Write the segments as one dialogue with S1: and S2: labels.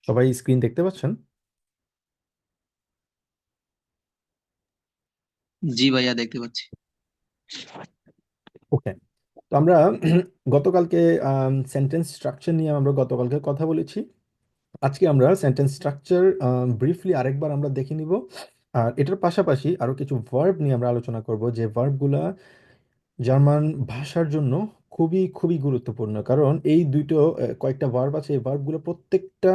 S1: সবাই স্ক্রিন দেখতে পাচ্ছেন?
S2: জি ভাইয়া, দেখতে পাচ্ছি।
S1: ওকে। তো আমরা গতকালকে সেন্টেন্স স্ট্রাকচার নিয়ে আমরা গতকালকে কথা বলেছি। আজকে আমরা সেন্টেন্স স্ট্রাকচার ব্রিফলি আরেকবার আমরা দেখে নিব। আর এটার পাশাপাশি আরো কিছু ভার্ব নিয়ে আমরা আলোচনা করব, যে ভার্বগুলা জার্মান ভাষার জন্য খুবই খুবই গুরুত্বপূর্ণ। কারণ এই দুটো কয়েকটা ভার্ব আছে, এই ভার্বগুলো প্রত্যেকটা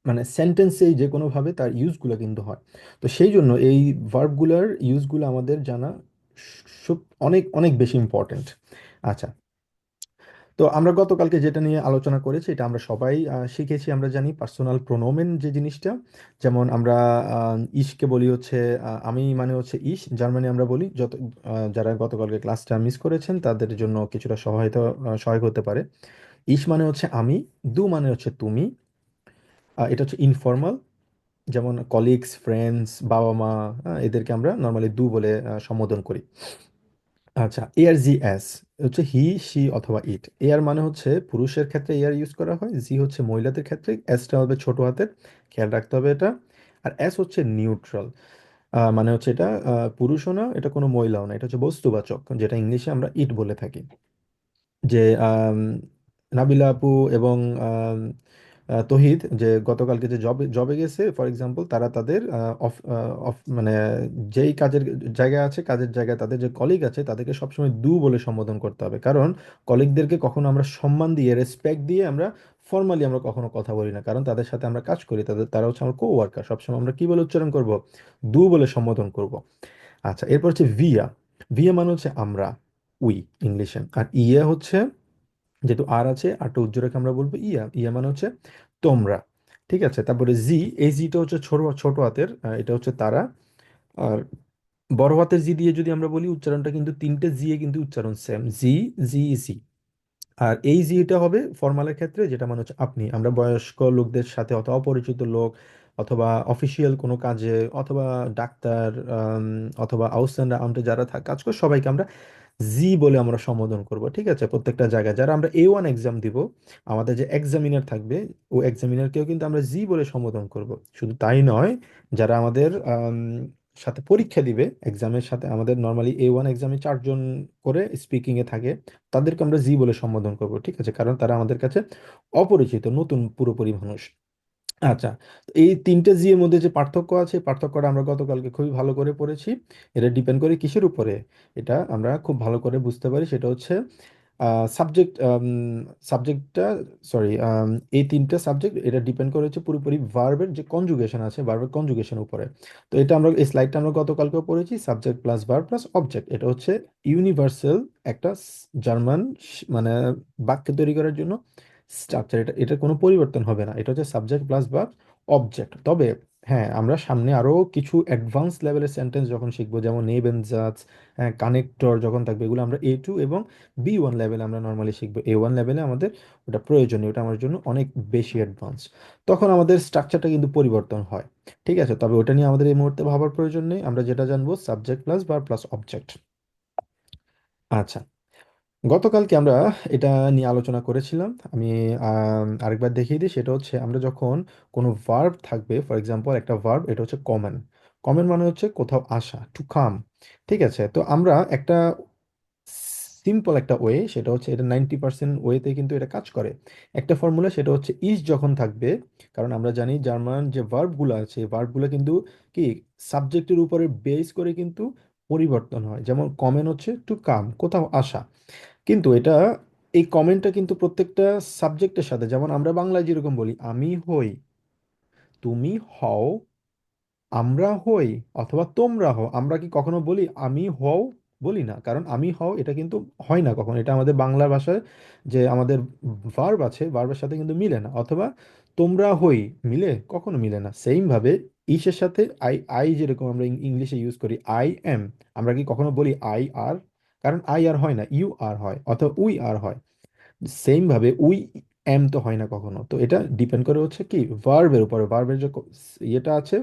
S1: মানে সেন্টেন্সেই যে কোনোভাবে তার ইউজগুলো কিন্তু হয়। তো সেই জন্য এই ভার্বগুলোর ইউজগুলো আমাদের জানা অনেক অনেক বেশি ইম্পর্ট্যান্ট। আচ্ছা, তো আমরা গতকালকে যেটা নিয়ে আলোচনা করেছি এটা আমরা সবাই শিখেছি। আমরা জানি পার্সোনাল প্রোনোমেন যে জিনিসটা, যেমন আমরা ইশকে বলি হচ্ছে আমি, মানে হচ্ছে ইশ জার্মানি আমরা বলি। যারা গতকালকে ক্লাসটা মিস করেছেন তাদের জন্য কিছুটা সহায়ক হতে পারে। ইশ মানে হচ্ছে আমি, দু মানে হচ্ছে তুমি। এটা হচ্ছে ইনফর্মাল, যেমন কলিগস, ফ্রেন্ডস, বাবা মা, এদেরকে আমরা নর্মালি দু বলে সম্বোধন করি। আচ্ছা, এআর জি এস হচ্ছে হি, সি অথবা ইট। এআর মানে হচ্ছে পুরুষের ক্ষেত্রে এআর ইউজ করা হয়, জি হচ্ছে মহিলাদের ক্ষেত্রে, এসটা হবে ছোট হাতের, খেয়াল রাখতে হবে এটা। আর এস হচ্ছে নিউট্রাল, মানে হচ্ছে এটা পুরুষও না, এটা কোনো মহিলাও না, এটা হচ্ছে বস্তুবাচক, যেটা ইংলিশে আমরা ইট বলে থাকি। যে নাবিলা আপু এবং তহিদ যে গতকালকে যে জবে জবে গেছে ফর এক্সাম্পল, তারা তাদের অফ অফ মানে যেই কাজের জায়গায় আছে, কাজের জায়গায় তাদের যে কলিগ আছে তাদেরকে সবসময় দু বলে সম্বোধন করতে হবে। কারণ কলিগদেরকে কখনো আমরা সম্মান দিয়ে, রেসপেক্ট দিয়ে আমরা ফর্মালি আমরা কখনো কথা বলি না, কারণ তাদের সাথে আমরা কাজ করি, তারা হচ্ছে আমার কো ওয়ার্কার। সবসময় আমরা কি বলে উচ্চারণ করব? দু বলে সম্বোধন করব। আচ্ছা, এরপর হচ্ছে ভিয়া। ভিয়া মানে হচ্ছে আমরা, উই ইংলিশে। আর ইয়ে হচ্ছে, যেহেতু আর আছে আরটা উজ্জ্ব রেখে আমরা বলবো ইয়া। ইয়া মানে হচ্ছে তোমরা। ঠিক আছে, তারপরে জি, এই জিটা হচ্ছে ছোট ছোট হাতের, এটা হচ্ছে তারা। আর বড় হাতের জি দিয়ে যদি আমরা বলি, উচ্চারণটা কিন্তু তিনটে জি এ কিন্তু উচ্চারণ সেম, জি, জি, জি। আর এই জিটা হবে ফর্মালের ক্ষেত্রে, যেটা মানে হচ্ছে আপনি। আমরা বয়স্ক লোকদের সাথে অথবা অপরিচিত লোক অথবা অফিসিয়াল কোনো কাজে অথবা ডাক্তার, অথবা আউটস্ট্যান্ডার যারা কাজ করে সবাইকে আমরা জি বলে আমরা সম্বোধন করব। ঠিক আছে, প্রত্যেকটা জায়গায় যারা আমরা A1 এক্সাম দিব, আমাদের যে এক্সামিনার থাকবে, ও এক্সামিনারকেও কিন্তু আমরা জি বলে সম্বোধন করব। শুধু তাই নয়, যারা আমাদের সাথে পরীক্ষা দিবে এক্সামের সাথে, আমাদের নর্মালি A1 এক্সামে 4 জন করে স্পিকিং এ থাকে, তাদেরকে আমরা জি বলে সম্বোধন করব। ঠিক আছে, কারণ তারা আমাদের কাছে অপরিচিত, নতুন পুরোপুরি মানুষ। আচ্ছা, তো এই তিনটে জি এর মধ্যে যে পার্থক্য আছে, পার্থক্যটা আমরা গতকালকে খুবই ভালো করে পড়েছি। এটা ডিপেন্ড করে কিসের উপরে? এটা আমরা খুব ভালো করে বুঝতে পারি, সেটা হচ্ছে সাবজেক্ট। সাবজেক্টটা, সরি, এই তিনটা সাবজেক্ট এটা ডিপেন্ড করে হচ্ছে পুরোপুরি ভার্বের যে কনজুগেশন আছে, ভার্বের কনজুগেশন উপরে। তো এটা আমরা এই স্লাইডটা আমরা গতকালকেও পড়েছি, subject plus verb plus object. এটা হচ্ছে ইউনিভার্সাল একটা জার্মান মানে বাক্য তৈরি করার জন্য স্ট্রাকচার। এটা কোনো পরিবর্তন হবে না, এটা হচ্ছে সাবজেক্ট প্লাস ভার্ব অবজেক্ট। তবে হ্যাঁ, আমরা সামনে আরো কিছু অ্যাডভান্স লেভেলের সেন্টেন্স যখন শিখবো, যেমন নেবেনজাজ, কানেক্টর যখন থাকবে, এগুলো আমরা A2 এবং B1 লেভেলে আমরা নর্মালি শিখবো। A1 লেভেলে আমাদের ওটা প্রয়োজনীয়, ওটা আমার জন্য অনেক বেশি অ্যাডভান্স। তখন আমাদের স্ট্রাকচারটা কিন্তু পরিবর্তন হয়। ঠিক আছে, তবে ওটা নিয়ে আমাদের এই মুহূর্তে ভাবার প্রয়োজন নেই। আমরা যেটা জানবো subject plus verb plus object. আচ্ছা, গতকালকে আমরা এটা নিয়ে আলোচনা করেছিলাম। আমি আরেকবার দেখিয়ে দিই, সেটা হচ্ছে আমরা যখন কোনো ভার্ব থাকবে, ফর এক্সাম্পল একটা ভার্ব, এটা হচ্ছে কমন। কমন মানে হচ্ছে কোথাও আসা, টু কাম। ঠিক আছে, তো আমরা একটা সিম্পল একটা ওয়ে, সেটা হচ্ছে এটা 90% ওয়েতে কিন্তু এটা কাজ করে। একটা ফর্মুলা, সেটা হচ্ছে ইজ যখন থাকবে, কারণ আমরা জানি জার্মান যে ভার্বগুলো আছে, ভার্বগুলো কিন্তু কি সাবজেক্টের উপরে বেস করে কিন্তু পরিবর্তন হয়। যেমন কমেন হচ্ছে টু কাম, কোথাও আসা। কিন্তু এটা, এই কমেন্টটা কিন্তু প্রত্যেকটা সাবজেক্টের সাথে, যেমন আমরা বাংলায় যেরকম বলি আমি হই, তুমি হও, আমরা হই, অথবা তোমরা হও, আমরা কি কখনো বলি আমি হও? বলি না, কারণ আমি হও এটা কিন্তু হয় না কখনো। এটা আমাদের বাংলা ভাষায় যে আমাদের ভার্ব আছে, ভার্বের সাথে কিন্তু মিলে না। অথবা তোমরা হই মিলে, কখনো মিলে না। সেম ভাবে ইসের সাথে আই, আই যেরকম আমরা ইংলিশে ইউজ করি আই এম, আমরা কি কখনো বলি আই আর? কারণ আই আর হয় না, ইউ আর হয়, অথবা উই আর হয়। সেম ভাবে উই এম তো হয় না কখনো। তো এটা ডিপেন্ড করে হচ্ছে কি ভার্বের উপরে, ভার্বের যে ইয়েটা আছে,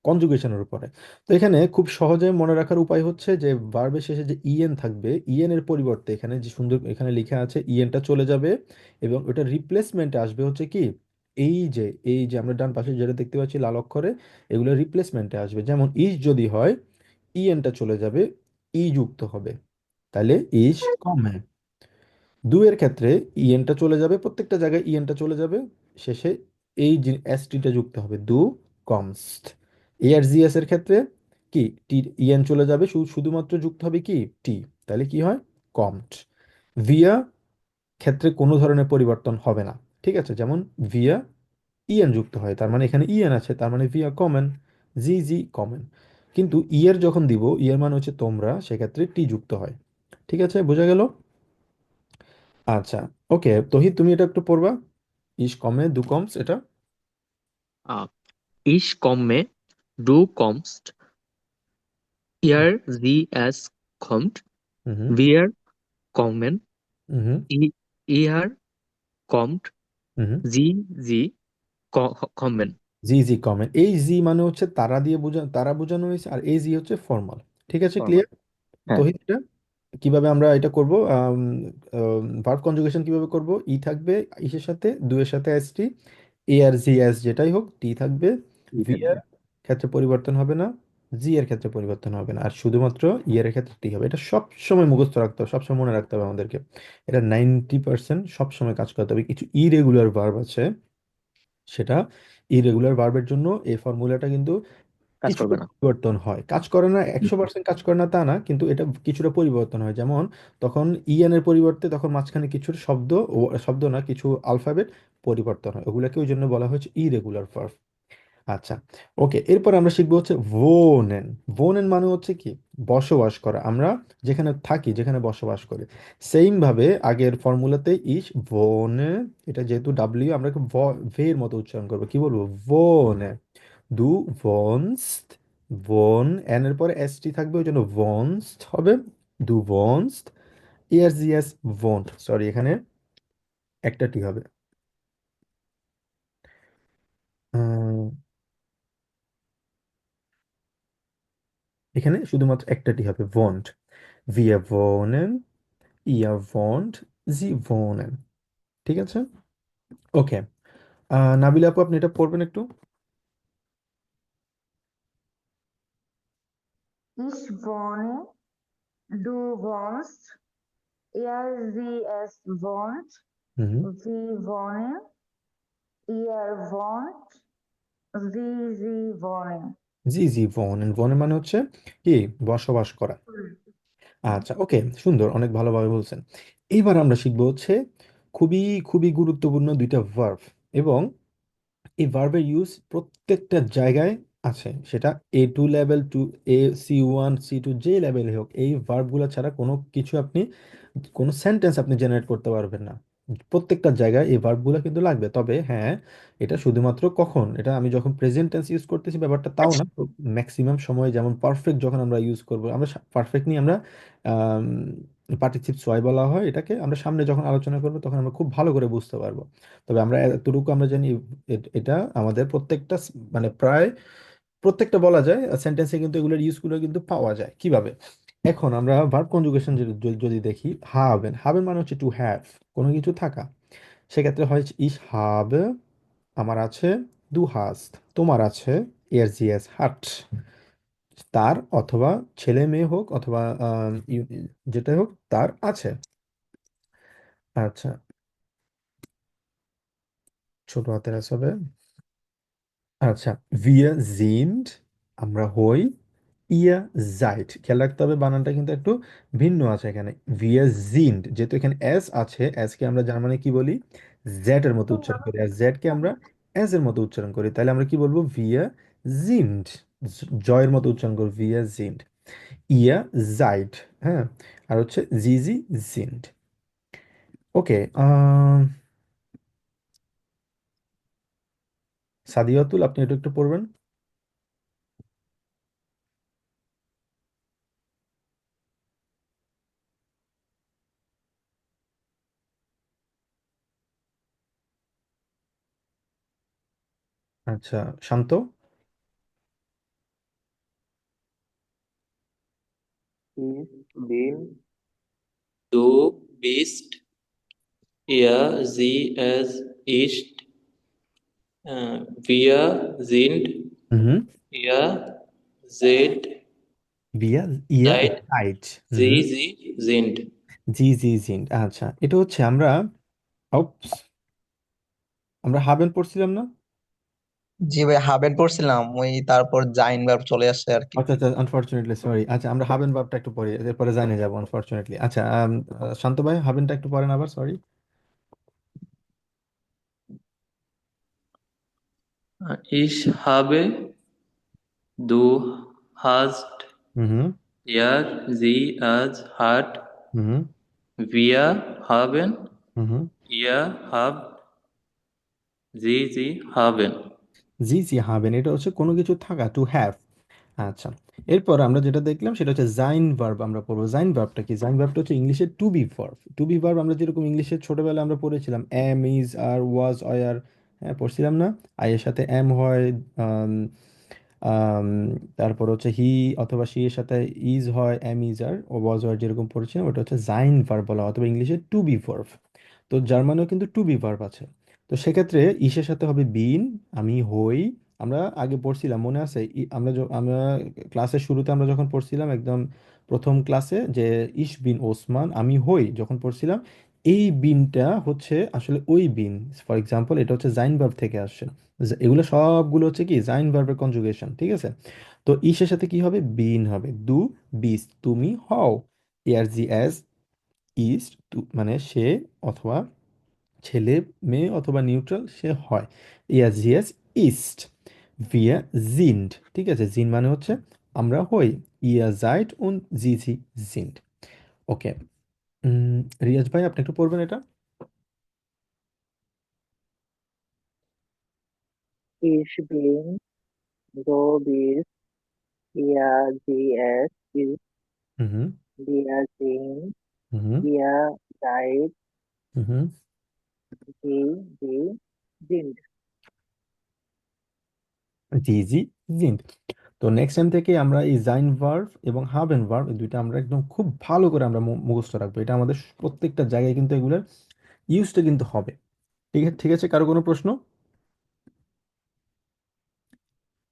S1: কনজুগেশনের উপরে। তো এখানে খুব সহজে মনে রাখার উপায় হচ্ছে যে ভার্বের শেষে যে ইএন থাকবে, ইএন এর পরিবর্তে এখানে যে সুন্দর এখানে লেখা আছে ইএনটা চলে যাবে, এবং ওটা রিপ্লেসমেন্টে আসবে হচ্ছে কি এই যে এই যে আমরা ডান পাশে যেটা দেখতে পাচ্ছি লাল অক্ষরে, এগুলো রিপ্লেসমেন্টে আসবে। যেমন ইস যদি হয়, ইএনটা চলে যাবে, ই যুক্ত হবে, তাহলে ইস কম হ্যাঁ। দুইয়ের ক্ষেত্রে ইএনটা চলে যাবে, প্রত্যেকটা জায়গায় ইএনটা চলে যাবে, শেষে এই এসটিটা যুক্ত হবে, দু কমস্ট। এ আর জি এস এর ক্ষেত্রে কি, টি ইএন চলে যাবে, শুধুমাত্র যুক্ত হবে কি টি, তাহলে কি হয়, কমট। ভিয়া ক্ষেত্রে কোনো ধরনের পরিবর্তন হবে না, ঠিক আছে, যেমন ভিয়া ইএন যুক্ত হয়, তার মানে এখানে ইএন আছে, তার মানে ভিয়া কমন, জি জি কমন। কিন্তু ই এর যখন দিব, ই এর মানে হচ্ছে তোমরা, সেক্ষেত্রে টি যুক্ত হয়। ঠিক আছে, বোঝা গেল? আচ্ছা, ওকে তহি তুমি এটা একটু পড়বা, ইস কমে দু কমস এটা।
S3: Uh, Ich komme, du kommst, ihr, sie, es kommt,
S1: হুম
S3: wir kommen,
S1: হুম
S3: ihr kommt,
S1: হুম
S3: sie kommen.
S1: জি জি কমেন, এই জি মানে হচ্ছে তারা দিয়ে তারা বোঝানো হয়েছে, আর এই জি হচ্ছে ফর্মাল। ঠিক আছে,
S3: Formal.
S1: ক্লিয়ার?
S3: হ্যাঁ,
S1: তহিদ এটা কিভাবে আমরা এটা করব, ভার্ব কনজুগেশন কিভাবে করব, ই থাকবে ইসের সাথে, দুয়ের সাথে এসটি, এ আর জি এস যেটাই হোক, টি থাকবে,
S3: কি
S1: ভি
S3: থাকবে?
S1: এর ক্ষেত্রে পরিবর্তন হবে না, জি এর ক্ষেত্রে পরিবর্তন হবে না, আর শুধুমাত্র ই এর ক্ষেত্রে টি হবে। এটা সব সময় মুখস্থ রাখতে হবে, সবসময় মনে রাখতে হবে আমাদেরকে। এটা 90% সব সময় কাজ করতে হবে। কিছু ইরেগুলার ভার্ব আছে, সেটা ইরেগুলার ভার্বের জন্য এই ফর্মুলাটা কিন্তু
S3: কাজ
S1: কিছুটা
S3: করবে না।
S1: পরিবর্তন হয়, কাজ করে না,
S3: হুম,
S1: 100% কাজ করে না তা না, কিন্তু এটা কিছুটা পরিবর্তন হয়। যেমন তখন ইএন এর পরিবর্তে তখন মাঝখানে কিছু শব্দ, ও শব্দ না, কিছু আলফাবেট পরিবর্তন হয়, ওগুলোকে ওই জন্য বলা হচ্ছে ইরেগুলার ভার্ব। আচ্ছা, ওকে, এরপর আমরা শিখবো হচ্ছে ভোনেন। ভোনেন মানে হচ্ছে কি, বসবাস করা, আমরা যেখানে থাকি, যেখানে বসবাস করি। সেম ভাবে আগের ফর্মুলাতে ইস ভোনে, এটা যেহেতু ডাব্লিউ, আমরা ভে এর মতো উচ্চারণ করবো, কি বলবো, ভোনে। দু ভনস্ট, ভন, এন এর পরে এস টি থাকবে, ওই জন্য ভনস্ট হবে, দু ভনস্ট। ইয়ার জি এস ভন্ট, সরি এখানে একটা টি হবে, আহ, এখানে শুধুমাত্র একটা টি হবে, ভন্ট। Wir wohnen, ihr wohnt, sie wohnen। ঠিক আছে, ওকে। নাবিলা আপু, আপনি এটা পড়বেন একটু।
S4: Ich wohne, du wohnst, er, sie, es wohnt,
S1: হুম,
S4: wir wohnen, ihr wohnt, sie wohnen.
S1: জি জি wohnen, wohnen মানে হচ্ছে কি, বসবাস করা। আচ্ছা, ওকে, সুন্দর, অনেক ভালোভাবে বলছেন। এইবার আমরা শিখবো হচ্ছে খুবই খুবই গুরুত্বপূর্ণ দুইটা ভার্ব, এবং এই ভার্বের ইউজ প্রত্যেকটা জায়গায় আছে, সেটা A2 level, two C1 C2 যে লেভেলে হোক, এই ভার্বগুলো ছাড়া কোনো কিছু আপনি, কোনো সেন্টেন্স আপনি জেনারেট করতে পারবেন না। প্রত্যেকটা জায়গায় এই ভার্বগুলো কিন্তু লাগবে, তবে হ্যাঁ, এটা শুধুমাত্র কখন, এটা আমি যখন প্রেজেন্ট টেন্স ইউজ করতেছি ব্যাপারটা তাও না, ম্যাক্সিমাম সময়, যেমন পারফেক্ট যখন আমরা ইউজ করব, আমরা পারফেক্ট নিয়ে আমরা পার্টিসিপ সোয়াই বলা হয় এটাকে, আমরা সামনে যখন আলোচনা করবো তখন আমরা খুব ভালো করে বুঝতে পারবো। তবে আমরা এতটুকু আমরা জানি, এটা আমাদের প্রত্যেকটা মানে প্রায় প্রত্যেকটা বলা যায় সেন্টেন্সে কিন্তু এগুলোর ইউজগুলো কিন্তু পাওয়া যায়। কিভাবে, এখন আমরা ভার্ব কনজুগেশন যদি যদি দেখি, হাবেন, হাবেন মানে হচ্ছে টু হ্যাভ, কোনো কিছু থাকা। সেক্ষেত্রে হয় ইস habe, আমার আছে, দু হাস্ট, তোমার আছে, এর জি এস হাট, তার অথবা ছেলে মেয়ে হোক অথবা যেটাই হোক তার আছে। আচ্ছা, ছোট হাতের আছে হবে। আচ্ছা, wir sind, আমরা হই, ihr seid, খেয়াল রাখতে হবে বানানটা কিন্তু একটু ভিন্ন আছে এখানে। wir sind, যেহেতু এখানে এস আছে, এস কে আমরা জার্মানি কি বলি, জেড এর মতো উচ্চারণ করি, আর জেড কে আমরা এস এর মতো উচ্চারণ করি, তাহলে আমরা কি বলবো, wir sind, জয়ের মতো উচ্চারণ করবো, wir sind, ihr seid, হ্যাঁ, আর হচ্ছে জি জি sind। ওকে, সাদিয়াতুল, আপনি এটা একটু পড়বেন। আচ্ছা, শান্ত।
S5: Ich bin, du bist, er, sie, es ist, Wir sind
S1: হুম।
S5: ihr seid
S1: বিয়া ইয়া
S5: seid
S1: রাইট। হুম।
S5: sie sind
S1: জি জি জিন্ড, আচ্ছা এটা হচ্ছে আমরা Oops, আমরা হাবেন পড়ছিলাম না?
S6: জি ভাই, হাবেন পড়ছিলাম, ওই তারপর জাইন ভার্ব চলে আসছে আর কি।
S1: আচ্ছা আচ্ছা, আনফরচুনেটলি সরি। আচ্ছা আমরা হাবেন ভার্বটা একটু পড়ি, এরপরে জানে যাবো আনফরচুনেটলি। আচ্ছা শান্ত ভাই হাবেনটা একটু পড়েন আবার, sorry.
S5: Ich habe, du hast,
S1: হুম হুম
S5: er, sie, es hat,
S1: হুম
S5: wir haben,
S1: হুম।
S5: ihr habt, sie haben.
S1: জি জি হাবেন, এটা হচ্ছে কোনো কিছু থাকা, টু হ্যাভ। আচ্ছা, এরপর আমরা যেটা দেখলাম সেটা হচ্ছে জাইন ভার্ব আমরা পড়বো। জাইন ভার্বটা কি? জাইন ভার্বটা হচ্ছে ইংলিশে to be verb. To be verb আমরা যেরকম ইংলিশে ছোটবেলায় আমরা পড়েছিলাম am, is, are, was, were, হ্যাঁ পড়ছিলাম না? আই এর সাথে এম হয়, আম, আম, তারপর হচ্ছে হি অথবা শি এর সাথে ইজ হয়, এম, ইজ, আর, ও ওয়াজ, ওয়ার যেরকম পড়েছিলাম ওটা হচ্ছে জাইন ভার্ব বলা হয়, অথবা ইংলিশে টু বি ভার্ব। তো জার্মানেও কিন্তু টু বি ভার্ব আছে। তো সেক্ষেত্রে ইসের সাথে হবে বিন, আমি হই। আমরা আগে পড়ছিলাম মনে আছে, আমরা ক্লাসের শুরুতে আমরা যখন পড়ছিলাম একদম প্রথম ক্লাসে, যে ইস বিন ওসমান, আমি হই যখন পড়ছিলাম, এই বিনটা হচ্ছে আসলে ওই বিন। ফর এক্সাম্পল এটা হচ্ছে জাইন ভার্ব থেকে আসছে। এগুলো সবগুলো হচ্ছে কি জাইন ভার্বের কনজুগেশন, ঠিক আছে? তো ইসের সাথে কি হবে? বিন হবে। দু বিস, তুমি হও। এয়ার জি অ্যাজ ইজ, মানে সে অথবা ছেলে, মেয়ে অথবা নিউট্রাল সে হয়। ইয়াস জিয়াস ইস্ট, ভিয়া জিন্ড, ঠিক আছে? জিন মানে হচ্ছে আমরা হই। ইয়া জাইট উন জি জি জিন্ড। ওকে, রিয়াজ ভাই আপনি একটু পড়বেন এটা।
S7: Ich bin, du bist, ihr, sie, es ist,
S1: হুম হুম
S7: wir sind,
S1: হুম
S7: ihr seid,
S1: হুম।
S7: sie sind.
S1: জি জি জিন্ড। তো নেক্সট টাইম থেকে আমরা এই জাইন ভার্ব এবং হাবেন ভার্ব এই দুইটা আমরা একদম খুব ভালো করে আমরা মুখস্থ রাখবো। এটা আমাদের প্রত্যেকটা জায়গায় কিন্তু এগুলোর ইউজটা কিন্তু হবে। ঠিক আছে, ঠিক আছে, কারো কোনো প্রশ্ন?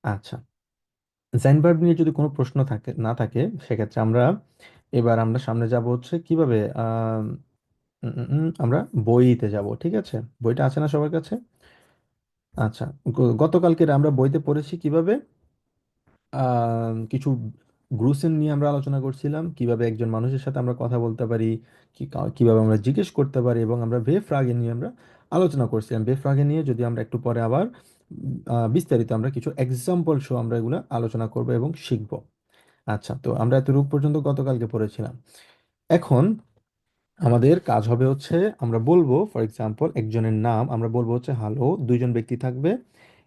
S1: আচ্ছা, জাইন ভার্ব নিয়ে যদি কোনো প্রশ্ন থাকে না থাকে, সেক্ষেত্রে আমরা সামনে যাব হচ্ছে কিভাবে আমরা বইতে যাব, ঠিক আছে? বইটা আছে না সবার কাছে? আচ্ছা, গতকালকে আমরা বইতে পড়েছি কিভাবে কিছু গ্রুসেন নিয়ে আমরা আলোচনা করছিলাম, কিভাবে একজন মানুষের সাথে আমরা কথা বলতে পারি, কিভাবে আমরা জিজ্ঞেস করতে পারি, এবং আমরা ভে ফ্রাগে নিয়ে আমরা আলোচনা করছিলাম। ভে ফ্রাগে নিয়ে যদি আমরা একটু পরে আবার বিস্তারিত আমরা কিছু এক্সাম্পল সহ আমরা এগুলো আলোচনা করব এবং শিখব। আচ্ছা, তো আমরা এতটুকু পর্যন্ত গতকালকে পড়েছিলাম। এখন আমাদের কাজ হবে হচ্ছে আমরা বলবো, ফর এক্সাম্পল একজনের নাম আমরা বলবো হচ্ছে হ্যালো, দুইজন ব্যক্তি থাকবে,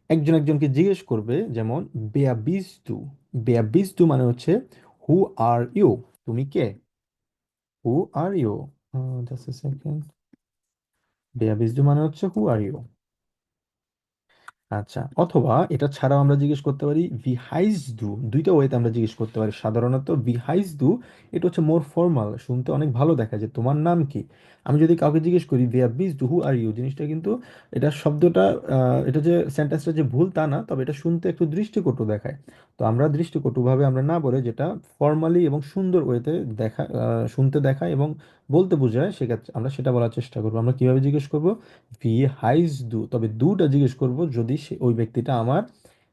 S1: একজন একজনকে জিজ্ঞেস করবে, যেমন বেয়া বিস্তু। বেয়া বিস্তু মানে হচ্ছে হু আর ইউ, তুমি কে? Who are you, just a second. বেয়া বিস্তু মানে হচ্ছে হু আর ইউ। আচ্ছা, অথবা এটা ছাড়াও আমরা জিজ্ঞেস করতে পারি ভি হাইজ দু। দুইটা ওয়েতে আমরা জিজ্ঞেস করতে পারি। সাধারণত ভি হাইজ দু এটা হচ্ছে মোর ফর্মাল, শুনতে অনেক ভালো দেখা যায়, তোমার নাম কি? আমি যদি কাউকে জিজ্ঞেস করি ভি বিজ দু হু আর ইউ, জিনিসটা কিন্তু এটা শব্দটা এটা যে সেন্টেন্সটা যে ভুল তা না, তবে এটা শুনতে একটু দৃষ্টিকটু দেখায়। তো আমরা দৃষ্টিকটুভাবে আমরা না বলে যেটা ফর্মালি এবং সুন্দর ওয়েতে দেখা শুনতে দেখায় এবং বলতে বোঝায়, সেক্ষেত্রে আমরা সেটা বলার চেষ্টা করবো। আমরা কিভাবে জিজ্ঞেস করবো? ভি হাইজ দু, তবে দুটা জিজ্ঞেস করব যদি ওই ব্যক্তিটা আমার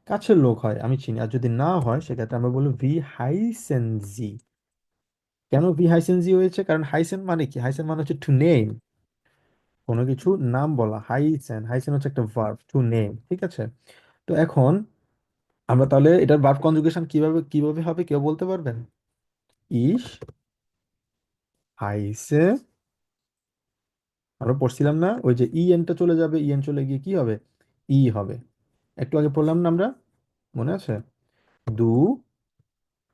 S1: কাছের লোক হয়, আমি চিনি। আর যদি না হয় সেক্ষেত্রে আমরা বলবো ভি হাইসেনজি। কেন ভি হাইসেনজি হয়েছে? কারণ হাইসেন মানে কি? হাইসেন মানে হচ্ছে টু নেম, কোনো কিছু নাম বলা। হাইসেন, হাইসেন হচ্ছে একটা ভার্ব টু নেম, ঠিক আছে? তো এখন আমরা তাহলে এটার ভার্ব কনজুগেশন কিভাবে কিভাবে হবে কেউ বলতে পারবেন? ইস হাইসে, আমরা পড়ছিলাম না ওই যে ইএনটা চলে যাবে, ইএন চলে গিয়ে কি হবে? ই হবে। একটু আগে পড়লাম না আমরা, মনে আছে? দু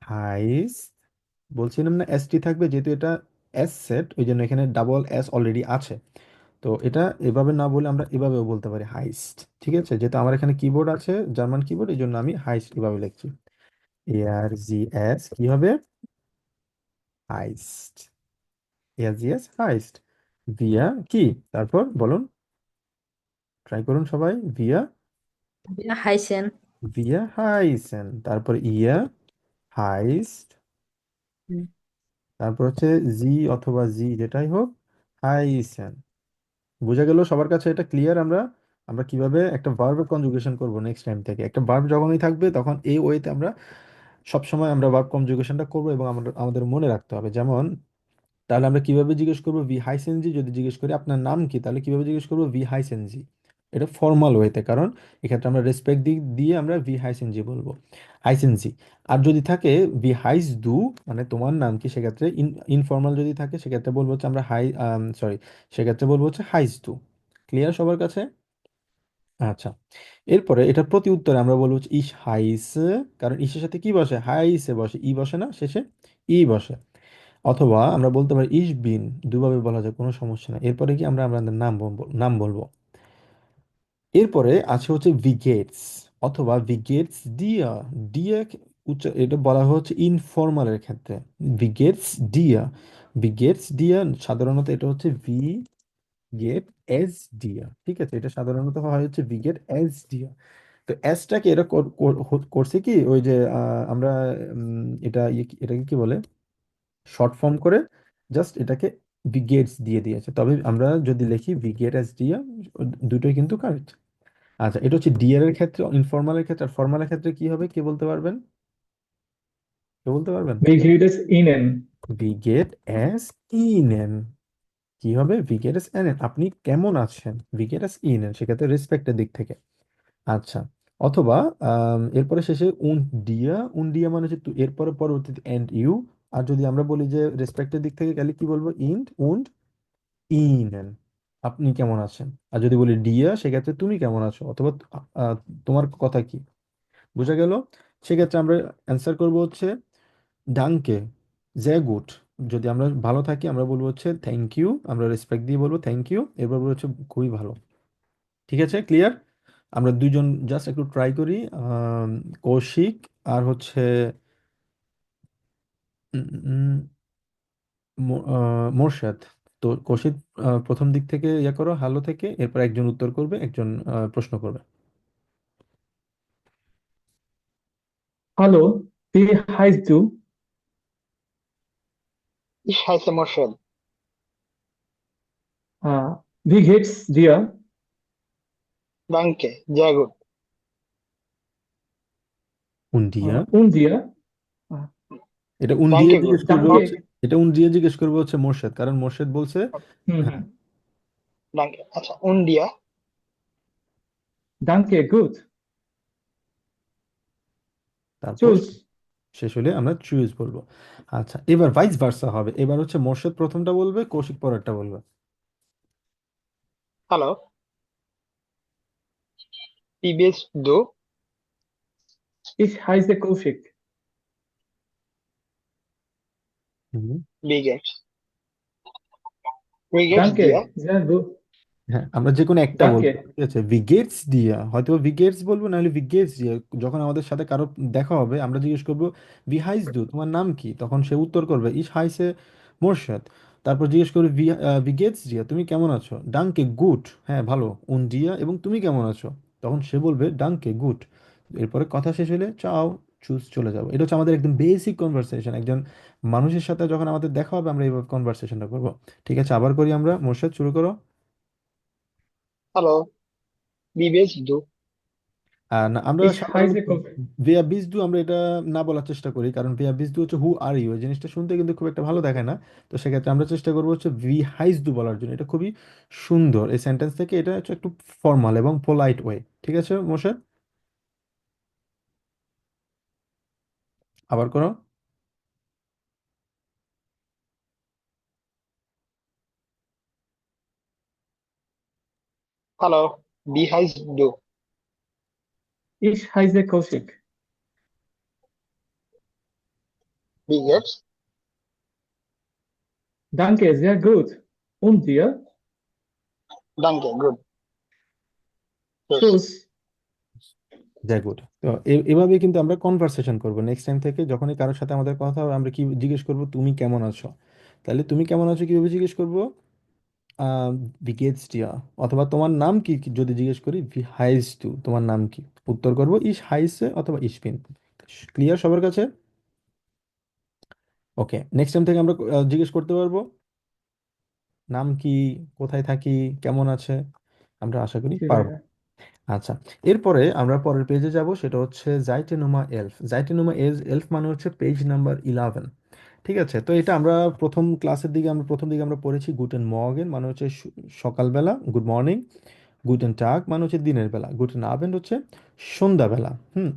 S1: হাইস, বলছিলাম না এসটি থাকবে, যেহেতু এটা এস সেট ওই জন্য এখানে ডাবল এস অলরেডি আছে। তো এটা এভাবে না বলে আমরা এভাবেও বলতে পারি হাইস্ট, ঠিক আছে? যেহেতু আমার এখানে কিবোর্ড আছে, জার্মান কিবোর্ড, এই জন্য আমি হাইস্ট এভাবে লিখছি। এআর জি এস কি হবে? হাইস্ট। এআর জি এস হাইস্ট। ভিয়া কি? তারপর বলুন, ট্রাই করুন সবাই। Villa
S8: Wir heißen,
S1: wir heißen, তারপর ইয়া হাইস্ট,
S8: হুম,
S1: তারপর হচ্ছে জি অথবা জি যেটাই হোক, হাইসেন। বোঝা গেল সবার কাছে? এটা ক্লিয়ার? আমরা আমরা কিভাবে একটা ভার্বের কনজুগেশন করব নেক্সট টাইম থেকে। একটা ভার্ব যখনই থাকবে তখন এই ওয়েতে আমরা সবসময় আমরা ভার্ব কনজুগেশনটা করবো, এবং আমাদের আমাদের মনে রাখতে হবে। যেমন তাহলে আমরা কিভাবে জিজ্ঞেস করবো ভি হাইসেনজি? যদি জিজ্ঞেস করি আপনার নাম কি, তাহলে কিভাবে জিজ্ঞেস করবো ভি হাইসেনজি। এটা ফর্মাল ওয়েতে, কারণ এক্ষেত্রে আমরা রেসপেক্ট দিয়ে আমরা ভি হাইসেনজি বলবো, হাইসেনজি। আর যদি থাকে ভি হাইস দু, মানে তোমার নাম কি, সেক্ষেত্রে ইনফর্মাল যদি থাকে সেক্ষেত্রে বলবো হচ্ছে আমরা সরি, সেক্ষেত্রে বলবো হচ্ছে হাইস দু। ক্লিয়ার সবার কাছে? আচ্ছা, এরপরে এটার প্রতি উত্তরে আমরা বলবো হচ্ছে ইস হাইসে, কারণ ইসের সাথে কি বসে, হাইসে বসে, ই বসে না শেষে, ই বসে। অথবা আমরা বলতে পারি ইস বিন, দুভাবে বলা যায়, কোনো সমস্যা নেই। এরপরে কি আমরা আমাদের নাম বলবো। এরপরে আছে হচ্ছে ভিগেটস অথবা ভিগেটস ডিয়া। ডিয়া এটা বলা হচ্ছে ইনফর্মালের ক্ষেত্রে, ভিগেটস ডিয়া। ভিগেটস ডিয়া সাধারণত এটা হচ্ছে ভি গেট এস ডিয়া, ঠিক আছে? এটা সাধারণত হয় হচ্ছে ভিগেট এস ডিয়া। তো এসটাকে এটা করছে কি, ওই যে আমরা এটাকে কি বলে, শর্ট ফর্ম করে জাস্ট এটাকে ভিগেটস দিয়ে দিয়েছে। তবে আমরা যদি লিখি ভিগেট এস ডিয়া, দুটোই কিন্তু কারেক্ট। আচ্ছা, এটা হচ্ছে ডিয়ার এর ক্ষেত্রে, ইনফর্মালের ক্ষেত্রে। আর ফর্মালের ক্ষেত্রে কি হবে, কে বলতে পারবেন? কে বলতে পারবেন?
S9: Wie geht es Ihnen?
S1: ভিগেট এস ইনেন। কি হবে, ভিগেট এস এনেন, আপনি কেমন আছেন, ভিগেট এস ইনেন, সেক্ষেত্রে রেসপেক্টের দিক থেকে। আচ্ছা, অথবা এরপরে শেষে উন ডিয়া মানে হচ্ছে এরপরে পরবর্তীতে এন্ড ইউ। আর যদি আমরা বলি যে রেসপেক্টের দিক থেকে গেলে কি বলবো, উন্ড ইনেন, আপনি কেমন আছেন। আর যদি বলি ডিয়া, সেক্ষেত্রে তুমি কেমন আছো, অথবা তোমার কথা কি। বুঝা গেল? সেক্ষেত্রে আমরা অ্যান্সার করব হচ্ছে ডাঙ্কে, জে গুড। যদি আমরা ভালো থাকি আমরা বলবো হচ্ছে থ্যাংক ইউ, আমরা রেসপেক্ট দিয়ে বলবো থ্যাংক ইউ, এরপর বলবো হচ্ছে খুবই ভালো। ঠিক আছে, ক্লিয়ার? আমরা দুইজন জাস্ট একটু ট্রাই করি। কৌশিক আর হচ্ছে উম, উম, মোরশেদ। তো কৌশিক, প্রথম দিক থেকে ইয়ে করো, হ্যালো থেকে, এরপর একজন উত্তর করবে, একজন প্রশ্ন করবে।
S9: Hallo, wie heißt du?
S7: Ich heiße Moschel.
S9: Wie geht's dir?
S7: Danke, sehr gut.
S1: উন্ডিয়া,
S9: Und dir? Äh,
S1: এটা উন দিয়ে
S7: Danke,
S1: জিজ্ঞেস
S7: gut.
S1: করবে
S9: Danke.
S1: হচ্ছে, এটা উন দিয়ে জিজ্ঞেস করবে হচ্ছে মোরশেদ, কারণ মোরশেদ বলছে। হ্যাঁ,
S9: Mhm.
S7: Danke. আচ্ছা, und dir?
S9: Danke, gut.
S1: তারপর
S9: Tschüss.
S1: শেষ হলে আমরা চুজ বলবো। আচ্ছা, এবার ভাইস ভার্সা হবে। এবার হচ্ছে মোরশেদ প্রথমটা বলবে, কৌশিক পরেরটা বলবে।
S7: Hallo, wie bist du?
S9: Ich heiße Kaushik.
S1: হুম।
S7: Wie geht's? Wie geht's dir?
S9: Danke, sehr gut.
S1: হ্যাঁ, আমরা যে কোনো একটা বলবো,
S9: Danke.
S1: ঠিক আছে? ভিগেটস দিয়া, হয়তো ভিগেটস বলবো, নাহলে ভিগেটস দিয়া। যখন আমাদের সাথে কারো দেখা হবে আমরা জিজ্ঞেস করবো ভি হাইস দু, তোমার নাম কি, তখন সে উত্তর করবে ইস হাইসে মোরশেদ। তারপর জিজ্ঞেস করবে ভিগেটস দিয়া, তুমি কেমন আছো, ডাঙ্কে গুড, হ্যাঁ ভালো, উন দিয়া, এবং তুমি কেমন আছো, তখন সে বলবে ডাঙ্কে গুড। এরপরে কথা শেষ হলে চাও, চুজ, চলে যাবো। এটা হচ্ছে আমাদের একদম বেসিক কনভারসেশন। একজন মানুষের সাথে যখন আমাদের দেখা হবে আমরা এইভাবে কনভারসেশনটা করবো। ঠিক আছে, আবার করি আমরা। মোরশেদ, শুরু করো।
S7: Hallo, wie bist du?
S1: না, আমরা
S9: Ich
S1: সাধারণত
S9: heiße Kaushik.
S1: ভেয়া বিজদু আমরা এটা না বলার চেষ্টা করি, কারণ ভেয়া বিজদু হচ্ছে হু আর ইউ, এই জিনিসটা শুনতে কিন্তু খুব একটা ভালো দেখায় না। তো সেক্ষেত্রে আমরা চেষ্টা করবো হচ্ছে ভি হাইজ দু বলার জন্য। এটা খুবই সুন্দর এই সেন্টেন্স থেকে, এটা হচ্ছে একটু ফর্মাল এবং পোলাইট ওয়ে। ঠিক আছে মোর্শেদ, আবার করো।
S7: Hallo, wie heißt du?
S9: Ich heiße Kaushik.
S7: Wie geht's?
S9: Danke, sehr gut. Und dir?
S7: Danke, gut. Tschüss.
S9: Tschüss.
S1: যাই গুড। তো এভাবে কিন্তু আমরা কনভারসেশন করবো নেক্সট টাইম থেকে। যখনই কারোর সাথে আমাদের কথা হবে আমরা কি জিজ্ঞেস করবো, তুমি কেমন আছো। তাহলে তুমি কেমন আছো কিভাবে জিজ্ঞেস করবো, ভি গেটস ডিয়া, অথবা তোমার নাম কি কি যদি জিজ্ঞেস করি, ভি হাইস টু, তোমার নাম কি, উত্তর করব ইস হাইসে অথবা ইস বিন। ক্লিয়ার সবার কাছে? ওকে, নেক্সট টাইম থেকে আমরা জিজ্ঞেস করতে পারবো নাম কি, কোথায় থাকি, কেমন আছে, আমরা আশা করি
S9: জি
S1: পারবো।
S9: ভাইয়া।
S1: আচ্ছা, এরপরে আমরা পরের পেজে যাব, সেটা হচ্ছে জাইটেনুমা এলফ। জাইটেনুমা এলফ মানে হচ্ছে পেজ নাম্বার 11। ঠিক আছে, তো এটা আমরা প্রথম ক্লাসের দিকে, আমরা প্রথম দিকে আমরা পড়েছি গুটেন মর্গেন মানে হচ্ছে সকালবেলা, গুড মর্নিং। গুটেন টাগ মানে হচ্ছে দিনের বেলা। গুটেন আবেন্ড হচ্ছে সন্ধ্যাবেলা,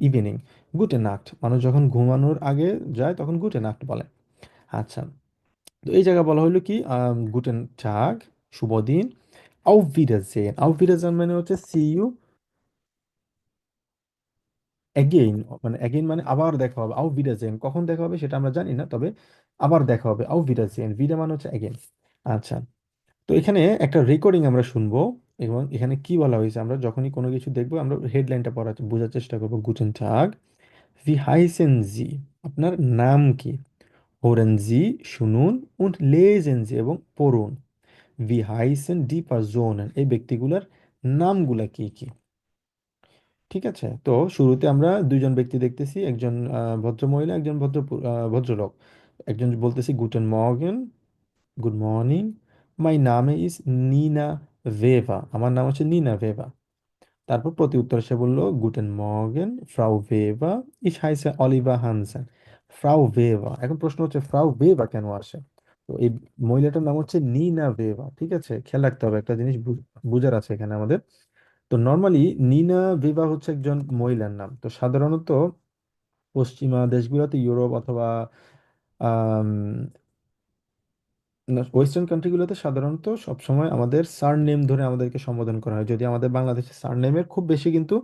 S1: ইভিনিং। গুটেন নাক্ট মানুষ যখন ঘুমানোর আগে যায় তখন গুটেন নাক্ট বলে। আচ্ছা, তো এই জায়গায় বলা হলো কি, গুটেন টাগ, শুভ দিন। আউফ ভিডারজেন, আউফ ভিডারজেন মানে হচ্ছে সি ইউ অ্যাগেইন, মানে অ্যাগেইন মানে আবার দেখা হবে। আউফ ভিডারজেন কখন দেখা হবে সেটা আমরা জানি না, তবে আবার দেখা হবে। আউফ ভিডারজেন, ভিডা মানে হচ্ছে অ্যাগেইন। আচ্ছা, তো এখানে একটা রেকর্ডিং আমরা শুনবো, এবং এখানে কি বলা হয়েছে, আমরা যখনই কোনো কিছু দেখবো আমরা হেডলাইনটা পড়ার বোঝার চেষ্টা করবো। গুটেন টাগ, ভি হাইসেন জি, আপনার নাম কি? হোরেন জি, শুনুন। উন্ড লেজেন জি, এবং পড়ুন। ভি হাইসেন ডি পারসোনেন, এই ব্যক্তিগুলোর নামগুলা কি কি? ঠিক আছে, তো শুরুতে আমরা দুইজন ব্যক্তি দেখতেছি, একজন ভদ্র মহিলা, একজন ভদ্রলোক। একজন বলতেছি গুটেন মর্গেন, গুড মর্নিং, মাই নামে ইজ নিনা ভেভা, আমার নাম হচ্ছে নিনা ভেভা। তারপর প্রতি উত্তর সে বলল, গুটেন মর্গেন ফ্রাউ ভেভা, ইস হাইসে অলিভা হানসেন। ফ্রাউ ভেভা, এখন প্রশ্ন হচ্ছে ফ্রাউ ভেভা কেন আসে? তো এই মহিলাটার নাম হচ্ছে নিনা ভেভা। ঠিক আছে, খেয়াল রাখতে হবে একটা জিনিস, বুঝার আছে এখানে আমাদের। তো নর্মালি নিনা ভেভা হচ্ছে একজন মহিলার নাম। তো সাধারণত পশ্চিমা দেশগুলোতে, ইউরোপ অথবা ওয়েস্টার্ন কান্ট্রিগুলোতে সাধারণত সবসময় আমাদের সারনেম ধরে আমাদেরকে সম্বোধন করা হয়। যদি আমাদের বাংলাদেশের সারনেমের খুব বেশি কিন্তু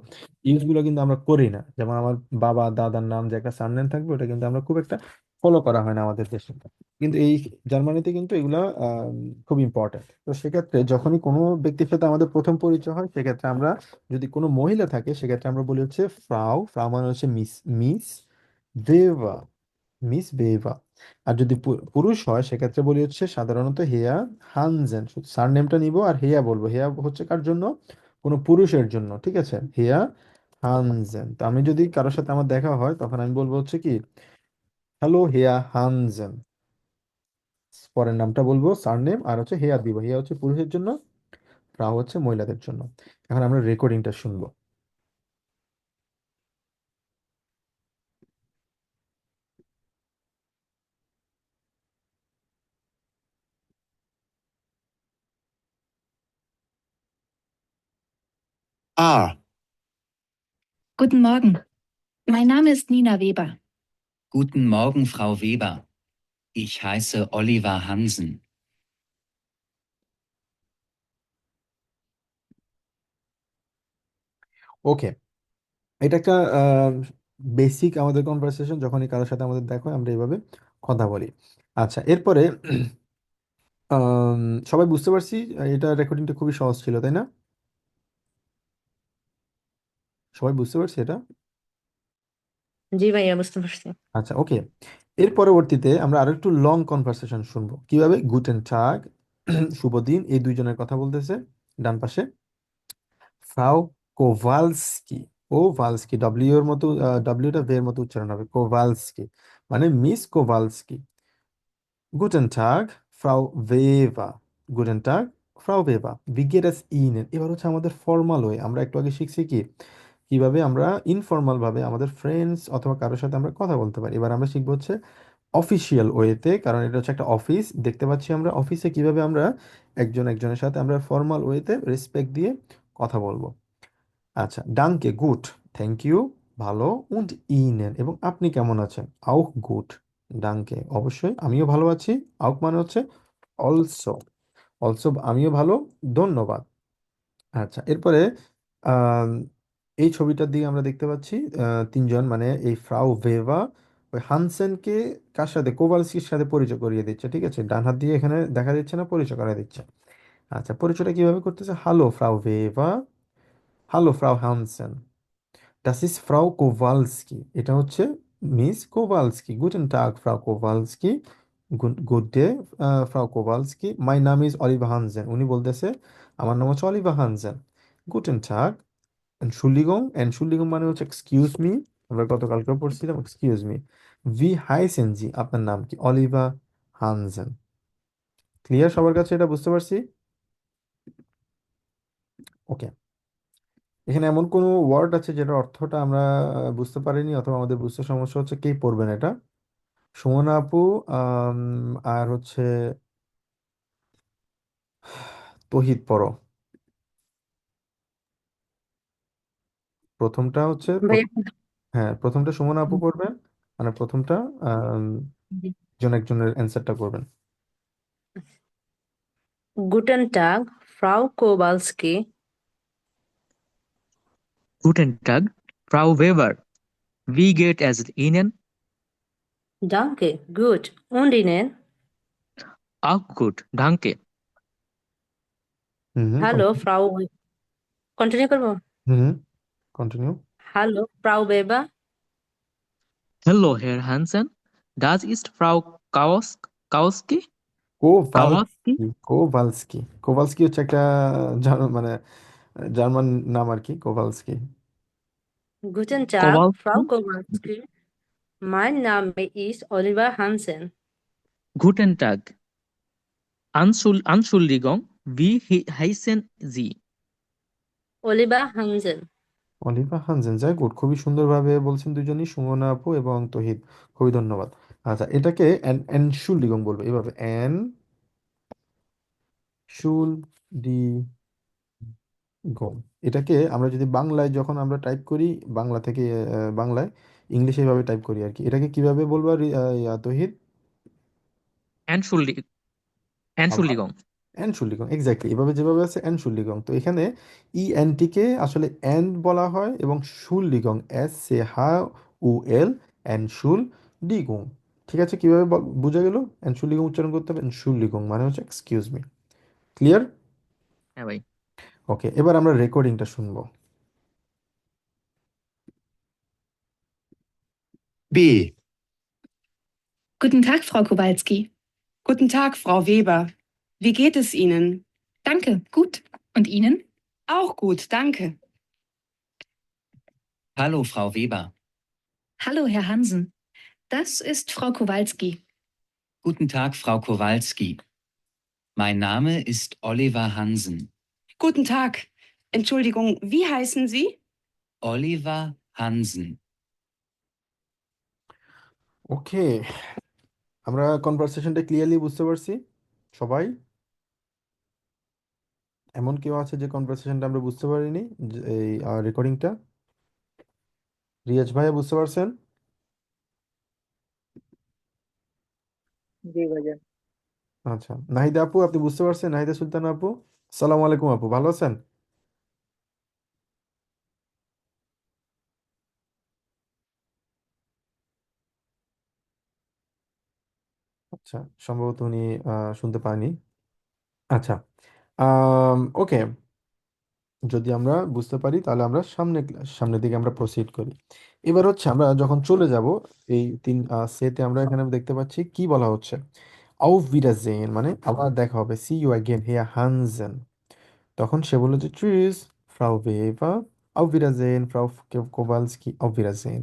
S1: ইউজগুলো কিন্তু আমরা করি না। যেমন আমার বাবা দাদার নাম যে একটা সারনেম থাকবে, ওটা কিন্তু আমরা খুব একটা ফলো করা হয় না আমাদের দেশে। কিন্তু এই জার্মানিতে কিন্তু এগুলা খুব ইম্পর্টেন্ট। তো সেক্ষেত্রে যখনই কোনো ব্যক্তির সাথে আমাদের প্রথম পরিচয় হয়, সেক্ষেত্রে আমরা, যদি কোনো মহিলা থাকে সেক্ষেত্রে আমরা বলি হচ্ছে ফ্রাউ। ফ্রাউ মানে হচ্ছে মিস, মিস ভেভা, মিস বেভা। আর যদি পুরুষ হয় সেক্ষেত্রে বলি হচ্ছে সাধারণত হেয়া হানজেন। সার নেমটা নিব আর হেয়া বলবো। হেয়া হচ্ছে কার জন্য? কোনো পুরুষের জন্য। ঠিক আছে, হেয়া হানজেন। তো আমি যদি কারোর সাথে আমার দেখা হয় তখন আমি বলবো হচ্ছে কি, হ্যালো হেয়া হানজেন। পরের নামটা বলবো সার নেম, আর হচ্ছে হেয়া দিব। হেয়া হচ্ছে পুরুষের জন্য, ফ্রাউ হচ্ছে মহিলাদের জন্য। এখন আমরা রেকর্ডিংটা শুনবো।
S10: Ah,
S11: Guten Morgen, mein Name ist Nina Weber.
S10: guten Morgen, Frau Weber. Ich heiße Oliver Hansen.
S1: ওকে, এটা একটা বেসিক আমাদের কনভারসেশন। যখনই কারোর সাথে আমাদের দেখা হয় আমরা এইভাবে কথা বলি। আচ্ছা, এরপরে আম, সবাই বুঝতে পারছি, এটা রেকর্ডিংটা খুবই সহজ ছিল, তাই না? সবাই বুঝতে পারছি এটা?
S8: জি ভাইয়া, বুঝতে পারছি।
S1: আচ্ছা, ওকে। এর পরবর্তীতে আমরা আরো একটু লং কনভারসেশন শুনবো, কিভাবে গুটেন টাগ, শুভ দিন, এই দুইজনের কথা বলতেছে ডান পাশে। ফ্রাউ কোভালস্কি, কোভালস্কি, ডব্লিউ এর মতো, ডব্লিউটা ভি এর মতো উচ্চারণ হবে, কোভালস্কি মানে মিস কোভালস্কি। গুটেন টাগ ফ্রাউ ভেভা, গুটেন টাগ ফ্রাউ ভেভা, wie geht es Ihnen? এবার হচ্ছে আমাদের ফর্মাল ওয়ে। আমরা একটু আগে শিখছি কি, কিভাবে আমরা ইনফর্মাল ভাবে আমাদের ফ্রেন্ডস অথবা কারোর সাথে আমরা কথা বলতে পারি। এবার আমরা শিখবো হচ্ছে অফিসিয়াল ওয়েতে, কারণ এটা হচ্ছে একটা অফিস। দেখতে পাচ্ছি আমরা অফিসে কিভাবে আমরা একজন একজনের সাথে আমরা ফর্মাল ওয়েতে রেসপেক্ট দিয়ে কথা বলবো। আচ্ছা, ডানকে গুড, থ্যাংক ইউ, ভালো। উন্ড ইনেন, এবং আপনি কেমন আছেন? আউক গুড, ডানকে অবশ্যই, আমিও ভালো আছি। আউক মানে হচ্ছে অলসো, অলসো আমিও ভালো, ধন্যবাদ। আচ্ছা, এরপরে আম, এই ছবিটার দিকে আমরা দেখতে পাচ্ছি তিনজন, মানে এই ফ্রাউ ভেভা ওই হানসেনকে কার সাথে, কোভালস্কির সাথে পরিচয় করিয়ে দিচ্ছে। ঠিক আছে, ডান হাত দিয়ে এখানে দেখা দিচ্ছে না, পরিচয় করিয়ে দিচ্ছে। আচ্ছা, পরিচয়টা কিভাবে করতেছে? হ্যালো ফ্রাউ ভেভা, হ্যালো ফ্রাউ Hansen, Das ist Frau Kowalski, এটা হচ্ছে মিস কোভালস্কি। গুটেন টাগ ফ্রাউ কোভালস্কি, গুড ডে ফ্রাউ Kowalski, my name is Oliver হানজেন। উনি বলতেছে আমার নাম হচ্ছে অলিভার হানজেন। গুটেন টাগ। এনশুলিগং, এনশুলিগং মানে হচ্ছে এক্সকিউজ মি, আমরা গতকালকেও পড়ছিলাম এক্সকিউজ মি। ভি হাইসেন জি, আপনার নাম কি? অলিভার হানজেন। ক্লিয়ার সবার কাছে? এটা বুঝতে পারছি? ওকে। এখানে এমন কোনো ওয়ার্ড আছে যেটার অর্থটা আমরা বুঝতে পারিনি অথবা আমাদের বুঝতে সমস্যা হচ্ছে, কে পড়বেন এটা? সুমনা আপু, আম, আর হচ্ছে তহিদ পড়ো। প্রথমটা হচ্ছে
S8: ভাইয়া
S1: হ্যাঁ, প্রথমটা সুমনা আপু করবেন, মানে প্রথমটা আম, একজন একজনের অ্যান্সারটা করবেন।
S8: Guten Tag, Frau Kowalski.
S3: Guten Tag, Frau Weber. Wie geht es Ihnen?
S8: Danke, gut. Und Ihnen?
S3: Auch gut, danke.
S1: হুম হুম
S8: Hallo, Frau. Continue করবো?
S1: হুম হুম continue.
S8: Hallo, Frau Weber.
S3: Hallo, Herr Hansen. Das ist Frau Kowalski? Kowalski?
S1: কোভালস্কি, কোভালস্কি, কোভালস্কি হচ্ছে একটা German মানে German নাম আর কি, কোভালস্কি।
S8: Guten Tag, Frau
S3: Kowalski?
S8: Kowalski. Mein Name ist Oliver Hansen.
S3: Guten Tag. Entschuldigung, wie heißen Sie?
S8: Oliver Hansen.
S1: Oliver Hansen, যাই গুড, খুবই সুন্দরভাবে বলছেন দুজনই, সুমনা আপু এবং তহিদ, খুবই ধন্যবাদ। আচ্ছা, এটাকে এনশুল্ডিগং বলবো এভাবে, এন শুল ডি গম। এটাকে আমরা যদি বাংলায় যখন আমরা টাইপ করি, বাংলা থেকে বাংলায় ইংলিশে এভাবে টাইপ করি আর কি, এটাকে কিভাবে বলবো তহিদ?
S3: Entschuldigung.
S1: আবার
S3: Entschuldigung.
S1: এনশুল্ডিগং, এক্স্যাক্টলি এভাবে যেভাবে আছে এনশুল্ডিগং। তো এখানে ইএনটিকে আসলে এন বলা হয় এবং শুল্ডিগং এস সে হা উ এল, এনশুল ডিগং। ঠিক আছে, কিভাবে বোঝা গেল? এনশুল্ডিগং উচ্চারণ করতে হবে, এনশুল্ডিগং মানে হচ্ছে এক্সকিউজ মি। ক্লিয়ার?
S3: হ্যাঁ ভাই।
S1: ওকে, এবার আমরা রেকর্ডিংটা শুনবো।
S10: B.
S11: Guten Tag, Frau Kowalski.
S12: Guten Tag, Frau Weber. Wie geht es Ihnen?
S11: Danke, gut. Und Ihnen?
S12: Auch gut, danke.
S10: Hallo, Frau Weber.
S11: Hallo, Herr Hansen. Das ist Frau Kowalski.
S10: Guten Tag, Frau Kowalski. Mein Name ist Oliver Hansen.
S12: Guten Tag. Entschuldigung, wie heißen Sie?
S10: Oliver Hansen.
S1: ওকে, আমরা কনভারসেশনটা clearly বুঝতে পারছি সবাই? এমন কেউ আছে যে কনভারসেশনটা আমরা বুঝতে পারিনি, এই রেকর্ডিংটা? রিয়াজ ভাইয়া বুঝতে পারছেন?
S6: জি ভাইয়া।
S1: আচ্ছা, নাহিদা আপু আপনি বুঝতে পারছেন? নাহিদা সুলতানা আপু, সালাম আলাইকুম আপু, ভালো আছেন? আচ্ছা, সম্ভবত উনি শুনতে পাননি। আচ্ছা, ওকে, যদি আমরা বুঝতে পারি তাহলে আমরা সামনের দিকে আমরা প্রসিড করি। এবার হচ্ছে আমরা যখন চলে যাব এই তিন সেতে, আমরা এখানে দেখতে পাচ্ছি কি বলা হচ্ছে, আউফ বিডাজেন মানে আবার দেখা হবে, সি ইউ অ্যাগেন হিয়ার হানজেন। তখন সে বললো যে ট্রিজ, ফ্রাউ ভেভা, আউফ বিডাজেন ফ্রাউ কোভালস্কি, আউফ বিডাজেন।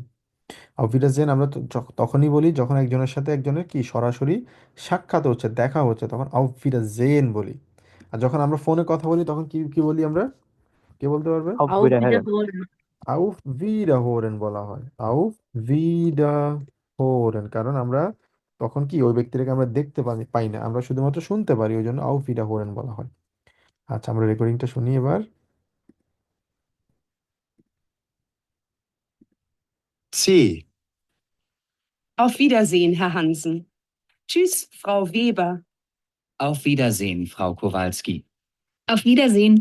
S1: আউফ বিডাজেন আমরা তো তখনই বলি যখন একজনের সাথে একজনের কি সরাসরি সাক্ষাৎ হচ্ছে, দেখা হচ্ছে, তখন আউফ বিডাজেন বলি। আর যখন আমরা ফোনে কথা বলি তখন কি কি বলি আমরা? কে বলতে পারবে?
S6: Auf
S8: Auf
S6: Wiederhören.
S8: Wiederholen.
S1: আউফ ভিডাহোরেন বলা হয়, আউফ ভিডাহোরেন, কারণ আমরা তখন কি ওই ব্যক্তিটাকে আমরা দেখতে পাই পাই না, আমরা শুধুমাত্র শুনতে পারি, ওই জন্য আউফ ভিডাহোরেন বলা হয়। আচ্ছা, আমরা রেকর্ডিংটা শুনি এবার।
S10: C.
S12: Auf Wiedersehen, Herr Hansen. Tschüss, Frau Weber.
S10: Auf Wiedersehen, Frau Kowalski.
S11: Auf Wiedersehen.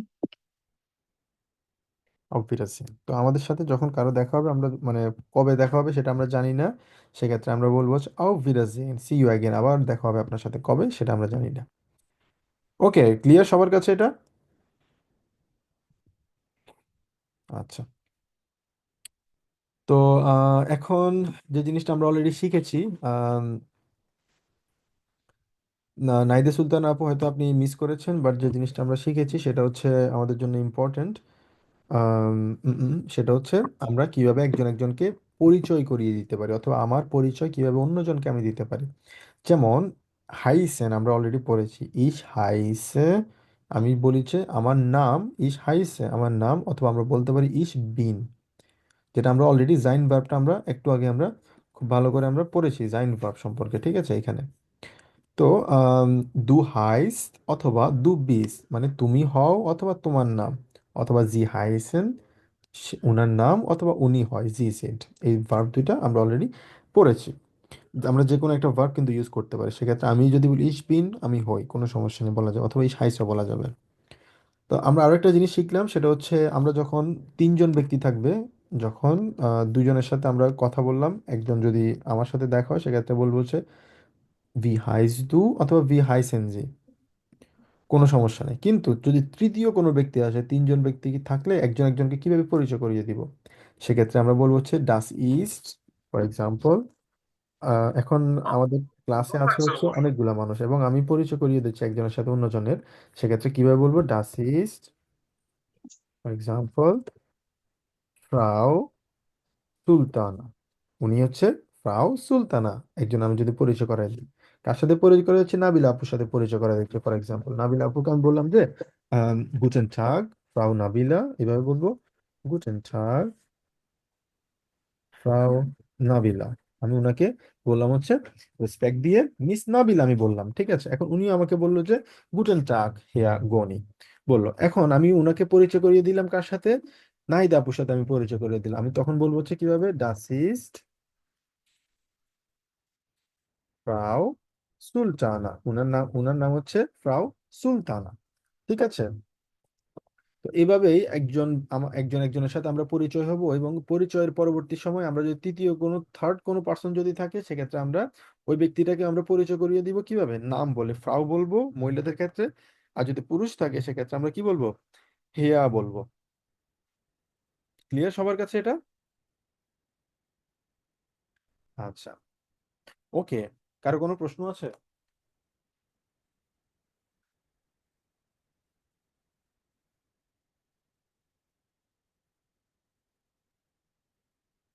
S1: আউফ ভিডাসেন। তো আমাদের সাথে যখন কারো দেখা হবে, আমরা মানে কবে দেখা হবে সেটা আমরা জানি না, সেক্ষেত্রে আমরা বলবো হচ্ছে আউফ ভিডাসেন, সি ইউ অ্যাগেন, আবার দেখা হবে আপনার সাথে, কবে সেটা আমরা জানি না। ওকে, ক্লিয়ার সবার কাছে এটা? আচ্ছা, তো এখন যে জিনিসটা আমরা অলরেডি শিখেছি, নাইদা সুলতান আপু, হয়তো আপনি মিস করেছেন, বাট যে জিনিসটা আমরা শিখেছি সেটা হচ্ছে আমাদের জন্য ইম্পর্ট্যান্ট। সেটা হচ্ছে আমরা কিভাবে একজন একজনকে পরিচয় করিয়ে দিতে পারি, অথবা আমার পরিচয় কিভাবে অন্যজনকে আমি দিতে পারি। যেমন হাইসেন আমরা অলরেডি পড়েছি, ইস হাইসে, আমি বলেছি আমার নাম, ইস হাইসে আমার নাম, অথবা আমরা বলতে পারি ইস বিন, যেটা আমরা অলরেডি জাইন ভার্বটা আমরা একটু আগে আমরা খুব ভালো করে আমরা পড়েছি জাইন ভার্ব সম্পর্কে, ঠিক আছে এখানে। তো দু হাইস অথবা দু বিস মানে তুমি হও অথবা তোমার নাম, অথবা জি হাইসেন উনার নাম, অথবা উনি হয় জি সেড। এই ভার্ব দুইটা আমরা অলরেডি পড়েছি। আমরা যে কোনো একটা ভার্ব কিন্তু ইউজ করতে পারি, সেক্ষেত্রে আমি যদি বলি ইস বিন আমি হই, কোনো সমস্যা নেই বলা যাবে, অথবা ইস হাইসও বলা যাবে। তো আমরা আরো একটা জিনিস শিখলাম, সেটা হচ্ছে আমরা যখন তিনজন ব্যক্তি থাকবে, যখন দুজনের সাথে আমরা কথা বললাম, একজন যদি আমার সাথে দেখা হয় সেক্ষেত্রে বলবো হচ্ছে ভি হাইস দু অথবা ভি হাইসেন জি, কোনো সমস্যা নেই। কিন্তু যদি তৃতীয় কোনো ব্যক্তি আসে, তিনজন ব্যক্তি থাকলে একজন একজনকে কিভাবে পরিচয় করিয়ে দিব, সেক্ষেত্রে আমরা বলবো হচ্ছে ডাস ইস্ট, ফর এক্সাম্পল। এখন আমাদের ক্লাসে আছে হচ্ছে অনেকগুলা মানুষ এবং আমি পরিচয় করিয়ে দিচ্ছি একজনের সাথে অন্যজনের, সেক্ষেত্রে কিভাবে বলবো ডাস ইস্ট, ফর এক্সাম্পল ফ্রাউ সুলতানা, উনি হচ্ছে ফ্রাউ সুলতানা। একজন আমি যদি পরিচয় করাই দিই, কার সাথে পরিচয় করা যাচ্ছে, নাবিলা আপুর সাথে পরিচয় করা যাচ্ছে। ফর এক্সাম্পল নাবিলা আপুকে আমি বললাম যে গুটেন টাগ ফ্রাউ নাবিলা, এভাবে বলবো গুটেন টাগ ফ্রাউ নাবিলা। আমি ওনাকে বললাম হচ্ছে রেসপেক্ট দিয়ে মিস নাবিলা আমি বললাম, ঠিক আছে। এখন উনিও আমাকে বললো যে গুটেন টাগ হেয়া গনি বললো। এখন আমি ওনাকে পরিচয় করিয়ে দিলাম কার সাথে, নাহিদা আপুর সাথে আমি পরিচয় করিয়ে দিলাম। আমি তখন বলবো হচ্ছে কিভাবে, ডাস ইস্ট ফ্রাউ সুলতানা, উনার নাম হচ্ছে ফ্রাউ সুলতানা, ঠিক আছে। তো এইভাবেই একজন একজনের সাথে আমরা পরিচয় হব, এবং পরিচয়ের পরবর্তী সময় আমরা যদি তৃতীয় কোনো থার্ড কোনো পার্সন যদি থাকে, সেক্ষেত্রে আমরা ওই ব্যক্তিটাকে আমরা পরিচয় করিয়ে দিব কিভাবে, নাম বলে ফ্রাউ বলবো মহিলাদের ক্ষেত্রে, আর যদি পুরুষ থাকে সেক্ষেত্রে আমরা কি বলবো, হেয়া বলবো। ক্লিয়ার সবার কাছে এটা? আচ্ছা, ওকে, কারো কোনো প্রশ্ন আছে?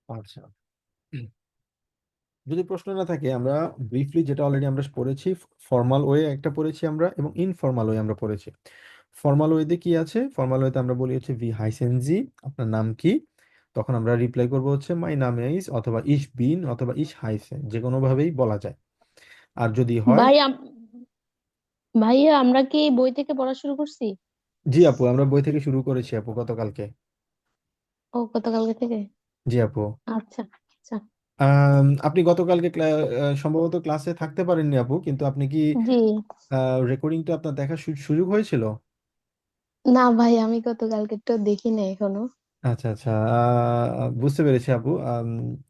S1: আচ্ছা, যদি প্রশ্ন না থাকে আমরা ব্রিফলি যেটা অলরেডি আমরা পড়েছি, ফর্মাল ওয়ে একটা পড়েছি আমরা, এবং ইনফর্মাল ওয়ে আমরা পড়েছি। ফর্মাল ওয়েতে কি আছে, ফর্মাল ওয়েতে আমরা বলি হচ্ছে ভি হাইসেনজি, আপনার নাম কি, তখন আমরা রিপ্লাই করবো হচ্ছে মাই নাম ইজ, অথবা ইস বিন, অথবা ইস হাইসে, যে কোনো ভাবেই বলা যায়। আর যদি হয়,
S13: ভাই ভাইয়া আমরা কি বই থেকে পড়া শুরু করছি?
S1: জি আপু, আমরা বই থেকে শুরু করেছি আপু গতকালকে।
S13: ও গতকালকে থেকে।
S1: জি আপু।
S13: আচ্ছা আচ্ছা।
S1: আপনি গতকালকে সম্ভবত ক্লাসে থাকতে পারেননি আপু, কিন্তু আপনি কি
S13: জি
S1: রেকর্ডিংটা আপনার দেখার সুযোগ হয়েছিল?
S13: না ভাই, আমি গতকালকে তো দেখি না এখনো।
S1: আচ্ছা আচ্ছা, বুঝতে পেরেছি আপু।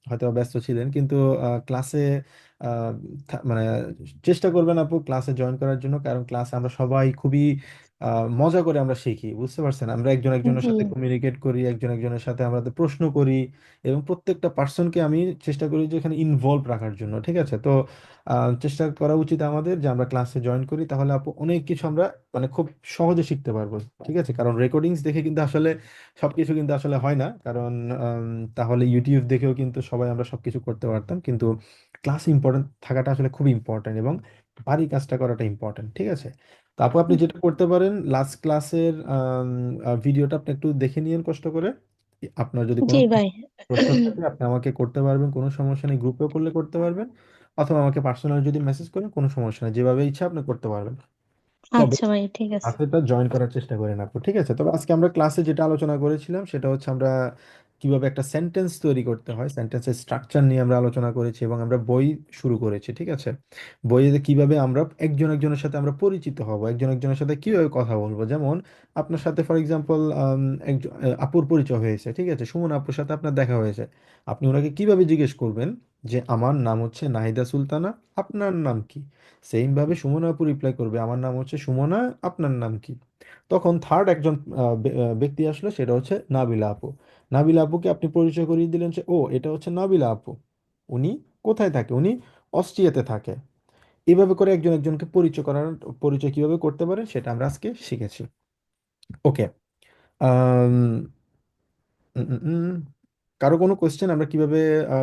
S1: হয়তো ব্যস্ত ছিলেন, কিন্তু ক্লাসে মানে চেষ্টা করবেন আপু ক্লাসে জয়েন করার জন্য, কারণ ক্লাসে আমরা সবাই খুবই মজা করে আমরা শিখি, বুঝতে পারছেন, আমরা একজন একজনের
S13: জি
S1: সাথে কমিউনিকেট করি, একজন একজনের সাথে আমরা প্রশ্ন করি, এবং প্রত্যেকটা পার্সনকে আমি চেষ্টা করি যে এখানে ইনভলভ রাখার জন্য, ঠিক আছে। তো চেষ্টা করা উচিত আমাদের যে আমরা ক্লাসে জয়েন করি, তাহলে আপু অনেক কিছু আমরা মানে খুব সহজে শিখতে পারবো, ঠিক আছে। কারণ রেকর্ডিংস দেখে কিন্তু আসলে সবকিছু কিন্তু আসলে হয় না, কারণ তাহলে ইউটিউব দেখেও কিন্তু সবাই আমরা সবকিছু করতে পারতাম, কিন্তু ক্লাস ইম্পর্টেন্ট থাকাটা আসলে খুব ইম্পর্টেন্ট, এবং বাড়ি কাজটা করাটা ইম্পর্টেন্ট, ঠিক আছে। তারপর আপনি যেটা করতে পারেন, লাস্ট ক্লাসের ভিডিওটা আপনি একটু দেখে নিয়েন কষ্ট করে। আপনার যদি কোনো
S13: জি ভাই।
S1: প্রশ্ন থাকে আপনি আমাকে করতে পারবেন, কোনো সমস্যা নেই, গ্রুপেও করলে করতে পারবেন, অথবা আমাকে পার্সোনালি যদি মেসেজ করেন, কোনো সমস্যা নেই, যেভাবে ইচ্ছা আপনি করতে পারবেন। তবে
S13: আচ্ছা ভাই, ঠিক আছে।
S1: ক্লাসেটা জয়েন করার চেষ্টা করেন আপু, ঠিক আছে। তবে আজকে আমরা ক্লাসে যেটা আলোচনা করেছিলাম সেটা হচ্ছে আমরা কিভাবে একটা সেন্টেন্স তৈরি করতে হয়, সেন্টেন্সের স্ট্রাকচার নিয়ে আমরা আলোচনা করেছি, এবং আমরা বই শুরু করেছি, ঠিক আছে। বইয়ে কিভাবে আমরা একজন একজনের সাথে আমরা পরিচিত হব, একজন একজনের সাথে কিভাবে কথা বলবো। যেমন আপনার সাথে ফর এক্সাম্পল একজন আপুর পরিচয় হয়েছে, ঠিক আছে, সুমন আপুর সাথে আপনার দেখা হয়েছে, আপনি ওনাকে কিভাবে জিজ্ঞেস করবেন যে আমার নাম হচ্ছে নাহিদা সুলতানা, আপনার নাম কি। সেম ভাবে সুমনা আপু রিপ্লাই করবে আমার নাম হচ্ছে সুমনা, আপনার নাম কি। তখন থার্ড একজন ব্যক্তি আসলো, সেটা হচ্ছে নাবিলা আপু। নাবিলা আপুকে আপনি পরিচয় করিয়ে দিলেন যে ও এটা হচ্ছে নাবিলা আপু, উনি কোথায় থাকে, উনি অস্ট্রিয়াতে থাকে। এইভাবে করে একজন একজনকে পরিচয় কিভাবে করতে পারে সেটা আমরা আজকে শিখেছি। ওকে। আম, উম, উম, উম, কারো কোনো কোশ্চেন, আমরা কিভাবে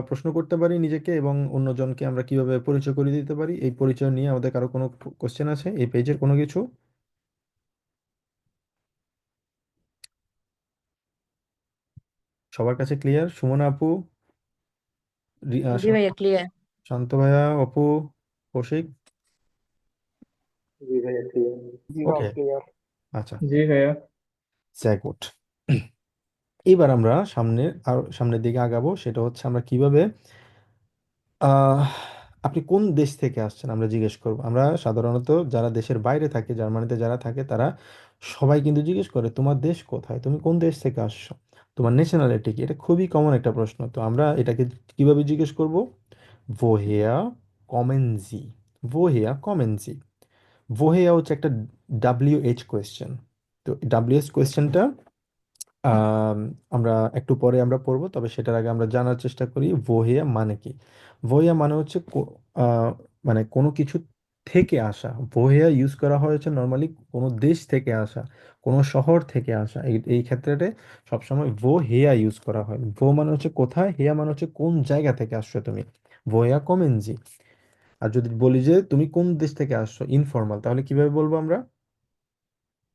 S1: প্রশ্ন করতে পারি নিজেকে এবং অন্যজনকে আমরা কিভাবে পরিচয় করিয়ে দিতে পারি, এই পরিচয় নিয়ে আমাদের কারো কোনো কোশ্চেন আছে এই পেজের কোনো কিছু? সবার কাছে ক্লিয়ার? সুমনা আপু,
S8: জি ভাইয়া ক্লিয়ার।
S1: শান্ত ভাইয়া, অপু, কৌশিক?
S7: জি ভাইয়া ক্লিয়ার। জি
S1: ওকে,
S7: ক্লিয়ার।
S1: আচ্ছা,
S9: জি ভাইয়া।
S1: গুড। এবার আমরা সামনের দিকে আগাবো, সেটা হচ্ছে আমরা কিভাবে আহ, আপনি কোন দেশ থেকে আসছেন আমরা জিজ্ঞেস করব। আমরা সাধারণত যারা দেশের বাইরে থাকে, জার্মানিতে যারা থাকে, তারা সবাই কিন্তু জিজ্ঞেস করে তোমার দেশ কোথায়, তুমি কোন দেশ থেকে আসছো, তোমার ন্যাশনালিটি কি। এটা খুবই কমন একটা প্রশ্ন। তো আমরা এটাকে কিভাবে জিজ্ঞেস করব? woher kommen Sie? woher kommen Sie? woher হচ্ছে একটা WH কোয়েশ্চেন। তো WH কোয়েশ্চেনটা আম, আমরা একটু পরে আমরা পড়বো, তবে সেটার আগে আমরা জানার চেষ্টা করি ভোহিয়া মানে কি। ভোহিয়া মানে হচ্ছে মানে কোনো কিছু থেকে আসা। ভোহিয়া ইউজ করা হয়েছে নর্মালি কোনো দেশ থেকে আসা, কোনো শহর থেকে আসা। এই ক্ষেত্রে সবসময় ভো হেয়া ইউজ করা হয়। ভো মানে হচ্ছে কোথায়, হেয়া মানে হচ্ছে কোন জায়গা থেকে আসছো তুমি। ভোয়া কমেনজি। আর যদি বলি যে তুমি কোন দেশ থেকে আসছো ইনফর্মাল, তাহলে কিভাবে বলবো আমরা?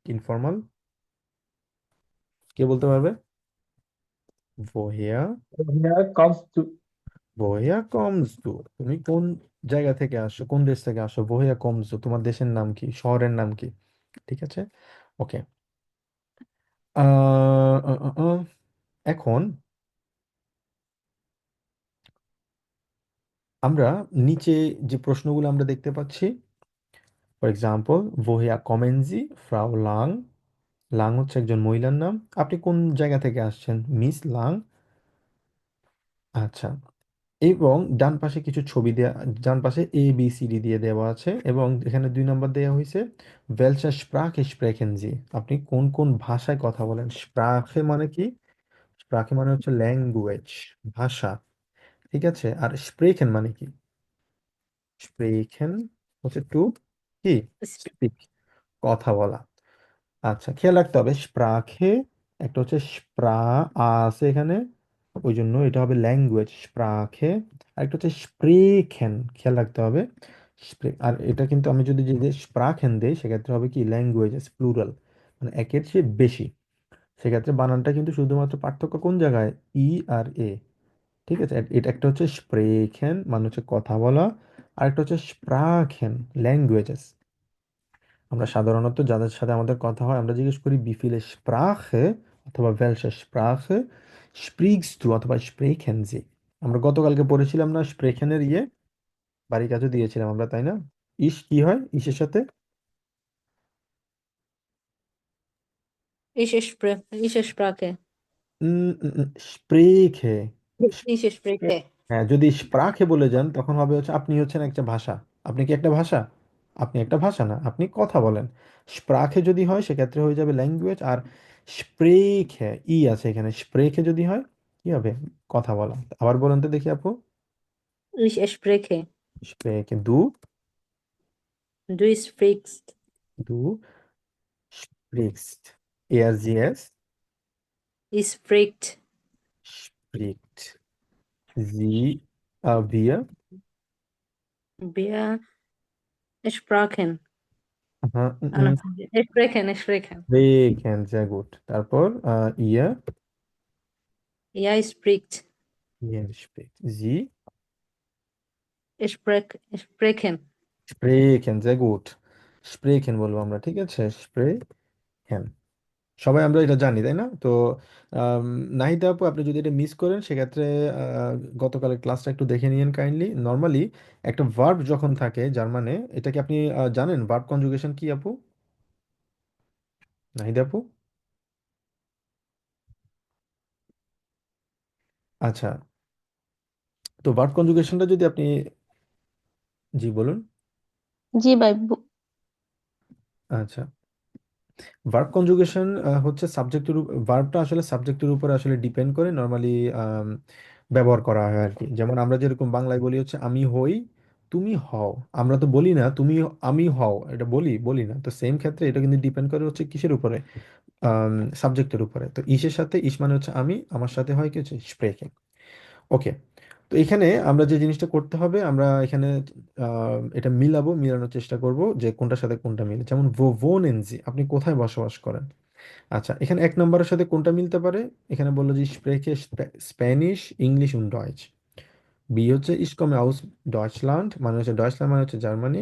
S1: ইনফর্মাল কে বলতে পারবে? ভোহিয়া
S9: Woher kommst du?
S1: বহিয়া কমসু, তুমি কোন জায়গা থেকে আসো, কোন দেশ থেকে আসো। বহিয়া কমসু, তোমার দেশের নাম কি, শহরের নাম কি। ঠিক আছে, ওকে। আহ, আহ, আহ, আহ, এখন আমরা নিচে যে প্রশ্নগুলো আমরা দেখতে পাচ্ছি, ফর এক্সাম্পল বহিয়া কমেনজি ফ্রাউ লাং। লাং হচ্ছে একজন মহিলার নাম। আপনি কোন জায়গা থেকে আসছেন, মিস লাং। আচ্ছা, এবং ডান পাশে কিছু ছবি দেওয়া, ডান পাশে ABCD দিয়ে দেওয়া আছে, এবং এখানে 2 নম্বর দেওয়া হয়েছে welche Sprache sprechen Sie? আপনি কোন কোন ভাষায় কথা বলেন। স্প্রাখে মানে কি? স্প্রাখে মানে হচ্ছে ল্যাঙ্গুয়েজ, ভাষা। ঠিক আছে, আর স্প্রেখেন মানে কি? স্প্রেখেন হচ্ছে টু কি, স্পিক, কথা বলা। আচ্ছা, খেয়াল রাখতে হবে স্প্রাখে একটা হচ্ছে স্প্রা আছে এখানে, ওই জন্য এটা হবে ল্যাঙ্গুয়েজ স্প্রাখে। আর একটা হচ্ছে স্প্রেখেন, খেয়াল রাখতে হবে। আর এটা কিন্তু আমি যদি যে স্প্রাখেন দেই সেক্ষেত্রে হবে কি ল্যাঙ্গুয়েজেস প্লুরাল, মানে একের চেয়ে বেশি। সেক্ষেত্রে বানানটা কিন্তু শুধুমাত্র পার্থক্য কোন জায়গায়, ই আর এ। ঠিক আছে, এটা একটা হচ্ছে স্প্রেখেন মানে হচ্ছে কথা বলা, আর একটা হচ্ছে স্প্রাখেন ল্যাঙ্গুয়েজেস। আমরা সাধারণত যাদের সাথে আমাদের কথা হয় আমরা জিজ্ঞেস করি বিফিলে স্প্রাখে অথবা welche Sprache sprichst du অথবা sprechen Sie? আমরা গতকালকে পড়েছিলাম না স্প্রেখেনের বাড়ি কাজও দিয়েছিলাম আমরা, তাই না? কি হয় ইসের সাথে?
S8: Ich spreche.
S1: স্প্রেখে।
S8: Ich spreche.
S1: হ্যাঁ, যদি স্প্রাখে বলে যান তখন হবে হচ্ছে আপনি হচ্ছেন একটা ভাষা। আপনি কি একটা ভাষা? আপনি একটা ভাষা না, আপনি কথা বলেন। স্প্রাখে যদি হয় সেক্ষেত্রে হয়ে যাবে ল্যাঙ্গুয়েজ। আর স্প্রেখে আছে এখানে, স্প্রেখে যদি হয় কি হবে, কথা বলা। আবার বলেন তো দেখি আপু।
S8: Ich spreche.
S1: স্প্রেখে দু,
S8: Du sprichst.
S1: দু স্প্রিকস্ট, ARGS
S8: Ich spricht.
S1: স্প্রিক্ট, জি wir
S8: Wir sprachen.
S1: হ্যাঁ,
S8: Sprechen.
S1: স্প্রেখেন, sehr gut। তারপর ihr
S8: Ja, spricht.
S1: ihr spricht, sie
S8: Sprechen.
S1: স্প্রেখেন, sehr gut। স্প্রেখেন বলবো আমরা, ঠিক আছে, স্প্রেখেন। সবাই আমরা এটা জানি, তাই না? তো আম, নাহিদা আপু, আপনি যদি এটা মিস করেন সেক্ষেত্রে গতকালের ক্লাসটা একটু দেখে নিন কাইন্ডলি। নর্মালি একটা ভার্ব যখন থাকে জার্মানে, এটা কি আপনি জানেন ভার্ব কনজুগেশন কি আপু, নাহিদা আপু? আচ্ছা, তো ভার্ব কনজুগেশনটা যদি আপনি, জি বলুন।
S13: জি ভাই,
S1: আচ্ছা, ভার্ব কনজুগেশন হচ্ছে ভার্বটা আসলে সাবজেক্টের উপর আসলে ডিপেন্ড করে নর্মালি ব্যবহার করা হয় আর কি। যেমন আমরা যেরকম বাংলায় বলি হচ্ছে আমি হই, তুমি হও, আমরা তো বলি না তুমি আমি হও, এটা বলি না, তো সেম ক্ষেত্রে এটা কিন্তু ডিপেন্ড করে হচ্ছে কিসের উপরে, সাবজেক্টের উপরে। তো ইসের সাথে ইস মানে হচ্ছে আমি, আমার সাথে হয় কি হচ্ছে স্প্রেকে। ওকে, তো এখানে আমরা যে জিনিসটা করতে হবে, আমরা এখানে এটা মিলানোর চেষ্টা করব যে কোনটার সাথে কোনটা মিলে। যেমন ভোনেনজি, আপনি কোথায় বসবাস করেন? আচ্ছা, এখানে এক নম্বরের সাথে কোনটা মিলতে পারে? এখানে বললো যে স্প্রেকে স্প্যানিশ, ইংলিশ und ডয়েচ। বি হচ্ছে ইস কমে আউস ডয়চল্যান্ড, মানে হচ্ছে ডয়চল্যান্ড মানে হচ্ছে Germany.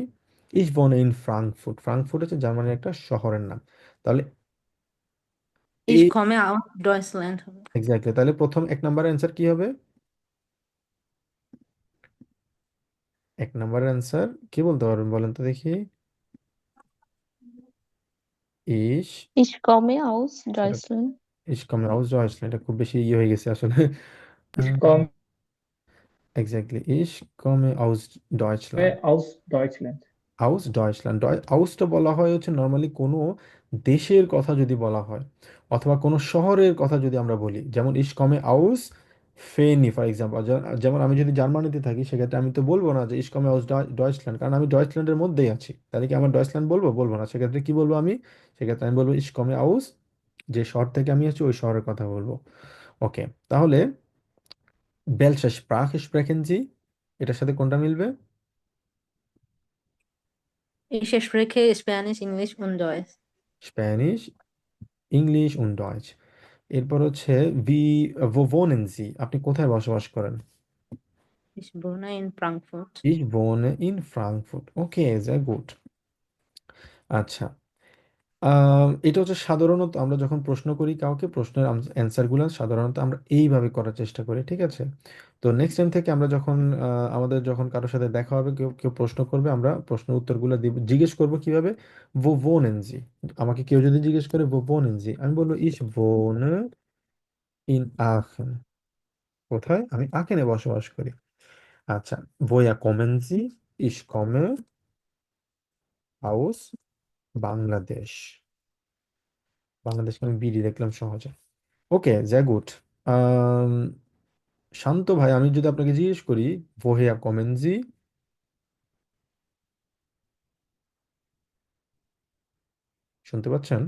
S1: Is wohne in Frankfurt, Frankfurt হচ্ছে জার্মানির একটা শহরের নাম। তাহলে
S8: Ich
S1: এই
S8: komme aus Deutschland.
S1: এক্স্যাক্টলি, তাহলে প্রথম এক নম্বরের অ্যান্সার কি হবে? এক নম্বরের অ্যান্সার কি বলতে পারবেন বলেন তো দেখি? ইস,
S13: Ich komme aus
S1: এটা
S13: Deutschland.
S1: ইস কমে আউস ডয়চল্যান্ড, এটা খুব বেশি ইয়ে হয়ে গেছে আসলে।
S9: Ich komme
S1: এক্স্যাক্টলি, ইস কমে আউস ডয়চল্যান্ড।
S9: aus Deutschland.
S1: আউস ডয়চল্যান্ড, আউসটা বলা হয় হচ্ছে নর্মালি কোনো দেশের কথা যদি বলা হয়, অথবা কোনো শহরের কথা যদি আমরা বলি, যেমন ইস কমে আউস ফেনি ফর এক্সাম্পল। যেমন আমি যদি জার্মানিতে থাকি, সেক্ষেত্রে আমি তো বলবো না যে ইস কমে আউস ডয়চল্যান্ড, কারণ আমি ডয়চল্যান্ডের মধ্যেই আছি। তাহলে কি আমার ডয়চল্যান্ড বলবো না, সেক্ষেত্রে কি বলবো আমি? সেক্ষেত্রে আমি বলবো ইস কমে আউস, যে শহর থেকে আমি আছি ওই শহরের কথা বলবো। ওকে, তাহলে বেলচা স্প্রাখ স্প্রেকেন জি, এটার সাথে কোনটা মিলবে?
S8: Ich spreche Spanish, English und Deutsch.
S1: Spanish, English und Deutsch. এরপর হচ্ছে ভি wohnen Sie, আপনি কোথায় বসবাস করেন?
S8: Ich wohne in Frankfurt.
S1: Ich wohne in Frankfurt. Okay, sehr gut. আচ্ছা, এটা হচ্ছে সাধারণত আমরা যখন প্রশ্ন করি কাউকে, প্রশ্নের অ্যান্সারগুলো সাধারণত আমরা এইভাবে করার চেষ্টা করি, ঠিক আছে? তো নেক্সট টাইম থেকে আমরা যখন আমাদের যখন কারোর সাথে দেখা হবে, কেউ কেউ প্রশ্ন করবে, আমরা প্রশ্নের উত্তরগুলো দিব, জিজ্ঞেস করবো কিভাবে, wo wohnen Sie। আমাকে কেউ যদি জিজ্ঞেস করে wo wohnen Sie, আমি বলবো ich wohne in Aachen। কোথায়? আমি আকেনে বসবাস করি। আচ্ছা, woher kommen Sie? Ich komme aus Bangladesh. বাংলাদেশকে আমি বিডি দেখলাম সহজে। ওকে, sehr gut. আম, শান্ত ভাই, আমি যদি আপনাকে জিজ্ঞেস করি woher kommen Sie, শুনতে পাচ্ছেন?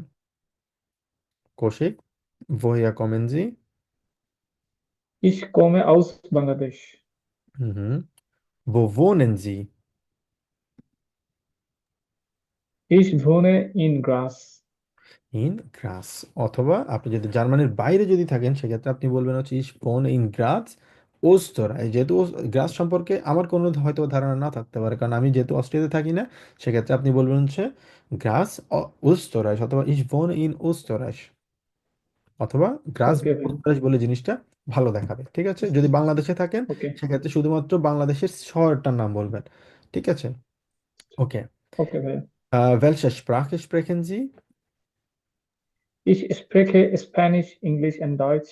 S1: Kaushik, woher kommen Sie?
S9: Ich komme aus Bangladesh.
S1: হুম। Wo wohnen Sie?
S9: Ich wohne in Graz.
S1: In Graz. অথবা আপনি যদি জার্মানির বাইরে যদি থাকেন, সেক্ষেত্রে আপনি বলবেন হচ্ছে ইস ফোন ইন গ্রাস ওস্তরায়। যেহেতু গ্রাস সম্পর্কে আমার কোনো হয়তো ধারণা না থাকতে পারে, কারণ আমি যেহেতু অস্ট্রিয়াতে থাকি না, সেক্ষেত্রে আপনি বলবেন হচ্ছে গ্রাস ওস্তরাইশ, অথবা ইস ফোন ইন ওস্তরাইশ, অথবা গ্রাস
S9: Okay, ভাই।
S1: ওস্তরাইশ বলে জিনিসটা ভালো দেখাবে, ঠিক আছে? যদি বাংলাদেশে থাকেন,
S9: Okay,
S1: সেক্ষেত্রে শুধুমাত্র বাংলাদেশের শহরটার নাম বলবেন, ঠিক আছে? ওকে,
S9: okay, ভাই।
S1: welche Sprache sprechen Sie?
S9: Ich spreche Spanish, English and Deutsch.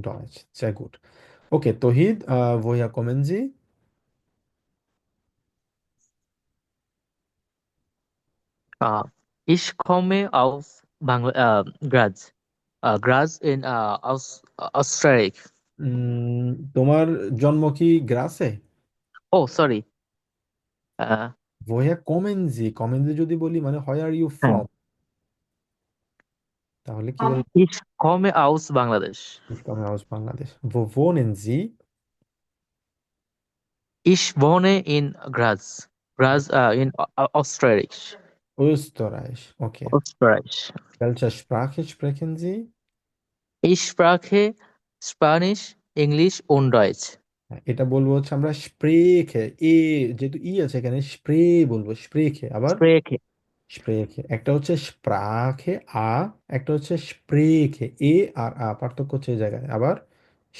S1: Deutsch, sehr gut. Okay, Tohid, woher kommen Sie?
S3: Uh, Ich komme aus Graz. Graz in Österreich.
S1: তোমার জন্ম কি গ্রাসে?
S3: Oh, sorry. Uh,
S1: woher kommen Sie? kommen Sie যদি বলি মানে where are you
S3: হ্যাঁ,
S1: from, তাহলে কি বলবো?
S3: Ich komme aus Bangladesh.
S1: Ich komme aus Bangladesh. Wo wohnen Sie?
S3: Ich wohne in Graz. Graz in Österreich.
S1: Österreich. Okay.
S3: Österreich.
S1: Welche Sprache sprechen Sie?
S3: Ich spreche Spanish, English und Deutsch.
S1: এটা বলবো হচ্ছে আমরা স্প্রেখে, যেহেতু আছে এখানে spray বলবো, স্প্রেখে। আবার
S3: Spreche.
S1: স্প্রেখে, একটা হচ্ছে স্প্রাখে একটা হচ্ছে স্প্রেখে, আর পার্থক্য হচ্ছে এই জায়গায়। আবার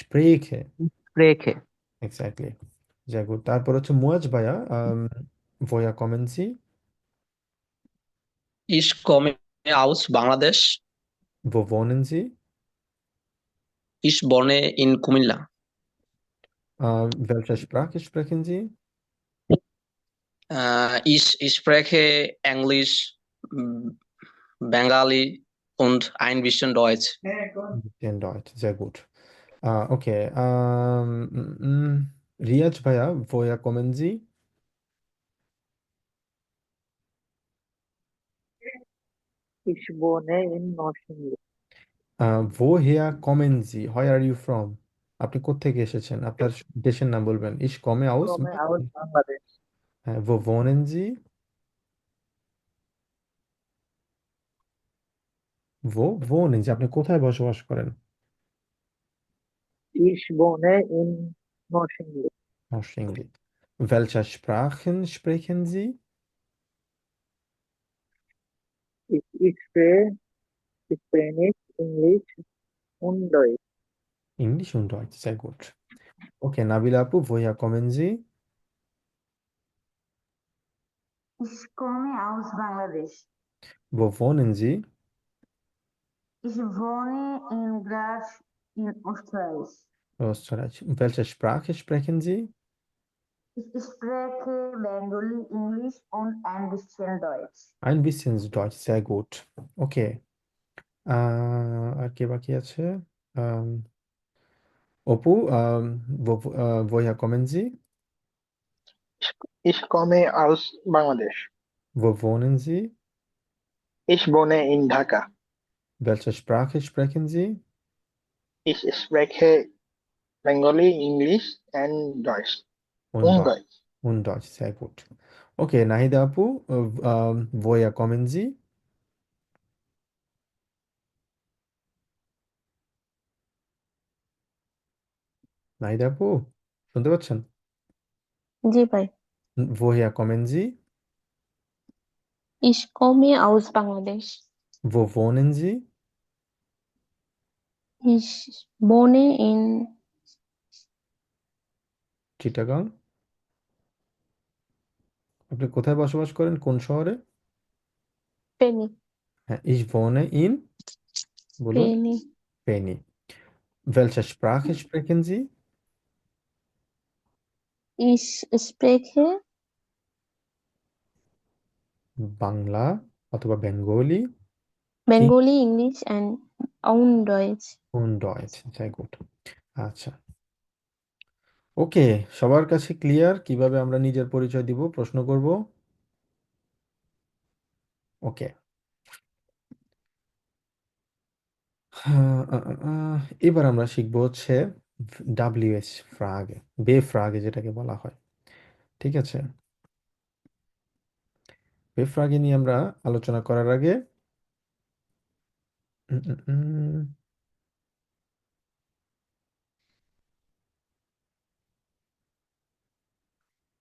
S1: স্প্রেখে,
S3: Spreche.
S1: এক্স্যাক্টলি। যাই হোক, তারপর হচ্ছে মুয়াজ ভাইয়া, woher kommen Sie?
S2: Ich komme aus Bangladesh.
S1: Wo wohnen Sie?
S2: Ich wohne in Kumilla.
S1: Welche Sprache sprechen Sie?
S2: Ich spreche Englisch, Bengali und ein bisschen Deutsch.
S1: In Deutsch, sehr gut. Okay, Riaz ভাইয়া, woher kommen Sie?
S14: Ich wohne in Nordschweiz.
S1: woher kommen Sie? Where are you from? আপনি কোত্থেকে এসেছেন? আপনার দেশের নাম বলবেন। Ich komme
S14: Ich
S1: aus
S14: komme aus Bangladesh.
S1: হ্যাঁ, wo wohnen Sie? Wo wohnen Sie? আপনি কোথায় বসবাস করেন?
S14: Ich wohne in Nordschweiz.
S1: Nordschweiz. Welche Sprachen sprechen Sie?
S14: Ich spreche Spanisch, Englisch und Deutsch.
S1: Englisch und Deutsch, sehr gut. Okay, Nabila Apu, woher kommen Sie?
S4: Ich komme aus Bangladesch.
S1: Wo wohnen Sie?
S4: Ich wohne in Graz in Österreich.
S1: Österreich. Welche Sprache sprechen Sie?
S4: Ich spreche Bengali, Englisch und ein bisschen Deutsch.
S1: Ein bisschen Deutsch, sehr gut. Okay. আর কে বাকি আছে? Ähm, Oppo, woher kommen Sie?
S7: Ich komme aus Bangladesch.
S1: Wo wohnen Sie?
S7: Ich wohne in Dhaka.
S1: Welche Sprache sprechen Sie?
S7: Ich spreche Bengali, English and Deutsch.
S1: Und
S7: Und
S1: Deutsch.
S7: Deutsch.
S1: Und Deutsch, sehr gut. Okay, Nahida Apu, woher kommen Sie? Nahid আপু শুনতে পাচ্ছেন?
S13: জি ভাই।
S1: woher kommen Sie?
S13: Ich komme aus Bangladesch.
S1: Wo wohnen Sie?
S13: Ich wohne in
S1: Chittagong. আপনি কোথায় বসবাস করেন? কোন শহরে?
S13: Penny.
S1: হ্যাঁ, ich wohne in বলুন।
S13: Penny.
S1: Penny. Welche Sprache sprechen Sie?
S13: Ich spreche
S1: Bangla অথবা Bengali,
S13: Bengali, English and Deutsch.
S1: und Deutsch, sehr gut. আচ্ছা, ওকে, সবার কাছে ক্লিয়ার কিভাবে আমরা নিজের পরিচয় দিব? প্রশ্ন করব। ওকে, এবার আমরা শিখব হচ্ছে WH ফ্রাগে, বে ফ্রাগে যেটাকে বলা হয়। ঠিক আছে, বে ফ্রাগে নিয়ে আমরা আলোচনা করার আগে উম, উম, উম,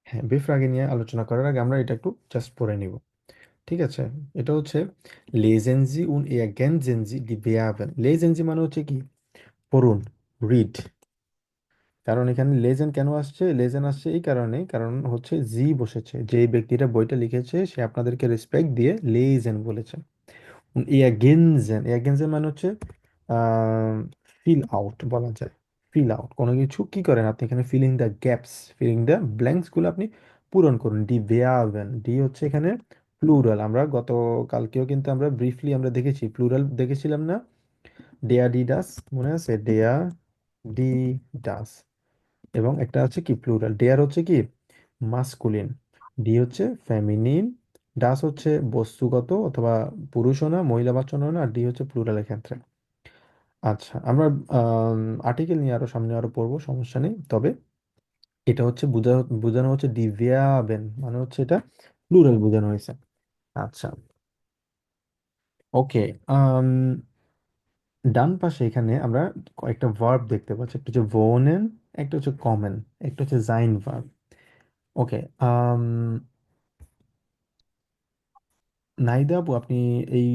S1: হ্যাঁ, বে ফ্রাগে নিয়ে আলোচনা করার আগে আমরা এটা একটু জাস্ট পড়ে নিব। ঠিক আছে, এটা হচ্ছে লেজেন্সি উন এগেনজেন্সি ডি বেয়াবেন। লেজেন্সি মানে হচ্ছে কি? পড়ুন, রিড। কারণ এখানে লেজেন্ড কেন আসছে? লেজেন্ড আসছে এই কারণে, কারণ হচ্ছে জি বসেছে, যে ব্যক্তিটা বইটা লিখেছে সে আপনাদেরকে রেসপেক্ট দিয়ে লেজেন্ড বলেছে। এগেনজেন, এগেনজেন মানে হচ্ছে ফিল আউট বলা যায়। ফিল আউট কোনো কিছু কি করেন আপনি এখানে? Filling the gaps, filling the ব্ল্যাঙ্কসগুলো আপনি পূরণ করুন। ডি বেয়াবেন, ডি হচ্ছে এখানে প্লুরাল। আমরা গতকালকেও কিন্তু আমরা ব্রিফলি আমরা দেখেছি, প্লুরাল দেখেছিলাম না? ডেয়া ডি ডাস, মনে আছে? ডেয়া ডি ডাস। এবং একটা আছে কি প্লুরাল, ডেয়ার হচ্ছে কি মাস্কুলিন, ডি হচ্ছে ফেমিনিন, ডাস হচ্ছে বস্তুগত অথবা পুরুষও না মহিলাবাচনও না, আর ডি হচ্ছে প্লুরালের ক্ষেত্রে। আচ্ছা, আমরা আর্টিকেল নিয়ে আরো সামনে আরো পড়বো, সমস্যা নেই। তবে এটা হচ্ছে বোঝানো হচ্ছে ডিভিয়াবেন, মানে হচ্ছে এটা প্লুরাল বোঝানো হয়েছে। আচ্ছা, ওকে, ডান পাশে এখানে আমরা কয়েকটা ভার্ব দেখতে পাচ্ছি। একটা হচ্ছে ভোনেন, একটা হচ্ছে কমেন, একটা হচ্ছে জাইন ভার্ব। ওকে, নাইদা আপু, আপনি এই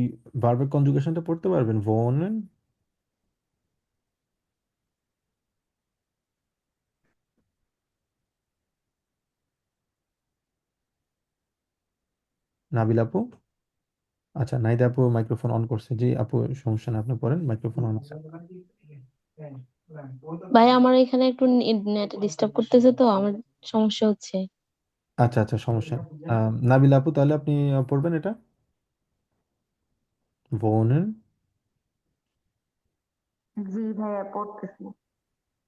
S1: ভার্বের কনজুগেশনটা পড়তে পারবেন? ভোনেন, নাবিল আপু। আচ্ছা, নাইদা আপু মাইক্রোফোন অন করছে। জি আপু, সমস্যা না, আপনি পড়েন, মাইক্রোফোন অন আছে।
S13: ভাই আমার এখানে একটু নেট ডিস্টার্ব করতেছে, তো আমার সমস্যা হচ্ছে।
S1: আচ্ছা আচ্ছা, সমস্যা নেই। নাবিল আপু, তাহলে আপনি পড়বেন এটা, ভোনেন।
S4: জি ভাইয়া পড়তেছি।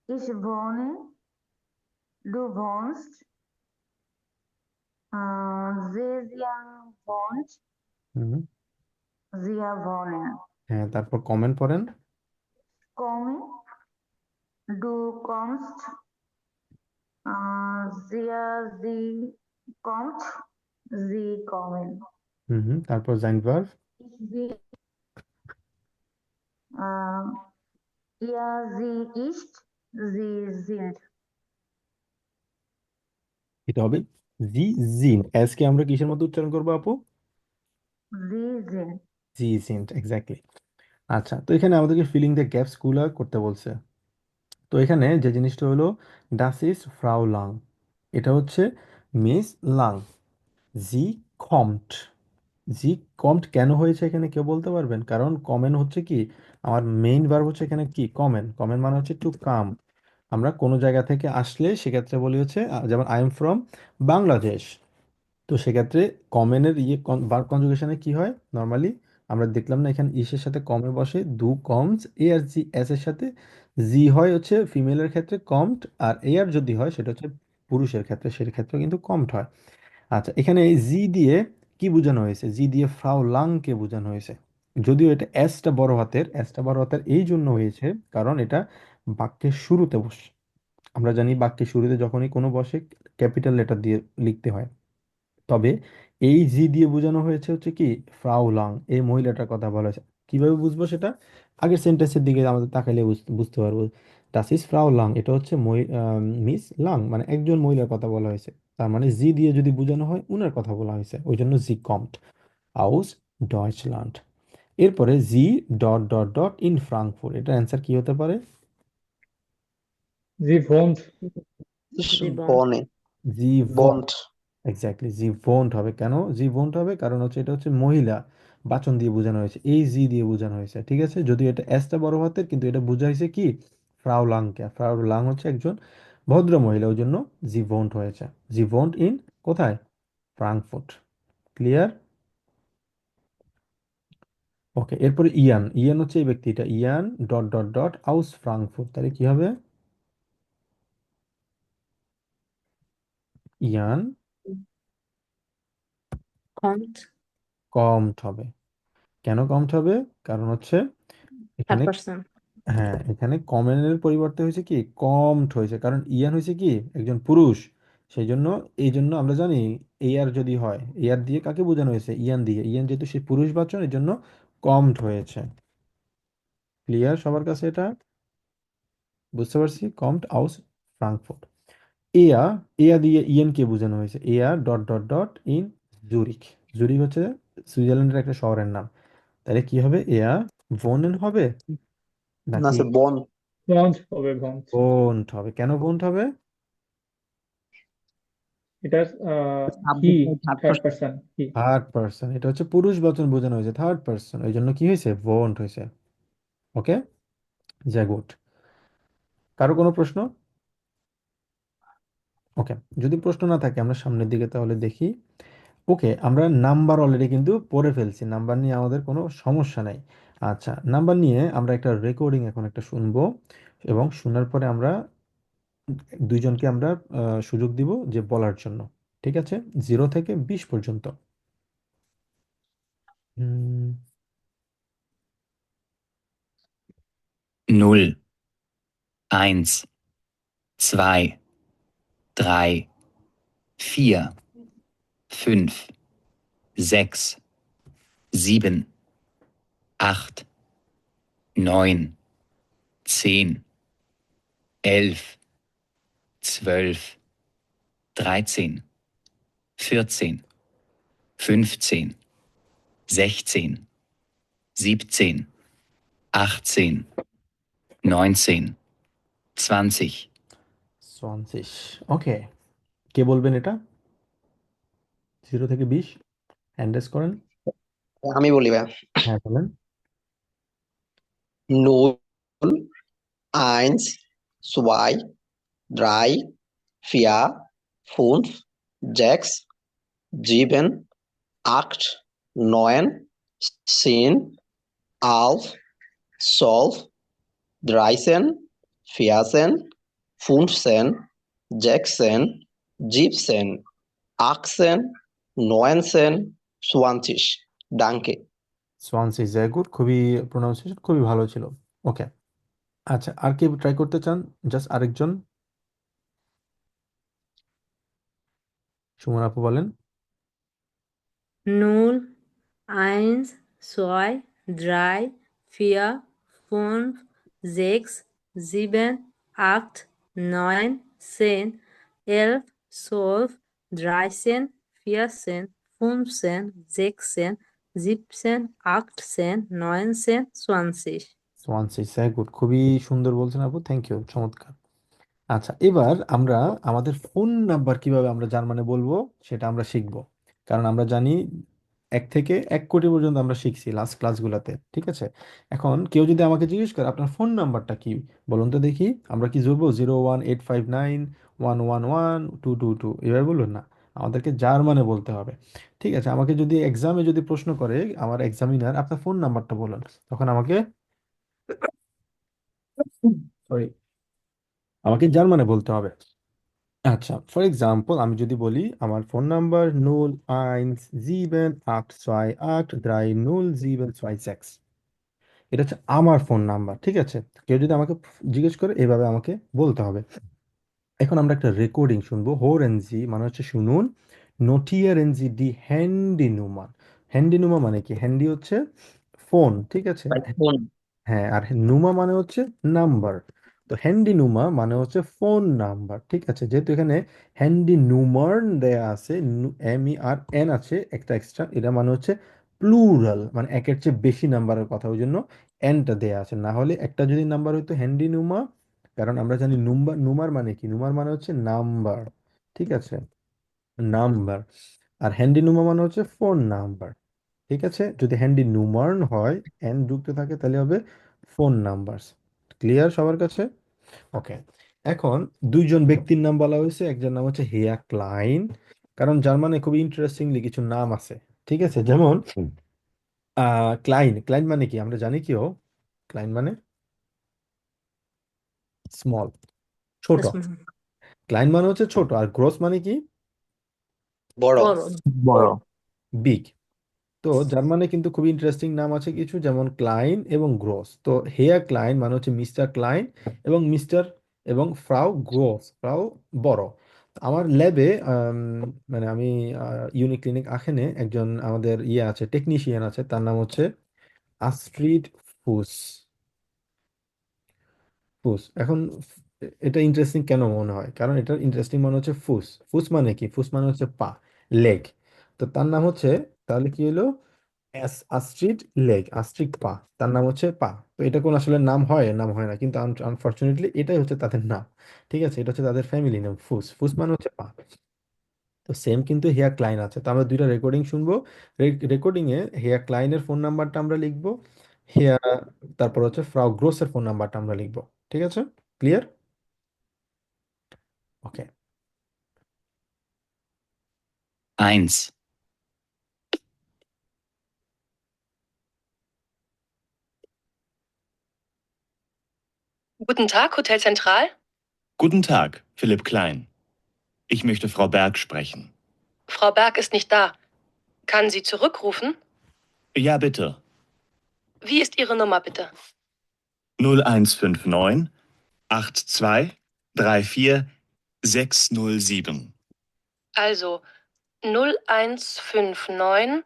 S4: Ich wohne, du wohnst, Zhejiang wohnt,
S1: হুম,
S4: Sie wohnen.
S1: হ্যাঁ, তারপর কমেন্ট পড়েন।
S4: Komme, du kommst. Sie kommt. Sie kommen.
S1: তারপর sein Verb,
S4: Ich bin. Er, sie ist. Sie sind.
S1: এটা হবে sie sind। s কে আমরা কিসের মধ্যে উচ্চারণ করবো আপু?
S4: Sie sind.
S1: sie sind, exactly. আচ্ছা, তো এখানে আমাদেরকে ফিলিং দ্য গ্যাপস গুলা করতে বলছে। তো এখানে যে জিনিসটা হলো ডাস ইজ ফ্রাউ লাং, এটা হচ্ছে মিস লাং। জি কমট, জি কমট কেন হয়েছে এখানে কেউ বলতে পারবেন? কারণ কমেন হচ্ছে কি, আমার মেইন ভার্ব হচ্ছে এখানে কি, কমেন। কমেন মানে হচ্ছে টু কাম। আমরা কোনো জায়গা থেকে আসলে সেক্ষেত্রে বলি হচ্ছে যেমন আই এম ফ্রম বাংলাদেশ। তো সেক্ষেত্রে কমেনের ভার্ব কনজুগেশনে কি হয় নর্মালি, আমরা দেখলাম না এখানে ইসের সাথে কমে বসে দু কমস, এ আর জি এস এর সাথে জি হয় হচ্ছে ফিমেলের ক্ষেত্রে কমট, আর এ আর যদি হয় সেটা হচ্ছে পুরুষের ক্ষেত্রে, সেক্ষেত্রে কিন্তু কমট হয়। আচ্ছা, এখানে এই জি দিয়ে কি বোঝানো হয়েছে? জি দিয়ে ফ্রাউ লাংকে বোঝানো হয়েছে। যদিও এটা এসটা বড় হাতের, এসটা বড় হাতের এই জন্য হয়েছে কারণ এটা বাক্যের শুরুতে বসে। আমরা জানি বাক্যের শুরুতে যখনই কোনো বসে ক্যাপিটাল লেটার দিয়ে লিখতে হয়। তবে এই জি দিয়ে বোঝানো হয়েছে হচ্ছে কি, ফ্রাউ লাং, এই মহিলাটার কথা বলা হয়েছে। কিভাবে বুঝবো সেটা? আগের সেন্টেন্সের দিকে আমাদের তাকাইলে বুঝতে পারবো। ডাস ইজ ফ্রাউ লাং, এটা হচ্ছে মিস লাং, মানে একজন মহিলার কথা বলা হয়েছে। তার মানে জি দিয়ে যদি বোঝানো হয় উনার কথা বলা হয়েছে, ওই জন্য জি কমট আউস ডয়েচল্যান্ড। এরপরে G dot dot dot in Frankfurt, এটা অ্যান্সার কি হতে পারে?
S9: Sie wohnt.
S2: Ich
S8: Sie
S2: wohne.
S1: জি
S2: Wohnt.
S1: এক্স্যাক্টলি, জি ভোন্ট হবে। কেন জি ভোন্ট হবে? কারণ হচ্ছে এটা হচ্ছে মহিলা, বাচন দিয়ে বোঝানো হয়েছে, এই জি দিয়ে বোঝানো হয়েছে। ঠিক আছে, যদিও এটা এসটা বড় হাতের, কিন্তু এটা বোঝাইছে কি, ফ্রাউ লাংকে। ফ্রাউ লাং হচ্ছে একজন ভদ্র মহিলা, ওই জন্য জি ভোন্ট হয়েছে। জি ভোন্ট ইন কোথায়? ফ্রাঙ্কফুর্ট। ক্লিয়ার? ওকে, এরপরে ইয়ান। ইয়ান হচ্ছে এই ব্যক্তিটা, ইয়ান ডট ডট ডট আউস ফ্রাঙ্কফুর্ট, তাহলে কি হবে? ইয়ান
S8: kommt.
S1: কমট হবে। কেন কমট হবে? কারণ হচ্ছে
S8: Third
S1: এখানে,
S8: person.
S1: হ্যাঁ, এখানে কমেনের পরিবর্তে হয়েছে কি, কমট হয়েছে। কারণ ইয়ান হয়েছে কি একজন পুরুষ, সেই জন্য, এই জন্য আমরা জানি এয়ার যদি হয়, এয়ার দিয়ে কাকে বোঝানো হয়েছে? ইয়ান দিয়ে। ইয়ান যেহেতু সে পুরুষ বাচন, এর জন্য কমট হয়েছে। ক্লিয়ার সবার কাছে এটা? বুঝতে পারছি। কমট আউস ফ্রাঙ্কফুর্ট। এয়া, এয়া দিয়ে ইয়ান কে বোঝানো হয়েছে? এয়া dot dot dot in Zurich. Zurich হচ্ছে সুইজারল্যান্ডের একটা শহরের নাম। তাহলে কি হবে? এয়া ভোনেন হবে
S2: না
S1: নাকি
S2: স্যার, বন।
S9: Wohnt হবে wohnt.
S1: ভোন্ট হবে? কেন ভোন্ট হবে?
S9: এটা he, third person, he.
S1: Third person, এটা হচ্ছে পুরুষ বচন বোঝানো হয়েছে, থার্ড পার্সন, ওই জন্য কি হয়েছে? ভোন্ট হয়েছে। ওকে, যা গুড। কারো কোনো প্রশ্ন? ওকে, যদি প্রশ্ন না থাকে আমরা সামনের দিকে তাহলে দেখি। ওকে, আমরা নাম্বার অলরেডি কিন্তু পড়ে ফেলছি, নাম্বার নিয়ে আমাদের কোনো সমস্যা নাই। আচ্ছা, নাম্বার নিয়ে আমরা একটা রেকর্ডিং এখন একটা শুনবো, এবং শোনার পরে আমরা দুইজনকে আমরা সুযোগ দিব যে বলার জন্য। ঠিক আছে, 0 থেকে 20 পর্যন্ত। হুম,
S10: 0, 1, 2, 3, 4, 5, 6, 7, 8, 9, 10, 11, 12, 13, 14, 15, 16, 17, 18, 19, 20.
S1: 20। ওকে, কে বলবেন এটা? 0 থেকে 20 হ্যান্ড রেজ করেন।
S2: আমি বলি ভাই।
S1: হ্যাঁ, বলেন।
S2: 0, 1, 2, 3, 4, 5, 6, 7, 8, 9, 10, 11, 12, 13, 14, 15, 16, 17, 18, 19, 20. Danke.
S1: সোয়ানসি, ভেরি গুড, খুবই প্রোনাউন্সিয়েশন খুবই ভালো ছিল। ওকে, আচ্ছা, আর কি ট্রাই করতে চান? জাস্ট আরেকজন, সুমন আপু বলেন।
S8: 0, 1, 2, 3, 4, 5, 6, 7, 8, 9, 10, 11, 12, 13, 14, 15, 16, 17, 18, 19, 20.
S1: সোয়ানসি, ভেরি গুড, খুবই সুন্দর বলছেন আপু, থ্যাংক ইউ, চমৎকার। আচ্ছা, এবার আমরা আমাদের ফোন নাম্বার কিভাবে আমরা জার্মানে বলবো সেটা আমরা শিখবো। কারণ আমরা জানি 1 থেকে 1 কোটি পর্যন্ত আমরা শিখছি লাস্ট ক্লাসগুলোতে, ঠিক আছে? এখন কেউ যদি আমাকে জিজ্ঞেস করে আপনার ফোন নাম্বারটা কি, বলুন তো দেখি, আমরা কি বলবো 01859111222, এভাবে বলুন না, আমাদেরকে জার্মানে বলতে হবে। ঠিক আছে, আমাকে যদি এক্সামে যদি প্রশ্ন করে আমার এক্সামিনার আপনার ফোন নাম্বারটা বলুন, তখন আমাকে সরি আমাকে জার্মানে বলতে হবে। আচ্ছা, ফর এক্সাম্পল আমি যদি বলি আমার ফোন নাম্বার 01728830726, এটা হচ্ছে আমার ফোন নাম্বার, ঠিক আছে? কেউ যদি আমাকে জিজ্ঞেস করে এভাবে আমাকে বলতে হবে। এখন আমরা একটা রেকর্ডিং শুনবো। হোরেনজি মানে হচ্ছে শুনুন, নোটিয়ারেনজি ডি হ্যান্ডি নুমান। হ্যান্ডি নুমা মানে কি? হ্যান্ডি হচ্ছে ফোন, ঠিক আছে?
S2: ফোন।
S1: হ্যাঁ, আর নুমা মানে হচ্ছে নাম্বার। তো হ্যান্ডি নুমা মানে হচ্ছে ফোন নাম্বার, ঠিক আছে? যেহেতু এখানে হ্যান্ডি নুমার দেয়া আছে, MERN আছে একটা এক্সট্রা, এটা মানে হচ্ছে প্লুরাল, মানে একের চেয়ে বেশি নাম্বারের কথা, ওই জন্য এনটা দেয়া আছে। না হলে একটা যদি নাম্বার হইতো হ্যান্ডি নুমা, কারণ আমরা জানি নুমার মানে কি, নুমার মানে হচ্ছে নাম্বার, ঠিক আছে? নাম্বার। আর হ্যান্ডি নুমা মানে হচ্ছে ফোন নাম্বার, ঠিক আছে? যদি হ্যান্ডি নুমার্ন হয়, এন যুক্ত থাকে, তাহলে হবে ফোন নাম্বার। ক্লিয়ার সবার কাছে? ওকে, এখন দুইজন ব্যক্তির নাম বলা হয়েছে, একজন নাম হচ্ছে হেয়া ক্লাইন, কারণ জার্মানে খুবই ইন্টারেস্টিংলি কিছু নাম আছে, ঠিক আছে? যেমন ক্লাইন, ক্লাইন মানে কি আমরা জানি কি? ও ক্লাইন মানে স্মল, ছোট। ক্লাইন মানে হচ্ছে ছোট, আর গ্রোস মানে কি?
S2: বড়।
S3: বড়।
S1: বিগ। তো জার্মানে কিন্তু খুবই ইন্টারেস্টিং নাম আছে কিছু, যেমন ক্লাইন এবং গ্রোস। তো হেয়া ক্লাইন মানে হচ্ছে মিস্টার ক্লাইন, এবং মিস্টার এবং ফ্রাউ গ্রোস, ফ্রাউ বড়। আমার ল্যাবে মানে আমি ইউনিক ক্লিনিক আখেনে একজন আমাদের ইয়ে আছে, টেকনিশিয়ান আছে, তার নাম হচ্ছে আস্ট্রিড ফুস। ফুস, এখন এটা ইন্টারেস্টিং কেন মনে হয়? কারণ এটা ইন্টারেস্টিং মনে হচ্ছে ফুস। ফুস মানে কি? ফুস মানে হচ্ছে পা, লেগ। তো তার নাম হচ্ছে, তাহলে কি হলো, আস্ট্রিড লেগ, আস্ট্রিড পা, তার নাম হচ্ছে পা। তো এটা কোন আসলে নাম হয়? নাম হয় না, কিন্তু আনফরচুনেটলি এটাই হচ্ছে তাদের নাম, ঠিক আছে? এটা হচ্ছে তাদের ফ্যামিলি নাম, ফুস। ফুস মানে হচ্ছে পা। তো সেম কিন্তু হেয়া ক্লাইন আছে। তো আমরা দুইটা রেকর্ডিং শুনবো। রেকর্ডিং এ হেয়া ক্লাইনের ফোন নাম্বারটা আমরা লিখবো, হেয়া তারপর হচ্ছে ফ্রাউ গ্রোসের ফোন নাম্বারটা আমরা লিখবো, ঠিক আছে? ক্লিয়ার? ওকে।
S10: 1.
S12: Guten Tag, Hotel Zentral.
S15: Guten Tag, Philipp Klein. Ich möchte Frau Berg sprechen.
S12: Frau Berg ist nicht da. Kann sie zurückrufen?
S15: Ja, bitte.
S12: Wie ist Ihre Nummer, bitte?
S15: 0159 82 34 607.
S12: Also 0159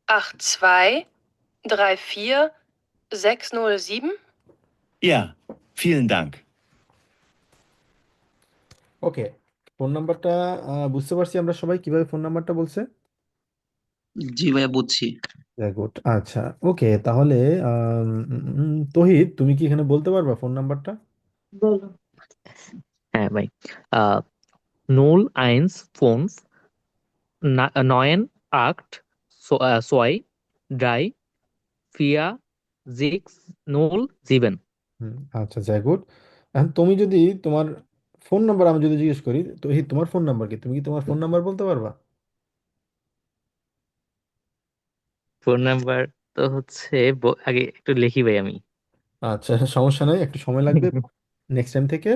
S12: 82 34 607.
S15: Ja, vielen Dank.
S1: ওকে, phone নাম্বারটা বুঝতে পারছি আমরা সবাই কিভাবে phone নাম্বারটা বলছে।
S2: জি ভাইয়া, বুঝছি।
S1: Very good. আচ্ছা, ওকে, তাহলে তহিদ, তুমি কি এখানে বলতে পারবা ফোন নাম্বারটা?
S4: বলো।
S3: হ্যাঁ ভাই। 01 985 4 3 4 6 0 7।
S1: আচ্ছা, ভেরি গুড। এখন তুমি যদি তোমার ফোন নাম্বার আমি যদি জিজ্ঞেস করি, তহিদ তোমার ফোন নাম্বার কি, তুমি কি তোমার ফোন নাম্বার বলতে পারবা?
S3: ফোন নাম্বার তো হচ্ছে আগে একটু লিখি ভাই আমি।
S1: আচ্ছা, সমস্যা নাই, একটু সময় লাগবে। নেক্সট টাইম থেকে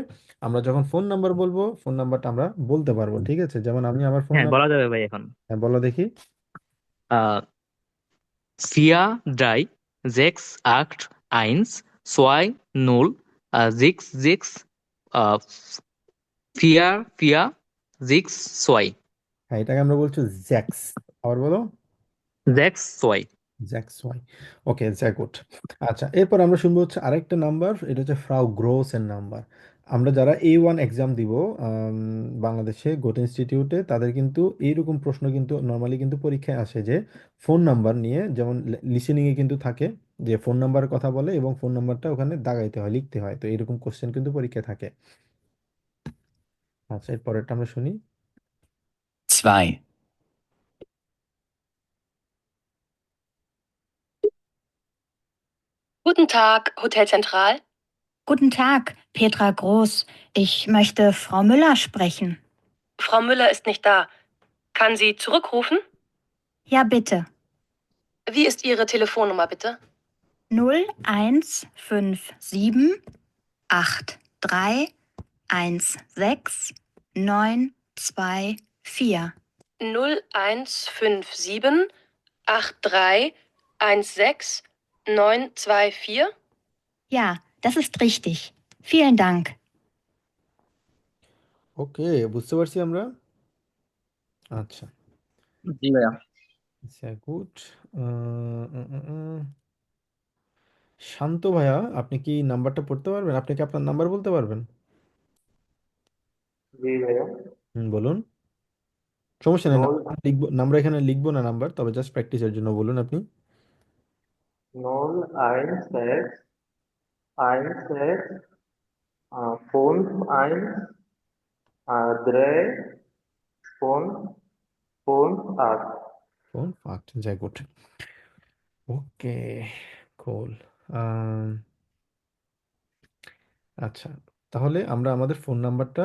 S1: আমরা যখন ফোন নাম্বার বলবো, ফোন নাম্বারটা আমরা বলতে পারবো, ঠিক আছে? যেমন আমি আমার ফোন
S3: হ্যাঁ,
S1: নাম্বার,
S3: বলা যাবে ভাই এখন।
S1: হ্যাঁ বলো দেখি।
S3: আহ vier, drei, sechs, acht, eins, zwei, null, sechs, sechs, äh, vier, vier, sechs, zwei,
S1: হ্যাঁ, এটাকে আমরা বলছি জ্যাক্স। আবার বলো।
S3: sechs, zwei.
S1: জ্যাক্স ওয়াই। ওকে, জ্যাগুট। আচ্ছা, এরপর আমরা শুনবো হচ্ছে আরেকটা নাম্বার, এটা হচ্ছে ফ্রাউ গ্রোস এর নাম্বার। আমরা যারা A1 এক্সাম দিব বাংলাদেশে গোট ইনস্টিটিউটে, তাদের কিন্তু এইরকম প্রশ্ন কিন্তু নর্মালি কিন্তু পরীক্ষায় আসে যে ফোন নাম্বার নিয়ে, যেমন লিসেনিংয়ে কিন্তু থাকে যে ফোন নাম্বারের কথা বলে এবং ফোন নাম্বারটা ওখানে দাগাইতে হয়, লিখতে হয়। তো এইরকম কোশ্চেন কিন্তু পরীক্ষায় থাকে। আচ্ছা, এরপরেরটা আমরা শুনি।
S10: 2,
S12: Guten Tag, Hotel Zentral.
S11: Guten Tag, Petra Groß. Ich möchte Frau Müller sprechen.
S12: Frau Müller ist nicht da. Kann sie zurückrufen?
S11: Ja, bitte.
S12: Wie ist Ihre Telefonnummer bitte?
S11: 0157 83 16 924.
S12: 0157 83 16 924?
S11: Ja, das ist richtig. Vielen Dank.
S1: ওকে, বুঝতে পারছি আমরা। আচ্ছা,
S2: জি ভাইয়া।
S1: Good. শান্ত ভাইয়া, আপনি কি নাম্বারটা পড়তে পারবেন? আপনি কি আপনার নাম্বার বলতে পারবেন?
S14: জি ভাইয়া।
S1: বলুন। সমস্যা নেই,
S14: নল
S1: লিখবো নাম্বার, এখানে লিখবো না নাম্বার, তবে জাস্ট প্র্যাকটিসের জন্য বলুন আপনি।
S14: 016 16 51 3 5 5 8.
S1: ফোন ফাক্ট, যাই গুড। ওকে, কুল। আচ্ছা, তাহলে আমরা আমাদের ফোন নাম্বারটা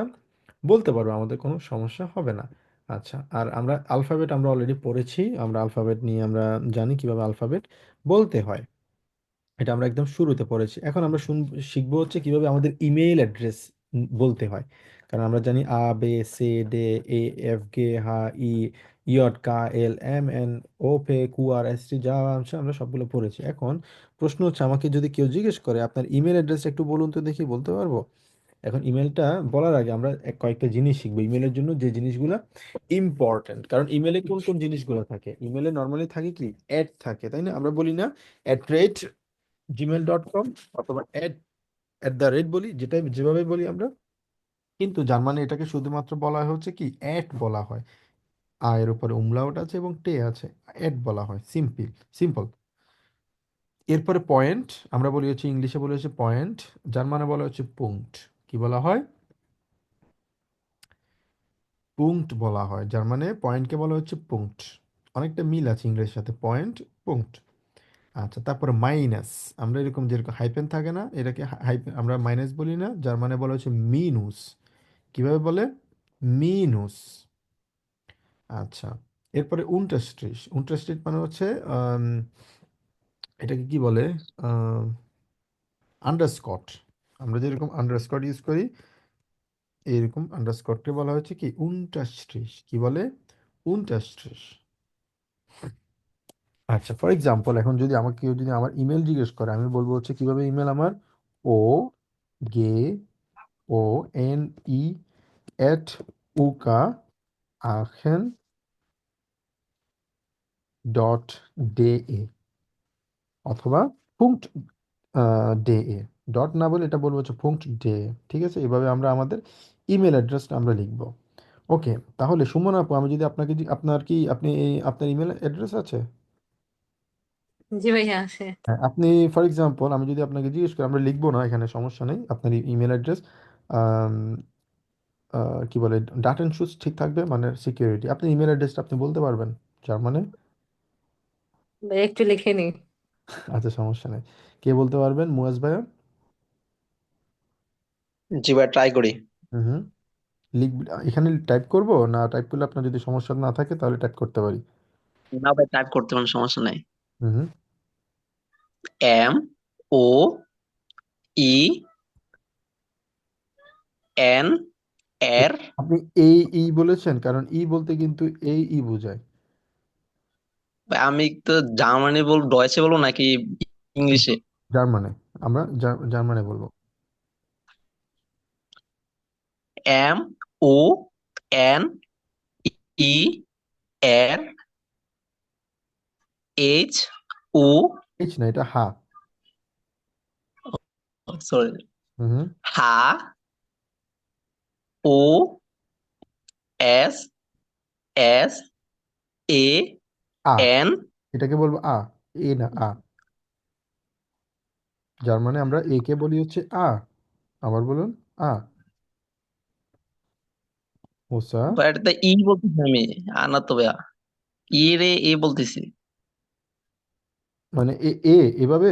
S1: বলতে পারবো, আমাদের কোনো সমস্যা হবে না। আচ্ছা, আর আমরা আলফাবেট আমরা অলরেডি পড়েছি, আমরা আলফাবেট নিয়ে আমরা জানি কিভাবে আলফাবেট বলতে হয়। এটা আমরা একদম শুরুতে পড়েছি। এখন আমরা শিখবো হচ্ছে কিভাবে আমাদের ইমেইল অ্যাড্রেস বলতে হয়। কারণ আমরা জানি আ বে সে ডে এ এফ গে হা ই ইয়ট কা এল এম এন ও পে কু আর এস টি যা আছে আমরা সবগুলো পড়েছি। এখন প্রশ্ন হচ্ছে, আমাকে যদি কেউ জিজ্ঞেস করে আপনার ইমেল অ্যাড্রেসটা একটু বলুন তো দেখি, বলতে পারবো? এখন ইমেলটা বলার আগে আমরা কয়েকটা জিনিস শিখবো ইমেলের জন্য, যে জিনিসগুলো ইম্পর্টেন্ট। কারণ ইমেলে কোন কোন জিনিসগুলো থাকে? ইমেলে নর্মালি থাকে কি, অ্যাড থাকে, তাই না? আমরা বলি না @gmail.com অথবা @@, বলি, যেটা যেভাবে বলি আমরা, কিন্তু জার্মানি এটাকে শুধুমাত্র বলা হয় হচ্ছে কি, অ্যাট বলা হয়। এর উপরে উমলাউট আছে এবং টে আছে, অ্যাট বলা হয়, সিম্পল। এরপরে পয়েন্ট, আমরা বলি হচ্ছে, ইংলিশে বলি হচ্ছে পয়েন্ট, জার্মানে বলা হচ্ছে পুংট। কি বলা হয়? পুংট বলা হয়। জার্মানে পয়েন্টকে বলা হচ্ছে পুংট। অনেকটা মিল আছে ইংরেজির সাথে, পয়েন্ট, পুংট। আচ্ছা, তারপরে মাইনাস, আমরা এরকম যেরকম হাইপেন থাকে না, এটাকে হাইপেন আমরা মাইনাস বলি না, জার্মানে বলা হচ্ছে মিনুস। কিভাবে বলে? মিনুস। আচ্ছা, এরপরে উনটাস্ট্রিশ। উনটাস্ট্রিশ মানে হচ্ছে এটাকে কি বলে, আন্ডারস্কট। আমরা যেরকম আন্ডারস্কট ইউজ করি, এইরকম আন্ডারস্কটকে বলা হচ্ছে কি, উনটাস্ট্রিশ। কি বলে? উনটাস্ট্রিশ। আচ্ছা, ফর এক্সাম্পল, এখন যদি আমাকে কেউ যদি আমার ইমেল জিজ্ঞেস করে, আমি বলবো হচ্ছে কিভাবে ইমেল আমার, ও গে ও এন ই এট উকা আখেন ডট ডে এ, অথবা পুংট ডে এ। ডট না বলে এটা বলবো হচ্ছে পুংট ডে। ঠিক আছে, এভাবে আমরা আমাদের ইমেল অ্যাড্রেসটা আমরা লিখবো। ওকে, তাহলে সুমন আপু, আমি যদি আপনাকে আপনার কি আপনি আপনার ইমেল অ্যাড্রেস আছে?
S8: জি ভাইয়া আছে।
S1: হ্যাঁ, আপনি ফর এক্সাম্পল, আমি যদি আপনাকে জিজ্ঞেস করি, আমরা লিখবো না এখানে, সমস্যা নেই, আপনার ইমেল অ্যাড্রেস কি বলে, ডাটা ইস্যুস ঠিক থাকবে, মানে সিকিউরিটি। আপনি ইমেল অ্যাড্রেসটা আপনি বলতে পারবেন জার্মানে?
S8: ভাই একটু লিখে নি।
S1: আচ্ছা, সমস্যা নেই। কে বলতে পারবেন? মুয়াজ ভাইয়া?
S2: জি ভাইয়া, ট্রাই করি।
S1: হুম হুম, লিখ। এখানে টাইপ করব না? টাইপ করলে আপনার যদি সমস্যা না থাকে তাহলে টাইপ করতে পারি।
S2: না ভাই, টাইপ করতে কোনো সমস্যা নাই।
S1: হুম হুম,
S2: এম ও ই এন এর
S1: আপনি এই ই বলেছেন, কারণ ই বলতে কিন্তু এই ই বোঝায়।
S2: ভাই আমি তো জার্মানি ডয়েচে বলবো নাকি ইংলিশে?
S1: জার্মানে, আমরা জার্মানে বলবো।
S2: M O N E R H O,
S1: H না, এটা হা।
S2: সরি,
S1: হুম।
S2: হা ও এস এস এ
S1: আ,
S2: এন।
S1: এটাকে বলবো আ, এ না, আ। জার্মানে আমরা এ কে বলি হচ্ছে আ। আবার বলুন, আ। হোসা,
S2: বা এটাতে ই বলতেছি আমি, আনা তো ভাইয়া, ই রে এ বলতেছি।
S1: মানে এভাবে।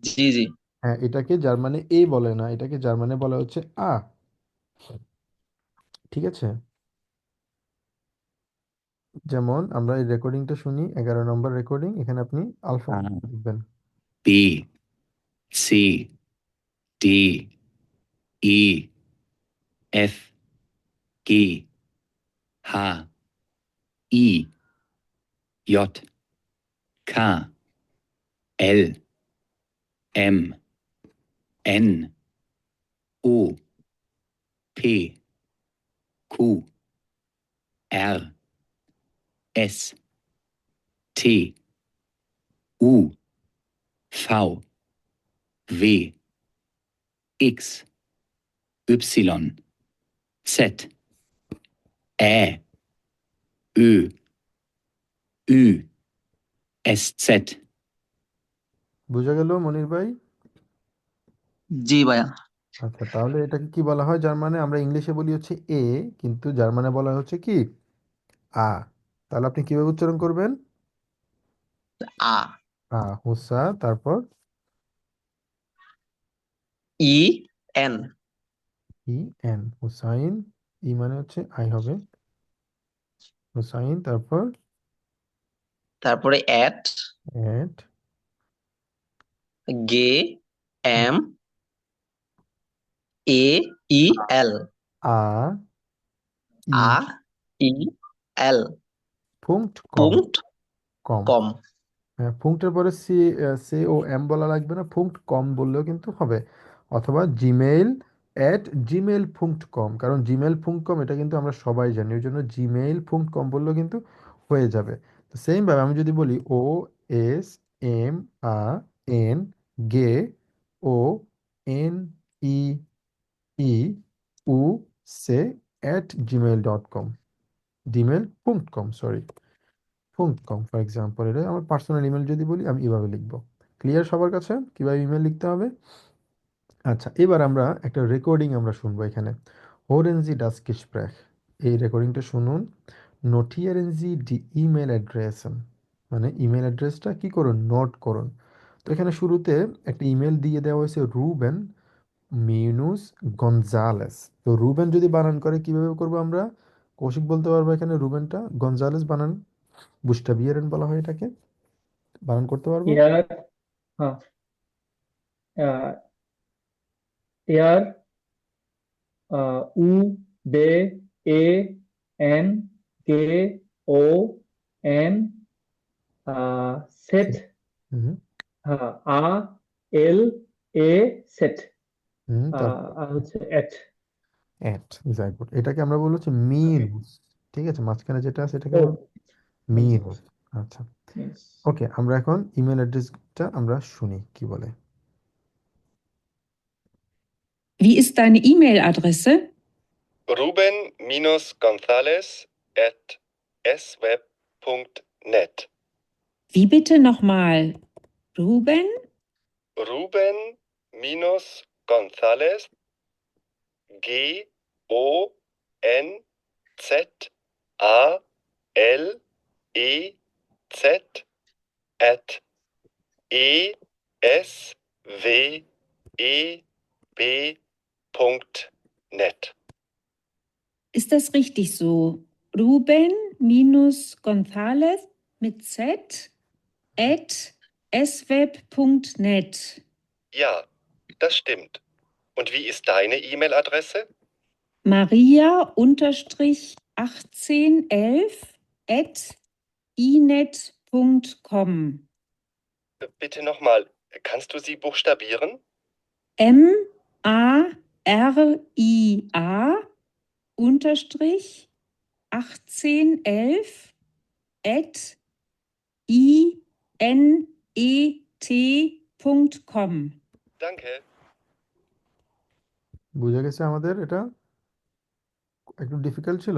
S2: জি জি।
S1: হ্যাঁ, এটাকে জার্মানে এ বলে না, এটাকে জার্মানে বলা হচ্ছে আ। ঠিক আছে, যেমন আমরা এই রেকর্ডিংটা শুনি, 11 নম্বর রেকর্ডিং, এখানে আপনি আলফা
S10: A,
S1: লিখবেন।
S10: B, C, D, E, F, G, H, I, J, K, L, M, N, O, P, Q, R, S, T, U, V, W, X, Y, Z, Ä, Ö, Ü, SZ.
S1: বুঝা গেল মনির ভাই?
S2: জি ভাইয়া।
S1: আচ্ছা, তাহলে এটাকে কি বলা হয় জার্মানে? আমরা ইংলিশে বলি হচ্ছে এ, কিন্তু জার্মানে বলা হচ্ছে কি আ। তাহলে আপনি কিভাবে উচ্চারণ করবেন?
S2: আ
S1: আ, হোসা, তারপর
S2: ই এন,
S1: ই এন, হুসাইন। ই মানে হচ্ছে আই হবে, হুসাইন, তারপর
S2: তারপরে এট
S1: এট,
S2: গে এম এ ই এল,
S1: আ, ই,
S2: আ ই এল,
S1: পুংট কম।
S2: পুংট
S1: কম।
S2: কম।
S1: হ্যাঁ, পুংটের পরে সি ও এম বলা লাগবে না, পুংট কম বললেও কিন্তু হবে। অথবা gmail@gmail.com, কারণ gmail.com এটা কিন্তু আমরা সবাই জানি, ওই জন্য gmail.com বললেও কিন্তু হয়ে যাবে। তো সেম ভাবে আমি যদি বলি OSMAN, gay, ONEEU, gmail.com, sorry, .com for example. এটা আমার পার্সোনাল ইমেল যদি বলি, আমি এভাবে লিখবো। ক্লিয়ার সবার কাছে কিভাবে ইমেল লিখতে হবে? আচ্ছা, এবার আমরা একটা রেকর্ডিং আমরা শুনবো এখানে। Hören Sie das Gespräch, এই রেকর্ডিংটা শুনুন। Notieren Sie die E-Mail-Adressen, মানে ইমেল অ্যাড্রেসটা কি করুন, নোট করুন। তো এখানে শুরুতে একটা ইমেল দিয়ে দেওয়া হয়েছে, রুবেন মিনুস গনজালেস। তো রুবেন যদি বানান করে কিভাবে করবো আমরা? কৌশিক বলতে পারবো এখানে রুবেনটা, গনজালেস বানান বুস্টাবিয়েরেন বলা হয় এটাকে, বানান করতে পারবো?
S9: এয়ার, হ্যাঁ, এয়ার, উ, বে, এ, এন, কে, ও, এন, সেট,
S1: হুম।
S9: হ্যাঁ, আ, এল, এ, সেট,
S1: তারপর
S9: আর হচ্ছে এট।
S1: At, good. এটাকে আমরা বলবো হচ্ছে মিনুস। ঠিক আছে, মাঝখানে যেটা আছে এটাকে
S9: ও,
S1: বলবো মিনুস। আচ্ছা,
S9: মিনস।
S1: ওকে, আমরা এখন ইমেল অ্যাড্রেসটা আমরা শুনি কি বলে।
S12: Wie ist deine E-Mail-Adresse?
S15: Ruben-Gonzales@sweb.net.
S12: Wie bitte nochmal? Ruben?
S15: Ruben-Gonzales, GONZALEZ @esweb.net.
S12: Ist das richtig so? Ruben-Gonzales mit Z @sweb.net.
S15: Ja, das stimmt. Und wie ist deine E-Mail-Adresse?
S12: Maria-1811 inet.com.
S15: Bitte nochmal. Kannst du sie buchstabieren?
S12: MARIA unterstrich 1811 at inet.com.
S15: Danke.
S1: বুঝে গেছে আমাদের এটা একটু difficult ছিল।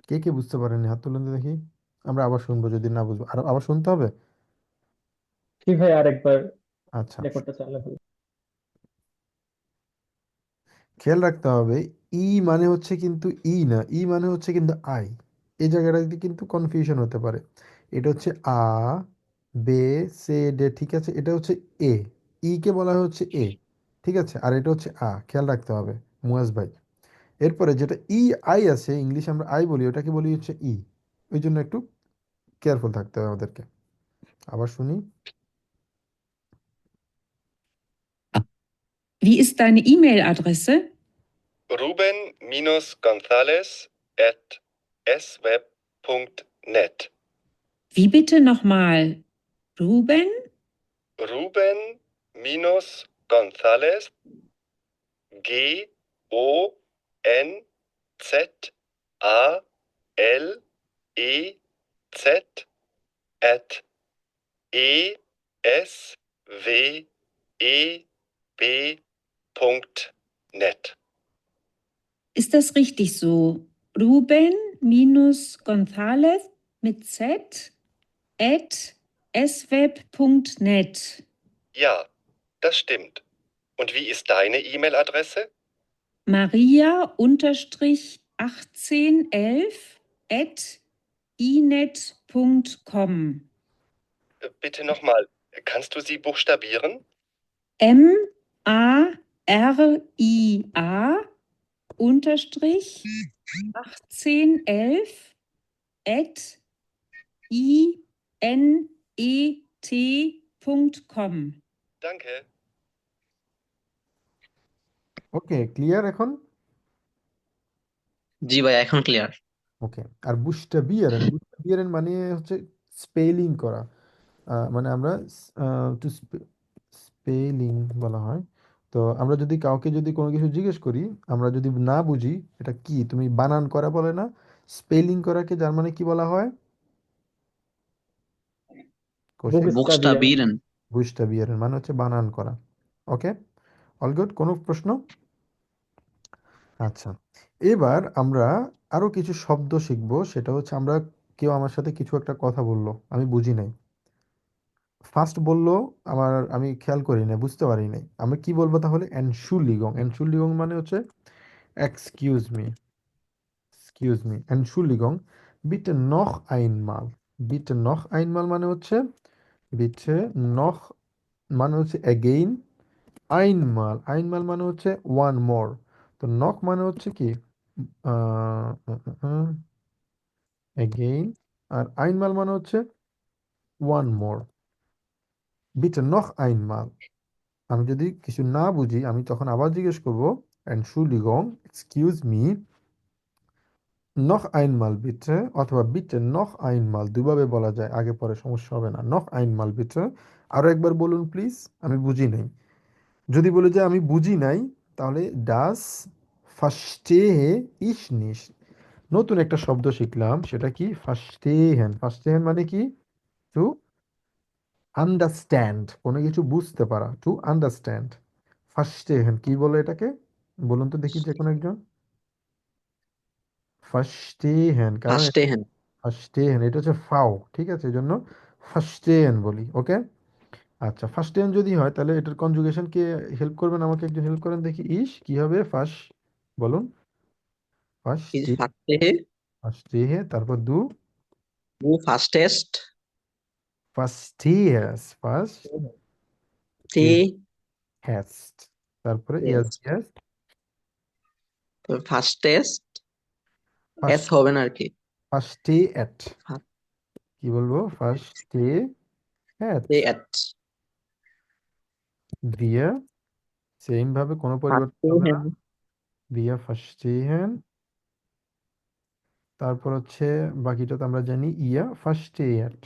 S1: কে কে বুঝতে পারেননি হাত তুলুন তো দেখি। আমরা আবার শুনবো, যদি না বুঝবো আর আবার শুনতে হবে।
S9: জি ভাই, আরেকবার
S1: আচ্ছা,
S9: রেকর্ডটা চালালে ভালো।
S1: খেয়াল রাখতে হবে ই মানে হচ্ছে কিন্তু ই না, ই মানে হচ্ছে কিন্তু আই। এই জায়গাটাতে কিন্তু কনফিউশন হতে পারে। এটা হচ্ছে আ, বে, সে, ডে, ঠিক আছে। এটা হচ্ছে এ, ই কে বলা হয় হচ্ছে এ, ঠিক আছে। আর এটা হচ্ছে আ, খেয়াল রাখতে হবে মুয়াজ ভাই। এরপরে যেটা ই আই আছে, ইংলিশ আমরা আই বলি, ওটাকে বলি হচ্ছে ই। ওই জন্য একটু কেয়ারফুল থাকতে হবে আমাদেরকে। আবার শুনি।
S12: Wie ist deine E-Mail-Adresse?
S15: Ruben-Gonzales@sweb.net.
S12: Wie bitte nochmal? Ruben?
S15: Ruben-Gonzales, Gonzalez at esweb.net.
S12: Ist das richtig so? Ruben-Gonzales mit Z at sweb.net.
S15: Ja, das stimmt. Und wie ist deine E-Mail-Adresse?
S12: Maria-1811 at inet.com.
S15: Bitte nochmal. Kannst du sie buchstabieren?
S12: MARIA unterstrich 1811 at inet.com.
S15: Danke.
S1: Okay, clear এখন?
S2: জি ভাই, এখন clear.
S1: ওকে। আর বুস্টাবিয়ারেন, বুস্টাবিয়ারেন মানে হচ্ছে spelling করা। মানে আমরা two spelling বলা হয়। তো আমরা যদি কাউকে যদি কোনো কিছু জিজ্ঞেস করি, আমরা যদি না বুঝি এটা কি, তুমি বানান করা বলে না, স্পেলিং করাকে জার্মানে কি বলা হয়? কৌশিক?
S2: বুকস্টাবিরেন।
S1: বুস্টাবিয়ারেন মানে হচ্ছে বানান করা। ওকে, অল গুড। কোনো প্রশ্ন? আচ্ছা, এবার আমরা আরো কিছু শব্দ শিখবো। সেটা হচ্ছে আমরা, কেউ আমার সাথে কিছু একটা কথা বললো, আমি বুঝি নাই, ফার্স্ট বললো, আমি খেয়াল করি না, বুঝতে পারি নাই, আমরা কি বলবো তাহলে? এনশুলিগং। এনশুলিগং মানে হচ্ছে এক্সকিউজ মি, এক্সকিউজ মি। এনশুলিগং, বিটে নখ আইনমাল। বিটে নখ আইনমাল মানে হচ্ছে, বিটে নখ মানে হচ্ছে এগেইন, আইনমাল, আইনমাল মানে হচ্ছে ওয়ান মোর। তো নখ মানে হচ্ছে কি, এগেইন, আর আইনমাল মানে হচ্ছে ওয়ান মোর। বিটে নখ আইনমাল, আমি যদি কিছু না বুঝি আমি তখন আবার জিজ্ঞেস করবো এনশুলিগং, এক্সকিউজ মি, নখ আইনমাল বিটে, অথবা বিটে নখ আইনমাল, দুভাবে বলা যায়, আগে পরে সমস্যা হবে না। নখ আইনমাল বিটে, আরো একবার বলুন প্লিজ, আমি বুঝি নাই। যদি বলে যে আমি বুঝি নাই, তাহলে ডাস ফাস্টেহে ইশ নিশ। নতুন একটা শব্দ শিখলাম, সেটা কি? ফাস্টেহেন। ফাস্টেহেন মানে কি? টু আন্ডারস্ট্যান্ড, কোনো কিছু বুঝতে পারা, টু আন্ডারস্ট্যান্ড। ফার্স্টেহেন কি বলে এটাকে? বলুন তো দেখি যে কোনো একজন। ফার্স্টেহেন, কারণ
S2: ফার্স্টেহেন।
S1: ফার্স্টেহেন এটা হচ্ছে ফাও, ঠিক আছে, এই জন্য ফার্স্টেহেন বলি। ওকে, আচ্ছা, ফার্স্টেহেন যদি হয় তাহলে এটার কনজুগেশন কে হেল্প করবেন? আমাকে একজন হেল্প করেন দেখি। ইস কি হবে? ফার্স্ট বলুন।
S2: ইজ
S1: ফার্স্টে,
S2: ফার্স্টেহে।
S1: ফার্স্টেহে, তারপর দু,
S2: ও ফার্স্টেস্ট।
S1: ফার্স্টেহাস, ফার্স্ট
S2: তে।
S1: হ্যাস্ট, তারপরে ইয়াস
S2: yes,
S1: ইয়াস,
S2: তো ফার্স্টেস্ট এস
S1: ফার্স্ট,
S2: হবে না আর কি।
S1: ফার্স্টে এট, কি বলবো? ফার্স্টে এট,
S2: ফার্স্টেট।
S1: দিয়া, সেম ভাবে কোনো পরিবর্তন হবে
S2: ফার্স্টেহেন।
S1: না। Wir verstehen তারপর হচ্ছে বাকিটা তো আমরা জানি ইয়া ফার্স্টেট,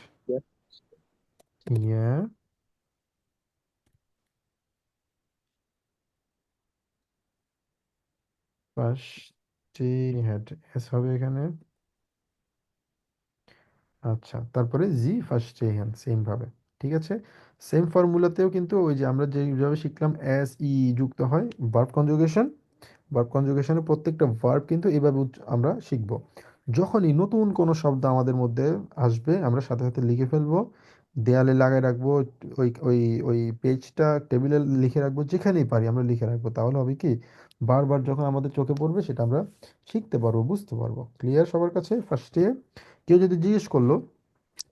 S1: ইয়া ফার্স্টেট, এস হবে এখানে। আচ্ছা, তারপরে জি ফার্স্ট হ্যান্ড সেম ভাবে। ঠিক আছে, সেম ফর্মুলাতেও কিন্তু ওই যে আমরা যেভাবে শিখলাম এস ই যুক্ত হয় ভার্ব কনজুগেশন, ভার্ব কনজুগেশনের প্রত্যেকটা ভার্ব কিন্তু এভাবে আমরা শিখব। যখনই নতুন কোনো শব্দ আমাদের মধ্যে আসবে আমরা সাথে সাথে লিখে ফেলবো, দেয়ালে লাগাই রাখবো, ওই ওই ওই পেজটা টেবিলে লিখে রাখবো, যেখানেই পারি আমরা লিখে রাখবো। তাহলে হবে কি, বারবার যখন আমাদের চোখে পড়বে সেটা আমরা শিখতে পারবো, বুঝতে পারবো। ক্লিয়ার সবার কাছে? ফার্স্টে কেউ যদি জিজ্ঞেস করলো,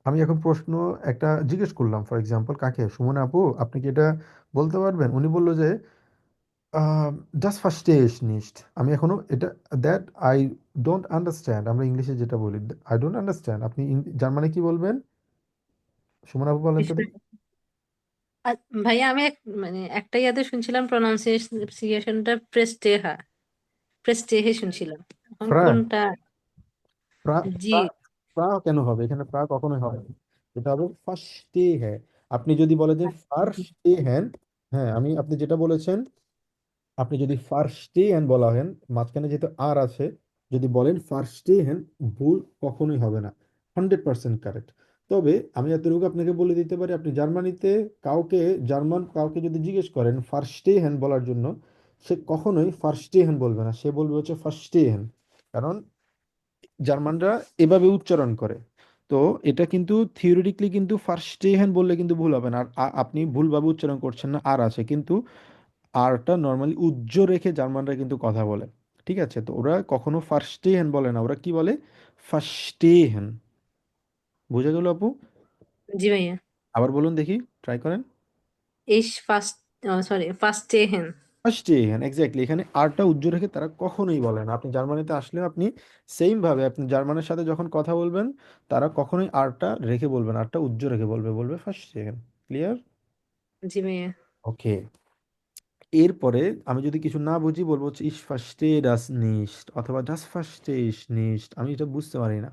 S1: আমি এখন প্রশ্ন একটা জিজ্ঞেস করলাম, ফর এক্সাম্পল কাকে, সুমন আপু আপনি কি এটা বলতে পারবেন? উনি বললো যে জাস্ট ফার্স্টে নিস্ট। আমি এখনো এটা, দ্যাট আই ডোন্ট আন্ডারস্ট্যান্ড, আমরা ইংলিশে যেটা বলি আই ডোন্ট আন্ডারস্ট্যান্ড, আপনি জার্মানে কি বলবেন? সুমন আপু বলেন তো
S8: ইস-
S1: দেখি।
S8: আর ভাইয়া আমি মানে একটা ইয়াতে শুনছিলাম প্রনাউন্সিয়েশনটা প্রেস্টেহা, প্রেস্টেহে শুনছিলাম, এখন
S1: ফ্রা
S8: কোনটা?
S1: প্রা
S8: জি।
S1: প্রা প্রা কেন হবে এখানে? প্রা কখনোই হবে না। এটা হবে ফার্স্টে হ্যাঁ। আপনি যদি বলেন যে ফার্স্টে হ্যান, হ্যাঁ আমি, আপনি যেটা বলেছেন, আপনি যদি ফার্স্টে হ্যান বলা হেন, মাঝখানে যেহেতু আর আছে, যদি বলেন ফার্স্টে হ্যান, ভুল কখনোই হবে না, 100% কারেক্ট। তবে আমি এতটুকু আপনাকে বলে দিতে পারি, আপনি জার্মানিতে কাউকে, জার্মান কাউকে যদি জিজ্ঞেস করেন ফার্স্টে হ্যান বলার জন্য, সে কখনোই ফার্স্টে হ্যান বলবে না, সে বলবে হচ্ছে ফার্স্টে হ্যান। কারণ জার্মানরা এভাবে উচ্চারণ করে। তো এটা কিন্তু থিওরিটিক্যালি কিন্তু ফার্স্টে হ্যান বললে কিন্তু ভুল হবে না। আর আপনি ভুলভাবে উচ্চারণ করছেন না, আর আছে কিন্তু, আরটা নর্মালি উজ্জ্ব রেখে জার্মানরা কিন্তু কথা বলে। ঠিক আছে, তো ওরা কখনো ফার্স্টে হ্যান বলে না, ওরা কি বলে? ফার্স্টে হ্যান। বুঝে গেল আপু?
S8: জি ভাইয়া।
S1: আবার বলুন দেখি, ট্রাই করেন।
S8: ইস ফার্স্ট, সরি ফার্স্টেহেন।
S1: ফার্স্টে হ্যান, এক্স্যাক্টলি। এখানে আরটা উজ্জ্ব রেখে তারা কখনোই বলে না। আপনি জার্মানিতে আসলেও আপনি সেম ভাবে, আপনি জার্মানের সাথে যখন কথা বলবেন, তারা কখনোই আরটা রেখে বলবেন, আরটা উজ্জ্ব রেখে বলবে, বলবে ফার্স্টে হ্যান। ক্লিয়ার?
S8: জি ভাইয়া।
S1: ওকে। এরপরে আমি যদি কিছু না বুঝি বলবো হচ্ছে ইস ফার্স্টে ডাস নিস্ট, অথবা ডাস ফার্স্টে ইস নিস্ট, আমি এটা বুঝতে পারি না।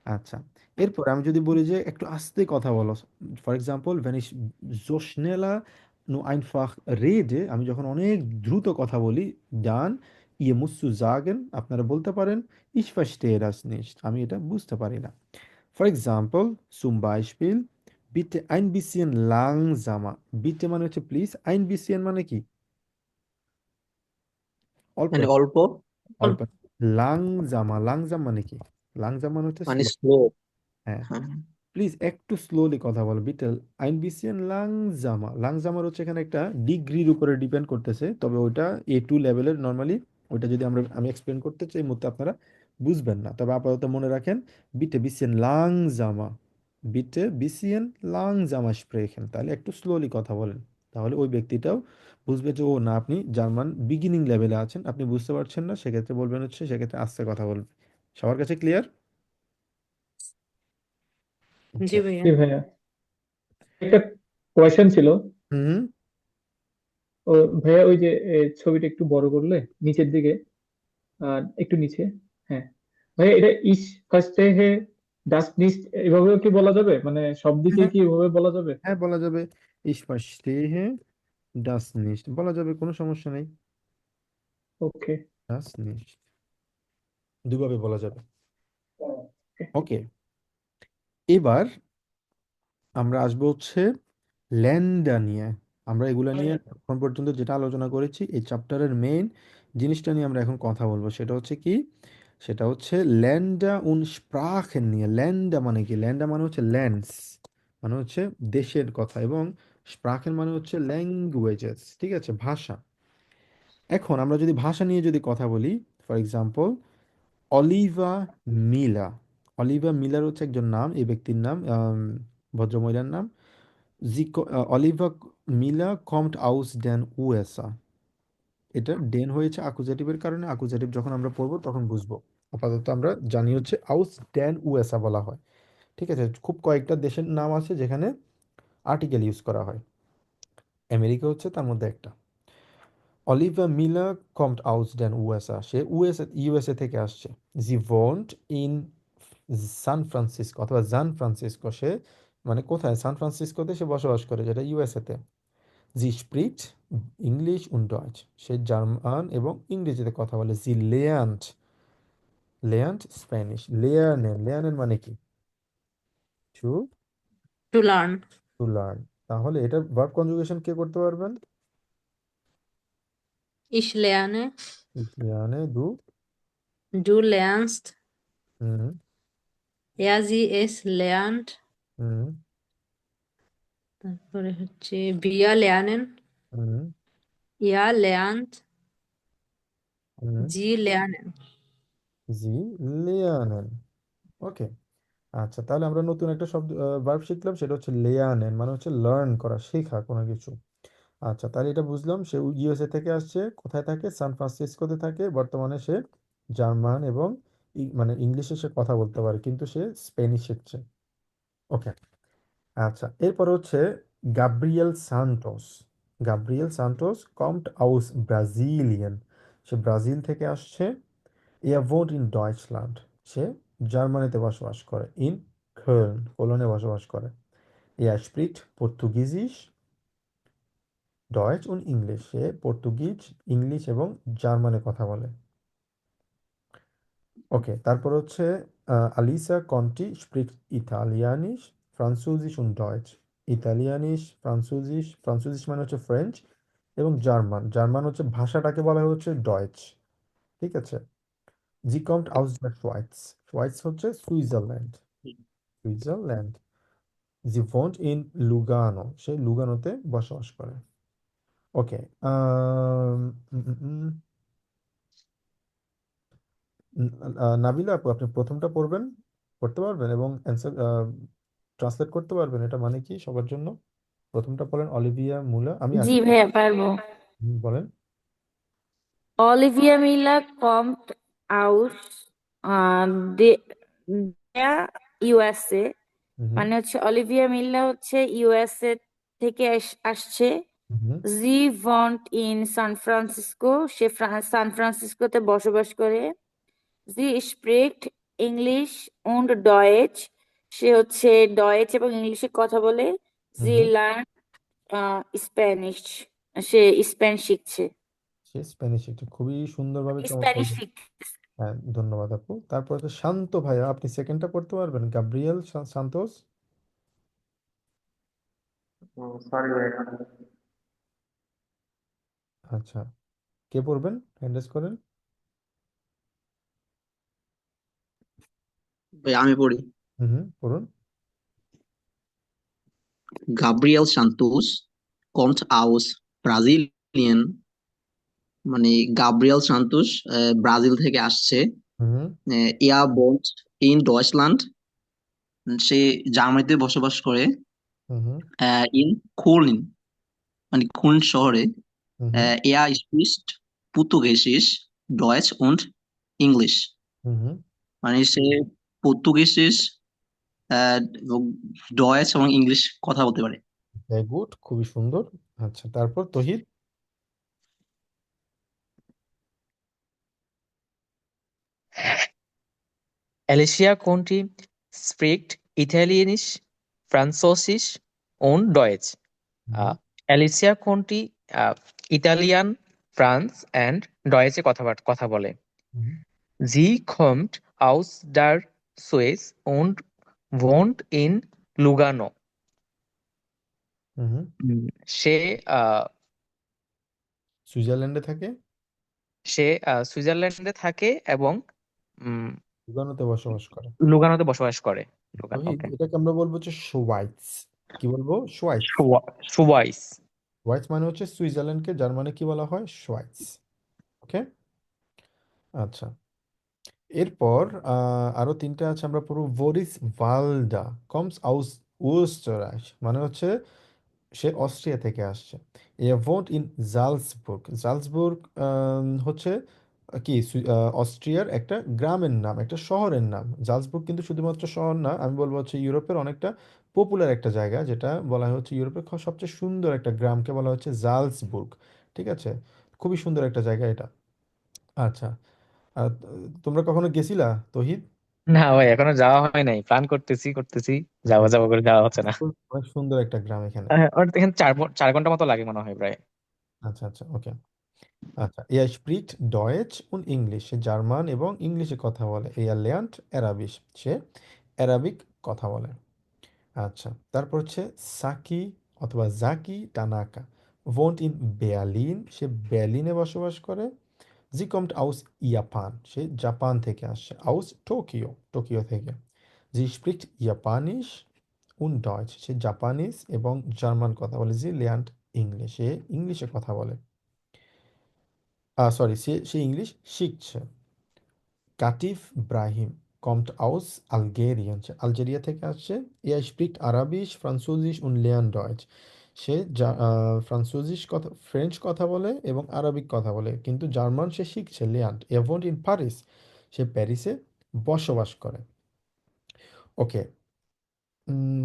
S1: আচ্ছা, এরপর আমি যদি বলি যে একটু আস্তে কথা বলো, for example wenn ich so schneller nur einfach rede, আমি যখন অনেক দ্রুত কথা বলি, dann ihr musst du sagen, আপনারা বলতে পারেন ich verstehe das nicht, আমি এটা বুঝতে পারি না। For example zum Beispiel bitte ein bisschen langsamer, bitte মানে হচ্ছে প্লিজ, ein bisschen মানে কি? অল্প
S6: মানে
S1: একটু,
S6: অল্প,
S1: অল্প। লাংজামা, লাংজাম মানে কি? লাংজাম মানে হচ্ছে
S6: মানে
S1: স্লো।
S6: স্লো।
S1: হ্যাঁ,
S6: হ্যাঁ,
S1: প্লিজ একটু স্লোলি কথা বলো, বিটেল আইন বিসিএন লাংজামা। লাংজামার হচ্ছে এখানে একটা ডিগ্রির উপরে ডিপেন্ড করতেছে, তবে ওইটা A2 লেভেলের নর্মালি। ওইটা যদি আমি এক্সপ্লেন করতে চাই, এই মুহূর্তে আপনারা বুঝবেন না, তবে আপাতত মনে রাখেন বিটে বিসিএন লাংজামা, বিটে বিসিএন লাংজামা স্প্রেখেন, তাহলে একটু স্লোলি কথা বলেন। তাহলে ওই ব্যক্তিটাও বুঝবে যে ও না, আপনি জার্মান বিগিনিং লেভেলে আছেন, আপনি বুঝতে পারছেন না, সেক্ষেত্রে বলবেন হচ্ছে, সেক্ষেত্রে আস্তে কথা বলবেন। সবার কাছে ক্লিয়ার?
S8: জি
S1: ওকে।
S8: ভাইয়া।
S9: জি ভাইয়া, একটা কোয়েশ্চেন ছিল।
S1: হুম।
S9: ও ভাইয়া, ওই যে ছবিটা একটু বড় করলে নিচের দিকে, আর একটু নিচে, হ্যাঁ ভাইয়া, এটা ইস ফার্স্টে হে ডাস নিস্ট এভাবেও কি বলা যাবে? মানে সব দিকে
S1: হ্যাঁ,
S9: কি এভাবে বলা যাবে?
S1: হ্যাঁ বলা যাবে। Ich verstehe das nicht বলা যাবে, কোনো সমস্যা নেই।
S9: ওকে।
S1: Das nicht দুভাবে বলা যাবে। ওকে, এবার আমরা আসবো হচ্ছে ল্যান্ডা নিয়ে। আমরা এগুলা নিয়ে এখন পর্যন্ত যেটা আলোচনা করেছি, এই চ্যাপ্টারের মেইন জিনিসটা নিয়ে আমরা এখন কথা বলবো, সেটা হচ্ছে কি, সেটা হচ্ছে ল্যান্ডা উন স্প্রাখেন নিয়ে। ল্যান্ডা মানে কি? ল্যান্ডা মানে হচ্ছে ল্যান্ডস, মানে হচ্ছে দেশের কথা, এবং স্প্রাখেন মানে হচ্ছে ল্যাঙ্গুয়েজেস। ঠিক আছে, ভাষা। এখন আমরা যদি ভাষা নিয়ে যদি কথা বলি, for example Olivia Mila. Olivia মিলার হচ্ছে একজন নাম, এই ব্যক্তির নাম, ভদ্রমহিলার নাম। অলিভা মিলা কমট আউস ড্যান USA। এটা ডেন হয়েছে আকুজেটিভের কারণে, আকুজেটিভ যখন আমরা পড়বো তখন বুঝবো। আপাতত আমরা জানি হচ্ছে আউস ড্যান USA বলা হয়। ঠিক আছে, খুব কয়েকটা দেশের নাম আছে যেখানে আর্টিকেল ইউজ করা হয়, আমেরিকা হচ্ছে তার মধ্যে একটা। অলিভা মিলার কমট আউস দেন ইউএসএ, সে ইউএসএ থেকে আসছে। জি ভন্ট ইন সান ফ্রান্সিসকো অথবা জান ফ্রান্সিসকো, সে মানে কোথায়, সান ফ্রান্সিসকোতে সে বসবাস করে, যেটা ইউএসএতে। জি স্প্রিcht ইংলিশ und Deutsch, সে জার্মান এবং ইংরেজিতে কথা বলে। জি lernt স্প্যানিশ। লেয়ার্নেন মানে কি? To
S8: To learn.
S1: To learn. তাহলে এটা ভার্ব কনজুগেশন কে করতে পারবেন?
S8: Ich lerne.
S1: লেয়ার্নে দু।
S8: Du lernst.
S1: হুম
S8: Er, sie, es lernt.
S1: হুম
S8: তারপরে হচ্ছে wir lernen.
S1: হুম
S8: Er lernt.
S1: হুম
S8: Sie lernen.
S1: জি লেয়ার্নেন। ওকে, আচ্ছা তাহলে আমরা নতুন একটা শব্দ ভার্ব শিখলাম, সেটা হচ্ছে লেয়ার্নেন, মানে হচ্ছে লার্ন করা, শেখা কোনো কিছু। আচ্ছা তাহলে এটা বুঝলাম, সে ইউএসএ থেকে আসছে, কোথায় থাকে, সান ফ্রান্সিসকোতে থাকে, বর্তমানে সে জার্মান এবং মানে ইংলিশে সে কথা বলতে পারে, কিন্তু সে স্পেনিশ শিখছে। ওকে, আচ্ছা এরপর হচ্ছে গাব্রিয়েল সান্টোস কমট আউস ব্রাজিলিয়ান, সে ব্রাজিল থেকে আসছে। Er wohnt in Deutschland, সে জার্মানিতে বসবাস করে। কোলনে বসবাস করে। Er spricht Portugiesisch, Deutsch und English, সে পর্তুগিজ, ইংলিশ এবং জার্মানে কথা বলে। ওকে, তারপর হচ্ছে আলিসা কন্টি স্প্রিট ইতালিয়ানিস, ফ্রান্সুজিস und Deutsch, ফ্রান্সুজিস মানে হচ্ছে ফ্রেঞ্চ, এবং জার্মান হচ্ছে ভাষাটাকে বলা হচ্ছে ডয়েচ। ঠিক আছে। জি কম্ট আউস দ্য সোয়াইস হচ্ছে সুইজারল্যান্ড। জি ভোন্ট ইন লুগানো, সে লুগানোতে বসবাস করে। ওকে, নাবিলা আপু, আপনি প্রথমটা পড়তে পারবেন এবং অ্যান্সার ট্রান্সলেট করতে পারবেন, এটা মানে কি সবার জন্য? প্রথমটা বলেন, অলিভিয়া মুলা। আমি
S16: জি
S1: আগে
S16: ভাইয়া পারবো।
S1: বলেন।
S16: Olivia Miller kommt aus de- der USA,
S1: হুম
S16: মানে হচ্ছে অলিভিয়া মিল্লা হচ্ছে ইউএসএ থেকে আসছে।
S1: হুম
S16: জি wohnt in সান ফ্রান্সিসকো, সে সান ফ্রান্সিসকোতে বসবাস করে। জি spricht ইংলিশ und Deutsch, সে হচ্ছে ডয়েচ এবং ইংলিশে কথা বলে। জি
S1: হুম
S16: lernt স্প্যানিশ, সে স্প্যানিশ শিখছে,
S1: সে স্প্যানিশ, এটা খুবই সুন্দরভাবে চমৎকার।
S16: স্প্যানিশ শিখছে।
S1: হ্যাঁ, ধন্যবাদ আপু। তারপর হচ্ছে শান্ত ভাইয়া, আপনি সেকেন্ডটা পড়তে পারবেন, গাব্রিয়েল সান্তোস।
S14: সরি ভাই।
S1: আচ্ছা, কে পড়বেন? হ্যান্ড রেজ করেন।
S2: ভাই আমি পড়ি।
S1: পড়ুন।
S2: গাব্রিয়েল সান্তুস কমট আউস ব্রাজিলিয়ান, মানে গাব্রিয়েল সান্তুস ব্রাজিল থেকে আসছে।
S1: হুম
S2: ইয়া বোন্ট ইন ডয়েচল্যান্ড, সে জার্মানিতে বসবাস করে।
S1: হুম
S2: ইন কোলিন, মানে খুন শহরে।
S1: হুম
S2: Er spricht Portugiesisch, Deutsch und English,
S1: হুম
S2: মানে সে পর্তুগিজ, ডয়েচ এবং ইংলিশ কথা বলতে পারে।
S1: ভেরি গুড, খুবই সুন্দর। আচ্ছা, তারপর তহিদ।
S17: Alicia Conti spricht Italienisch, Französisch und Deutsch.
S1: Hmm
S17: Alicia Conti Italian, France and Deutsche কথা বলে।
S1: হুম
S17: Sie kommt aus der Schweiz und wohnt in Lugano.
S1: হুম
S17: সে আহ,
S1: সুইজারল্যান্ডে থাকে,
S17: সে সুইজারল্যান্ডে থাকে এবং উম,
S1: লুগানোতে বসবাস করে।
S17: লুগানোতে বসবাস করে।
S1: তহিদ,
S17: ওকে,
S1: এটাকে আমরা বলবো হচ্ছে সোয়াইস। কি বলবো? সোয়াইস।
S17: সুবাইস।
S1: সোয়াইস মানে হচ্ছে সুইজারল্যান্ডকে জার্মানে কি বলা হয়? সোয়াইস। ওকে, আচ্ছা এরপর আরো তিনটা আছে, আমরা পড়বো। ভরিস ভালডা কমস আউস ওয়েস্টাররাইচ, মানে হচ্ছে সে অস্ট্রিয়া থেকে আসছে। এ ভোট ইন জালসবুর্গ হচ্ছে কি অস্ট্রিয়ার একটা গ্রামের নাম, একটা শহরের নাম। জালসবুর্গ কিন্তু শুধুমাত্র শহর না, আমি বলবো হচ্ছে ইউরোপের অনেকটা পপুলার একটা জায়গা, যেটা বলা হয় হচ্ছে ইউরোপের সবচেয়ে সুন্দর একটা গ্রামকে বলা হচ্ছে জালসবুর্গ। ঠিক আছে। খুবই সুন্দর একটা জায়গা এটা। আচ্ছা, আর তোমরা কখনো গেছিলা তহিদ?
S17: না ভাই, এখনো যাওয়া হয় নাই, প্ল্যান করতেছি, যাবো যাবো করে যাওয়া হচ্ছে না।
S1: অনেক সুন্দর একটা গ্রাম এখানে।
S17: ওর এখানে 4 ঘন্টা মতো লাগে মনে হয় প্রায়।
S1: আচ্ছা আচ্ছা, ওকে। আচ্ছা, er spricht Deutsch und English, সে জার্মান এবং ইংলিশে কথা বলে। lernt Arabisch, সে অ্যারাবিক কথা বলে। আচ্ছা, তারপর হচ্ছে সাকি অথবা জাকি টানাকা, wohnt in Berlin, সে বার্লিনে বসবাস করে। sie kommt aus Japan, সে জাপান থেকে আসে। aus টোকিও, টোকিও থেকে। sie spricht Japanisch und Deutsch, সে জাপানিজ এবং জার্মান কথা বলে। sie lernt English, সে ইংলিশে কথা বলে। সরি, সে ইংলিশ শিখছে। কাটিফ ব্রাহিম kommt aus Algerien, সে আলজেরিয়া থেকে আসছে। er spricht Arabisch, Französisch und lernt Deutsch, সে ফ্রান্সুজিস কথা, ফ্রেঞ্চ কথা বলে এবং আরবিক কথা বলে, কিন্তু জার্মান সে শিখছে। lernt, er wohnt in Paris, সে প্যারিসে বসবাস করে। ওকে,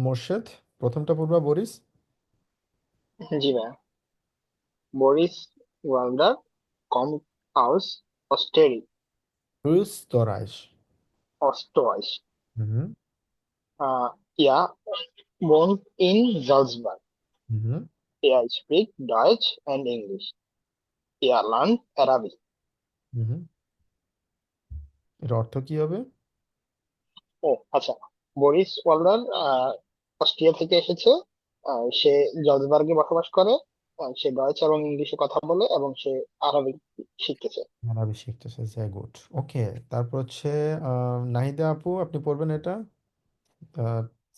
S1: মোর্শেদ, প্রথমটা পড়বা বরিস।
S7: জি ভাইয়া। Boris Walder kommt aus
S1: Österreich।
S7: Österreich.
S1: Mhm.
S7: Er wohnt in Salzburg.
S1: Mhm.
S7: Er spricht Deutsch and English. Er lernt Arabic.
S1: Mhm. এর অর্থ কি হবে?
S7: ও আচ্ছা, বরিস ওয়ালদার অস্ট্রিয়া থেকে এসেছে। সে জলসবার্গে বসবাস করে। সে ডয়েচ এবং ইংলিশে কথা বলে এবং সে আরবিক শিখতেছে।
S1: আরবি শিখতেছে, ভেরি গুড। ওকে, তারপর হচ্ছে নাহিদা আপু, আপনি পড়বেন এটা।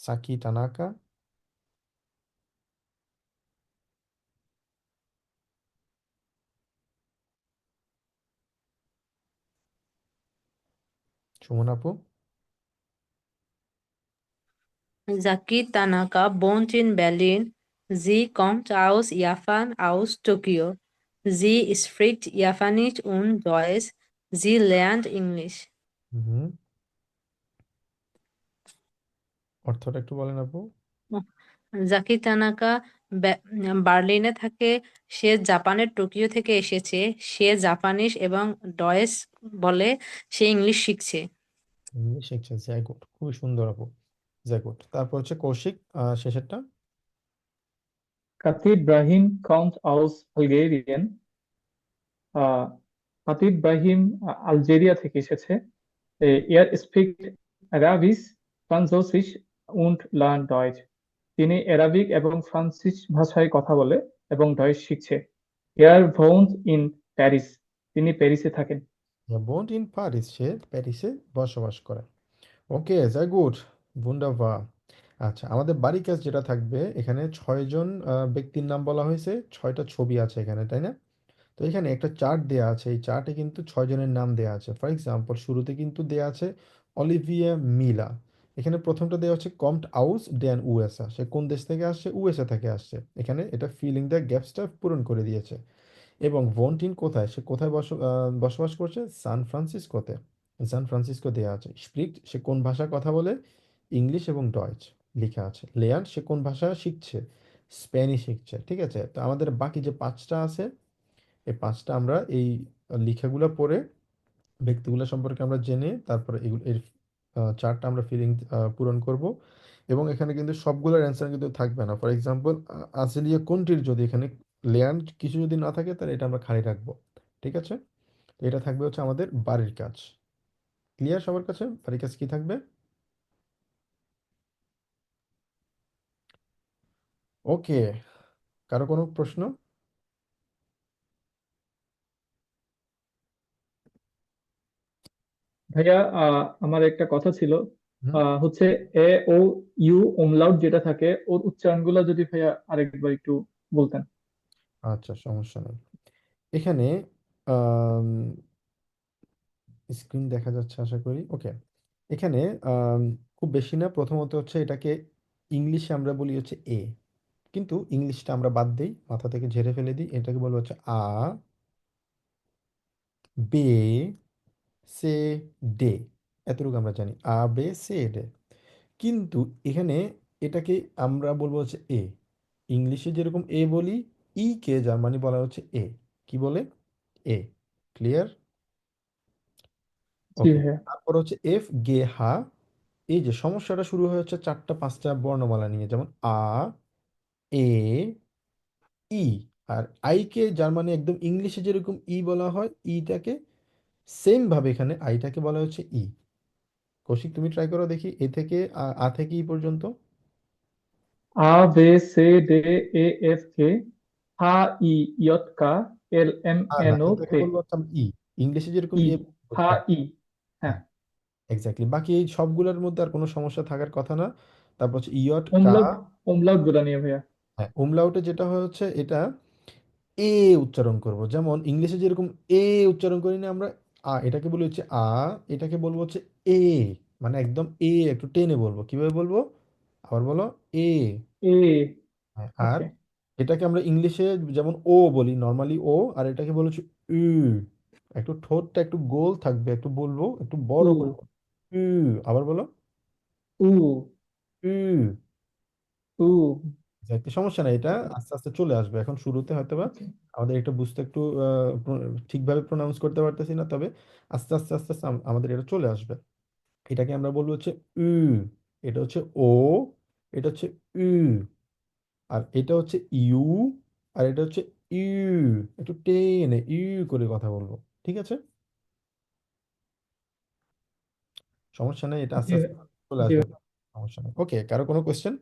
S1: সাকি টানাকা। সুমন আপু।
S8: Zaki Tanaka, born in Berlin, sie kommt aus Japan, aus Tokio. Sie spricht Japanisch und Deutsch. Sie lernt English.
S1: হুম, অর্থটা একটু বলেন আপু।
S8: জাকি তানাকা বার্লিনে থাকে। সে জাপানের টোকিও থেকে এসেছে। সে জাপানিজ এবং ডয়েচ বলে। সে ইংলিশ শিখছে।
S1: ইংলিশ শিখছে, ভেরি গুড, খুবই সুন্দর আপু, ভেরি গুড। তারপর হচ্ছে কৌশিক, শেষেরটা।
S9: কাতিব ব্রাহিম কাউন্ট আউস আলগেরিয়ান। কাতিব ব্রাহিম আলজেরিয়া থেকে এসেছে। এয়ার স্পিক অ্যারাবিস, ফ্রান্সোসিস উন্ড লার্ন ডয়েচ। তিনি অ্যারাবিক এবং ফ্রান্সিস ভাষায় কথা বলে এবং ডয়েচ শিখছে। এয়ার ভোন্স ইন প্যারিস, তিনি প্যারিসে থাকেন।
S1: বোন্ড ইন প্যারিস, সে প্যারিসে বসবাস করে। ওকে, ভেরি গুড, বুন্ডাভা। আচ্ছা, আমাদের বাড়ি কাজ যেটা থাকবে, এখানে 6 জন ব্যক্তির নাম বলা হয়েছে, 6টা ছবি আছে এখানে, তাই না? তো এখানে একটা চার্ট দেয়া আছে, এই চার্টে কিন্তু 6 জনের নাম দেয়া আছে। ফর এক্সাম্পল, শুরুতে কিন্তু দেয়া আছে অলিভিয়া মিলা। এখানে প্রথমটা দেওয়া হচ্ছে কমট আউস ড্যান উএসএ, সে কোন দেশ থেকে আসছে? ইউএসএ থেকে আসছে। এখানে এটা ফিলিং দ্য গ্যাপসটা পূরণ করে দিয়েছে। এবং ভন্টিন কোথায়, সে কোথায় বসবাস করছে? সান ফ্রান্সিসকোতে। সান ফ্রান্সিসকো দেওয়া আছে। স্প্রিক্ট, সে কোন ভাষা কথা বলে? ইংলিশ এবং ডয়েচ লেখা আছে। লেয়ান, সে কোন ভাষা শিখছে? স্প্যানিশ শিখছে। ঠিক আছে, তো আমাদের বাকি যে 5টা আছে, এই 5টা আমরা এই লেখাগুলো পড়ে ব্যক্তিগুলো সম্পর্কে আমরা জেনে তারপরে এগুলো এর চার্টটা আমরা পূরণ করব। এবং এখানে কিন্তু সবগুলোর অ্যান্সার কিন্তু থাকবে না। ফর এক্সাম্পল, আজেলিয়া কোনটির যদি এখানে লেয়ান কিছু যদি না থাকে, তাহলে এটা আমরা খালি রাখবো। ঠিক আছে, তো এটা থাকবে হচ্ছে আমাদের বাড়ির কাজ। ক্লিয়ার সবার কাছে? বাড়ির কাজ কি থাকবে? ওকে, কারো কোনো প্রশ্ন?
S9: ভাইয়া, আমার একটা কথা ছিল।
S1: হুম,
S9: হচ্ছে এ ও ইউ umlaut যেটা থাকে, ওর উচ্চারণগুলো যদি ভাইয়া আরেকবার একটু বলতেন।
S1: আচ্ছা, সমস্যা নেই। এখানে স্ক্রিন দেখা যাচ্ছে আশা করি। ওকে, এখানে আম, খুব বেশি না। প্রথমত হচ্ছে এটাকে ইংলিশে আমরা বলি হচ্ছে এ, কিন্তু ইংলিশটা আমরা বাদ দিই, মাথা থেকে ঝেড়ে ফেলে দিই। এটাকে বলবো হচ্ছে আ, বে, সে, ডে। এতটুকু আমরা জানি, আ বে সে ডে। কিন্তু এখানে এটাকে আমরা বলবো হচ্ছে এ। ইংলিশে যেরকম এ বলি, ই কে জার্মানি বলা হচ্ছে এ। কি বলে? এ। ক্লিয়ার?
S9: জি
S1: ওকে,
S9: ভাইয়া।
S1: তারপর হচ্ছে এফ গে হা। এই যে সমস্যাটা শুরু হয়েছে 4টা 5টা বর্ণমালা নিয়ে, যেমন আ, এ, ই। আর আইকে জার্মানি একদম ইংলিশে যেরকম ই বলা হয়, ইটাকে সেম ভাবে এখানে আইটাকে বলা হচ্ছে ই। কৌশিক, তুমি ট্রাই করো দেখি, এ থেকে আ থেকে ই পর্যন্ত।
S9: আ বে সে ডে এ এফ কে হা ই ইয়ত কা এল এম
S1: না,
S9: এন ও
S1: এটাকে
S9: পে।
S1: বলবো হচ্ছে ই। ইংলিশে যেরকম
S9: ই,
S1: এ।
S9: হা ই। হ্যাঁ।
S1: হ্যাঁ, এক্স্যাক্টলি। বাকি এই সবগুলোর মধ্যে আর কোনো সমস্যা থাকার কথা না। তারপর হচ্ছে ইয়ট কা।
S9: ওমলাউট, ওমলাউট গুলা নিয়ে ভাইয়া।
S1: হ্যাঁ, উমলাউটে যেটা হচ্ছে এটা এ উচ্চারণ করব, যেমন ইংলিশে যেরকম এ উচ্চারণ করি না আমরা, এটাকে বলি হচ্ছে আ, এটাকে বলবো হচ্ছে এ। মানে একদম এ, একটু টেনে বলবো। কিভাবে বলবো? আবার বলো, এ।
S9: এ।
S1: হ্যাঁ, আর
S9: ওকে।
S1: এটাকে আমরা ইংলিশে যেমন ও বলি, নর্মালি ও, আর এটাকে বলে হচ্ছে উ। একটু ঠোঁটটা একটু গোল থাকবে, একটু বলবো, একটু
S9: উ,
S1: বড় করে বলবো। উ। আবার বলো,
S9: উ,
S1: উ।
S9: উ।
S1: একটু সমস্যা নাই, এটা
S9: ওকে।
S1: আস্তে আস্তে চলে আসবে। এখন শুরুতে হয়তোবা
S9: ওকে।
S1: আমাদের এটা বুঝতে একটু ঠিকভাবে প্রোনাউন্স করতে পারতেছি না, তবে আস্তে আস্তে আস্তে আস্তে আমাদের এটা চলে আসবে। এটাকে আমরা বলবো হচ্ছে উ। এটা হচ্ছে ও। এটা হচ্ছে উ। আর এটা হচ্ছে ইউ। আর এটা হচ্ছে ইউ। একটু টেনে ইউ করে কথা বলবো। ঠিক আছে, সমস্যা নেই, এটা
S9: জি
S1: আস্তে আস্তে চলে
S9: জি
S1: আসবে।
S9: ভাইয়া।
S1: সমস্যা নেই। ওকে, কারো কোনো কোয়েশ্চেন?